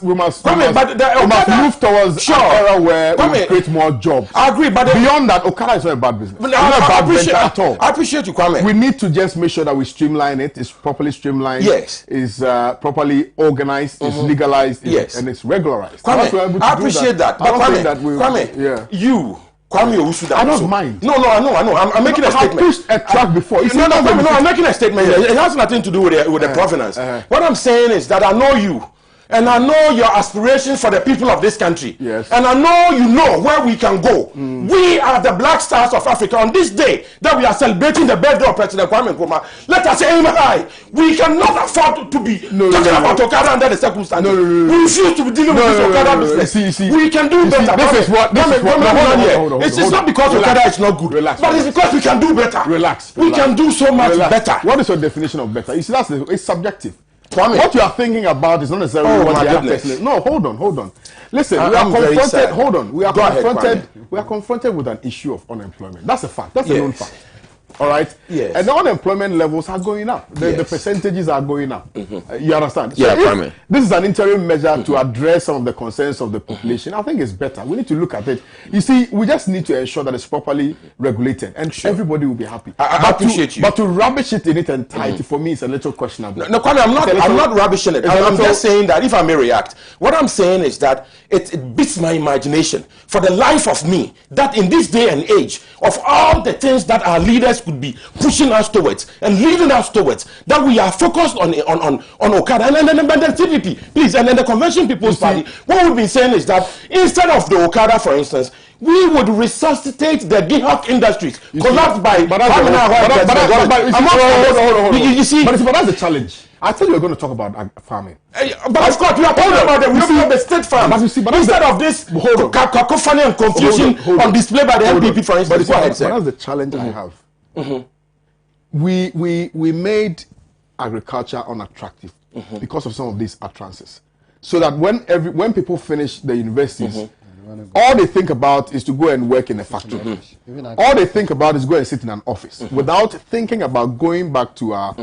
We must move towards an era where we create more jobs.
I agree, but
beyond that, Okada is not a bad business. It's not a bad venture at all.
I appreciate you, Kwame.
We need to just make sure that we streamline it. It's properly streamlined.
Yes.
Is properly organized. It's legalized.
Yes.
And it's regularized.
Kwame, I appreciate that. But
Kwame,
you. Kwame Owusu Danso.
I don't mind.
No, I know. I'm making a statement.
I pushed a track before.
I'm making a statement. It has nothing to do with the provenance. What I'm saying is that I know you. And I know your aspirations for the people of this country.
Yes.
And I know you know where we can go. We are the Black Stars of Africa. On this day that we are celebrating the birthday of President Kwame Nkrumah, let us aim high. We cannot afford to be talking about Okada under the circumstances. We refuse to be dealing with this Okada business. We can do better. It's not because Okada is not good.
Relax.
But it's because we can do better.
Relax.
We can do so much better.
What is your definition of better? You see, it's subjective.
Kwame.
What you are thinking about is not necessarily what you are. No, hold on. Listen, we are confronted. Hold on. We are confronted with an issue of unemployment. That's a fact. That's a known fact. All right.
Yes.
And the unemployment levels are going up. The percentages are going up. You understand?
Yeah,
so this is an interim measure to address some of the concerns of the population. I think it's better. We need to look at it. You see, we just need to ensure that it's properly regulated, and everybody will be happy.
I appreciate you.
But to rubbish it in its entirety, for me, it's a little questionable.
No, Kwame, I'm not rubbishing it. I'm just saying that if I may react, what I'm saying is that it beats my imagination for the life of me that in this day and age of all the things that our leaders could be pushing us towards and leading us towards, that we are focused on Okada and then the TPP, please, and then the Convention People's Party. What we've been saying is that instead of the Okada, for instance, we would resuscitate the Gihawk Industries collapsed by.
But that's the challenge. I thought you were going to talk about farming.
But of course, we are talking about the wisdom of the state farm. Instead of this cacophony and confusion on display by the NPP, for instance.
But that's the challenge I have. We made agriculture unattractive because of some of these utterances. So that when people finish the universities, all they think about is to go and work in a factory. All they think about is go and sit in an office without thinking about going back to our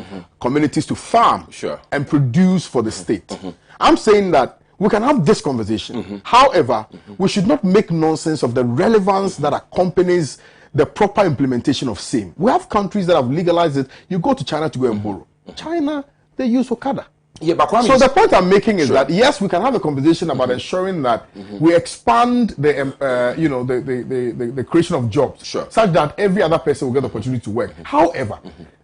communities to farm and produce for the state. I'm saying that we can have this conversation. However, we should not make nonsense of the relevance that accompanies the proper implementation of same. We have countries that have legalized it. You go to China to go and borrow. China, they use Okada.
Yeah, but
so the point I'm making is that yes, we can have a conversation about ensuring that we expand the the creation of jobs, such that every other person will get the opportunity to work. However,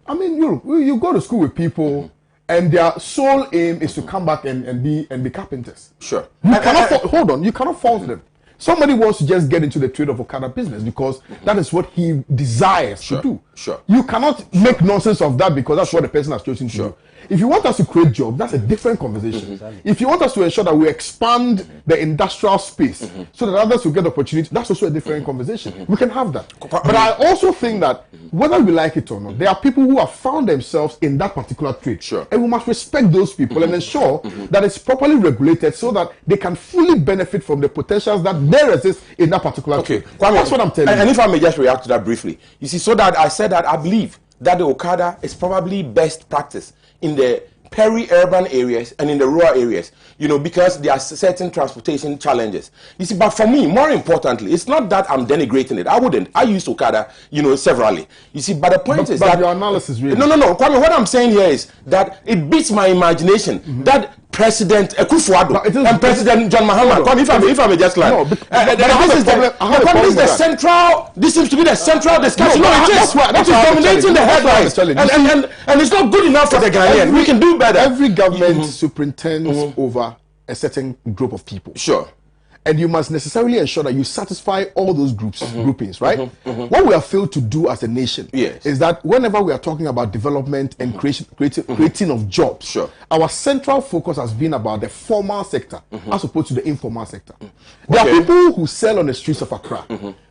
I mean, you go to school with people, and their sole aim is to come back and be carpenters.
Sure.
You cannot you cannot fault them. Somebody wants to just get into the trade of Okada business because that is what he desires to do. You cannot make nonsense of that because that's what the person has chosen to do. If you want us to create jobs, that's a different conversation. If you want us to ensure that we expand the industrial space so that others will get opportunity, that's also a different conversation. We can have that. But I also think that whether we like it or not, there are people who have found themselves in that particular trade. And we must respect those people and ensure that it's properly regulated so that they can fully benefit from the potentials that there exist in that particular trade. That's what I'm telling you.
And if I may just react to that briefly. You see, so that I said that I believe that the Okada is probably best practice in the peri-urban areas and in the rural areas, because there are certain transportation challenges. You see, but for me, more importantly, it's not that I'm denigrating it. I wouldn't. I use Okada, severally. You see, but the point is that
your analysis really.
No. Kwame, what I'm saying here is that it beats my imagination that President Akufo-Addo and President John Mahama. If I may just line.
No,
this seems to be the central discussion. That is dominating the headlines. And it's not good enough for the Ghanaian. We can do better.
Every government superintends over a certain group of people.
Sure.
And you must necessarily ensure that you satisfy all those groupings, right? What we have failed to do as a nation is that whenever we are talking about development and creating of jobs, our central focus has been about the formal sector as opposed to the informal sector. There are people who sell on the streets of Accra.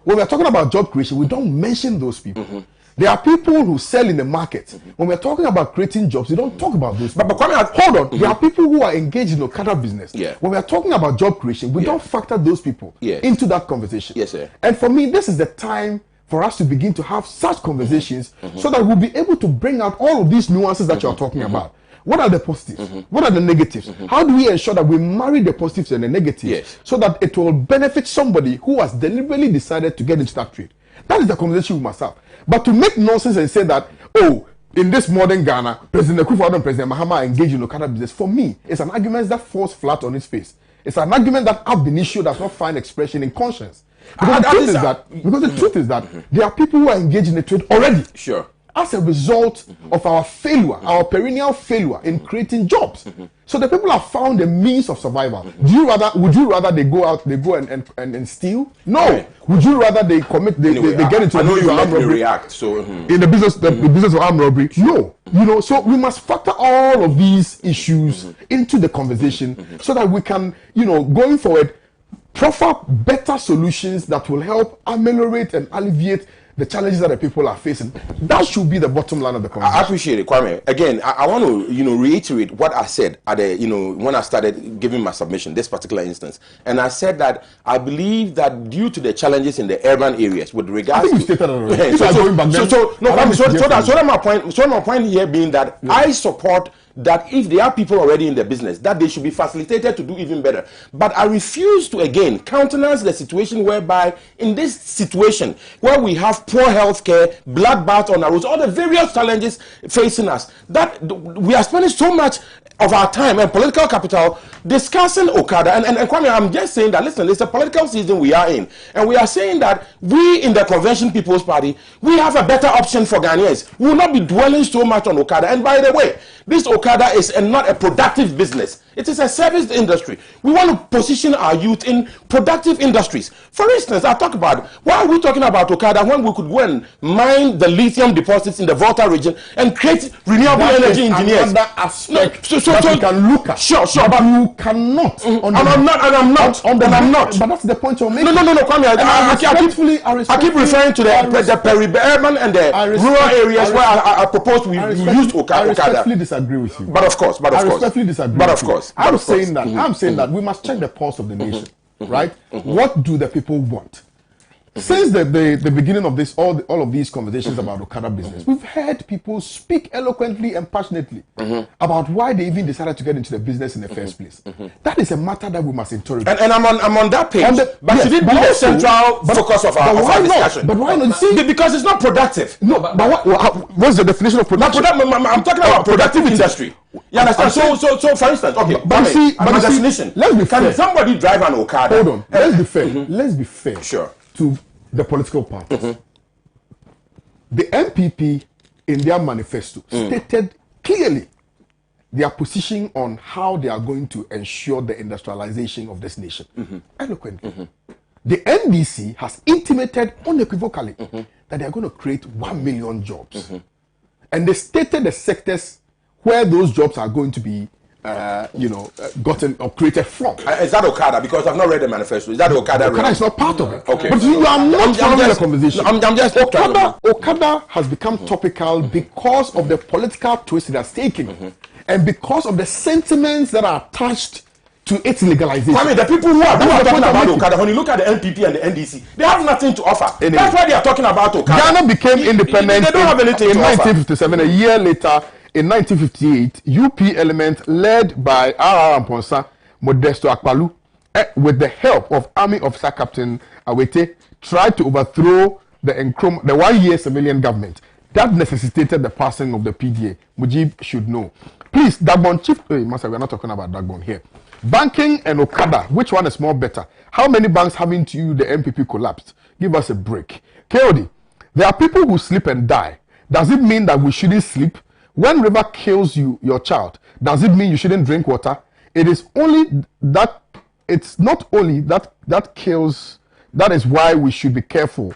When we are talking about job creation, we don't mention those people. There are people who sell in the market. When we're talking about creating jobs, we don't talk about those. But hold on. There are people who are engaged in Okada business. When we're talking about job creation, we don't factor those people into that conversation.
Yes, sir.
And for me, this is the time for us to begin to have such conversations so that we'll be able to bring out all of these nuances that you're talking about. What are the positives? What are the negatives? How do we ensure that we marry the positives and the negatives so that it will benefit somebody who has deliberately decided to get into that trade? That is the conversation we must have. But to make nonsense and say that, oh, in this modern Ghana, President Akufo-Addo and President Mahama are engaged in Okada business, for me, it's an argument that falls flat on its face. It's an argument that ab initio does not find expression in conscience. Because the truth is that there are people who are engaged in the trade already.
Sure.
As a result of our failure, our perennial failure in creating jobs. So the people have found a means of survival. Would you rather they go out, they go and steal? No. Right. Would you rather they commit, they get into
I know you let me react. So
in the business of armed robbery? No. You know, so we must factor all of these issues into the conversation so that we can, you know, going forward, proffer better solutions that will help ameliorate and alleviate the challenges that the people are facing. That should be the bottom line of the conversation.
I appreciate it, Kwame. Again, I want to, you know, reiterate what I said at the, you know, when I started giving my submission, this particular instance. And I said that I believe that due to the challenges in the urban areas with regards
to... I think you stated
So my point here being that I support that if there are people already in the business, that they should be facilitated to do even better. But I refuse to, again, countenance the situation whereby, in this situation, where we have poor health care, bloodbath on our roads, all the various challenges facing us, that we are spending so much of our time and political capital discussing Okada. And Kwame, I'm just saying that, listen, it's a political season we are in. And we are saying that we in the Convention People's Party, we have a better option for Ghanaians. We will not be dwelling so much on Okada. And by the way, this Okada is not a productive business. It is a service industry. We want to position our youth in productive industries. For instance, I talk about, why are we talking about Okada when we could go and mine the lithium deposits in the Volta region and create renewable energy engineers?
Another aspect that you can look at.
Sure,
but you cannot.
I'm not.
But that's the point you're making.
No, Kwame. I keep referring to the peri-urban and the rural areas where I propose we use Okada.
I respectfully disagree with you.
But of course.
I respectfully disagree.
But of course.
I'm saying that we must check the pulse of the nation, right? What do the people want? Since the beginning of this, all of these conversations about Okada business, we've heard people speak eloquently and passionately about why they even decided to get into the business in the first place. That is a matter that we must interrogate.
And I'm on that page. But should it be the central focus of our discussion?
But why not?
See, because it's not productive.
No, but what's the definition of production?
I'm talking about productive industry. You understand? So for instance, okay, but definition.
Let's be fair.
Can somebody drive an Okada?
Hold on. Let's be fair. Let's be fair.
Sure.
To the political parties. The MPP in their manifesto stated clearly their position on how they are going to ensure the industrialization of this nation. Eloquently. The NDC has intimated unequivocally that they are going to create 1 million jobs. And they stated the sectors where those jobs are going to be gotten or created from.
Is that Okada? Because I've not read the manifesto. Is that Okada?
Okada is not part of it.
Okay.
But you are not following the conversation.
I'm just
Okada has become topical because of the political twist it has taken. And because of the sentiments that are attached to its legalization.
I mean, the people who are talking about Okada, when you look at the NPP and the NDC, they have nothing to offer. Anyway, that's why they are talking about Okada.
Ghana became independent
they don't have anything
in
to
1957. A year later, in 1958, UP element led by R.R. Amponsa, Modesto Akpalu, with the help of Army Officer Captain Awete, tried to overthrow the 1-year civilian government. That necessitated the passing of the PDA. Mujib should know. Please, Dagbon Chief. Hey, Master, we're not talking about Dagbon here. Banking and Okada, which one is more better? How many banks having to you the MPP collapsed? Give us a break. KOD, there are people who sleep and die. Does it mean that we shouldn't sleep? When river kills your child, does it mean you shouldn't drink water? It is only that, it's not only that kills, that is why we should be careful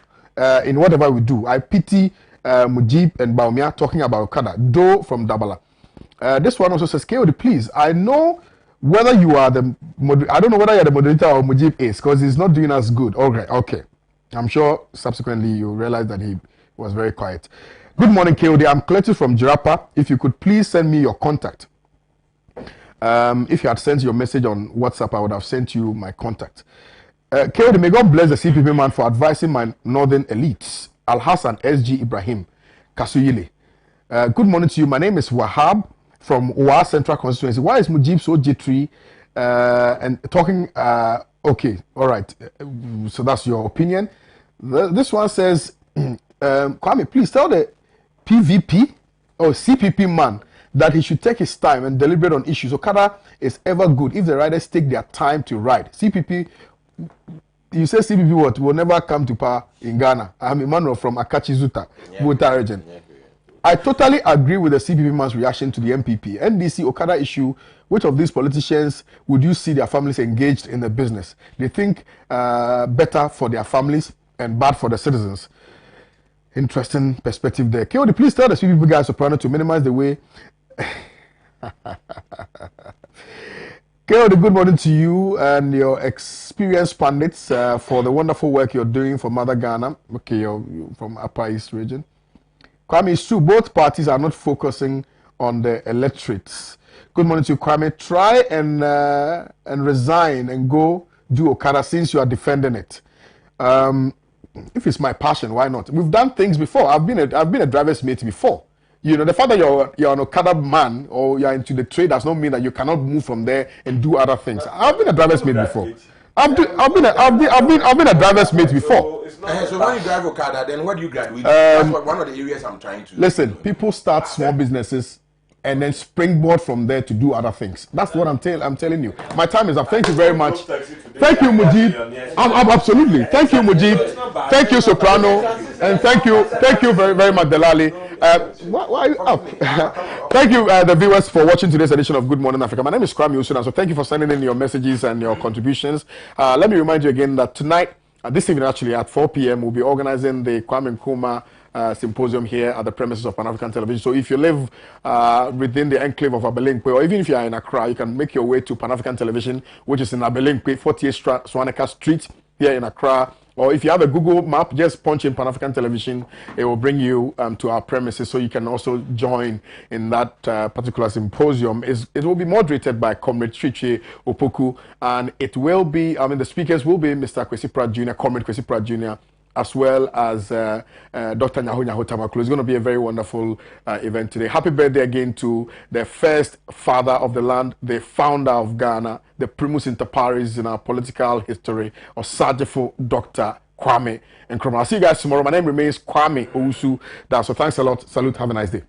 in whatever we do. I pity Mujib and Baumia talking about Okada. Do from Dabala. This one also says, KOD, please, I know whether you are I don't know whether you're the moderator or Mujib is, because he's not doing us good. Okay. I'm sure subsequently you realize that he was very quiet. Good morning, KOD. I'm Cletus from Jirapa. If you could please send me your contact. If you had sent your message on WhatsApp, I would have sent you my contact. KOD, may God bless the CPP man for advising my northern elites. Al Hassan, SG Ibrahim, Kasuyile. Good morning to you. My name is Wahab from Wa Central Constituency. Why is Mujib so jittery and talking? Okay, all right. So that's your opinion. This one says, Kwame, please tell the PVP or CPP man that he should take his time and deliberate on issues. Okada is ever good if the riders take their time to ride. CPP, you say CPP what? Will never come to power in Ghana. I'm Emmanuel from Akachi Zuta, Buta region. I totally agree with the CPP man's reaction to the MPP. NDC Okada issue, which of these politicians would you see their families engaged in the business? They think better for their families and bad for the citizens. Interesting perspective there. KOD, please tell the CPP guys soprano to minimize the way. KOD, good morning to you and your experienced pundits for the wonderful work you're doing for Mother Ghana. Okay, you're from Upper East region. Kwame, it's true, both parties are not focusing on the electorates. Good morning to you, Kwame. Try and resign and go do Okada since you are defending it. If it's my passion, why not? We've done things before. I've been a driver's mate before. You know, the fact that you're an Okada man or you're into the trade does not mean that you cannot move from there and do other things. I've been a driver's mate before. I've been a driver's mate before.
So when you drive Okada, then what do you graduate? That's one of the areas I'm trying to.
Listen, people start small businesses and then springboard from there to do other things. That's what I'm telling you. My time is up. Thank you very much. Thank you, Mujib. Absolutely. Thank you, Mujib. Thank you, Soprano, and thank you very, very much, Delali. Why are you up? Thank you, the viewers, for watching today's edition of Good Morning Africa. My name is Kwame Owusu Danso. So thank you for sending in your messages and your contributions. Let me remind you again that tonight, this evening actually at 4 p.m., we'll be organizing the Kwame Nkrumah symposium here at the premises of Pan-African Television. So if you live within the enclave of Abelinkwe, or even if you are in Accra, you can make your way to Pan-African Television, which is in Abelinkwe, 48 Swaneka Street here in Accra. Or if you have a Google map, just punch in Pan-African Television. It will bring you to our premises, so you can also join in that particular symposium. It will be moderated by Comrade Chiche Opoku, and it will be, the speakers will be Mr. Kwesi Pratt Jr., Comrade Kwesi Pratt Jr., as well as Dr. Nyaho Tamaklo. It's going to be a very wonderful event today. Happy birthday again to the first father of the land, the founder of Ghana, the primus inter pares in our political history, Osajefo Dr. Kwame Nkrumah. I'll see you guys tomorrow. My name remains Kwame Owusu Danso. So thanks a lot. Salute. Have a nice day.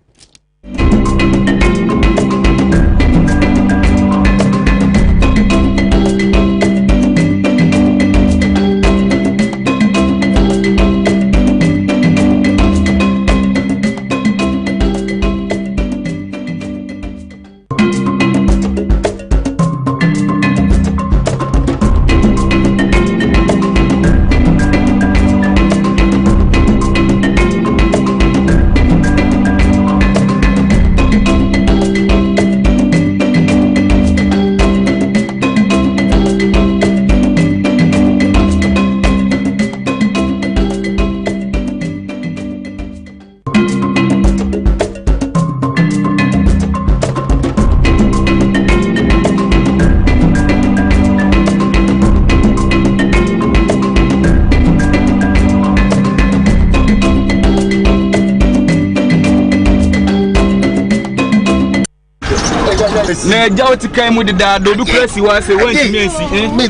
Na jawo ti kan mu de da do du press wa se won ti mensi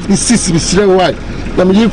insist Mr. White.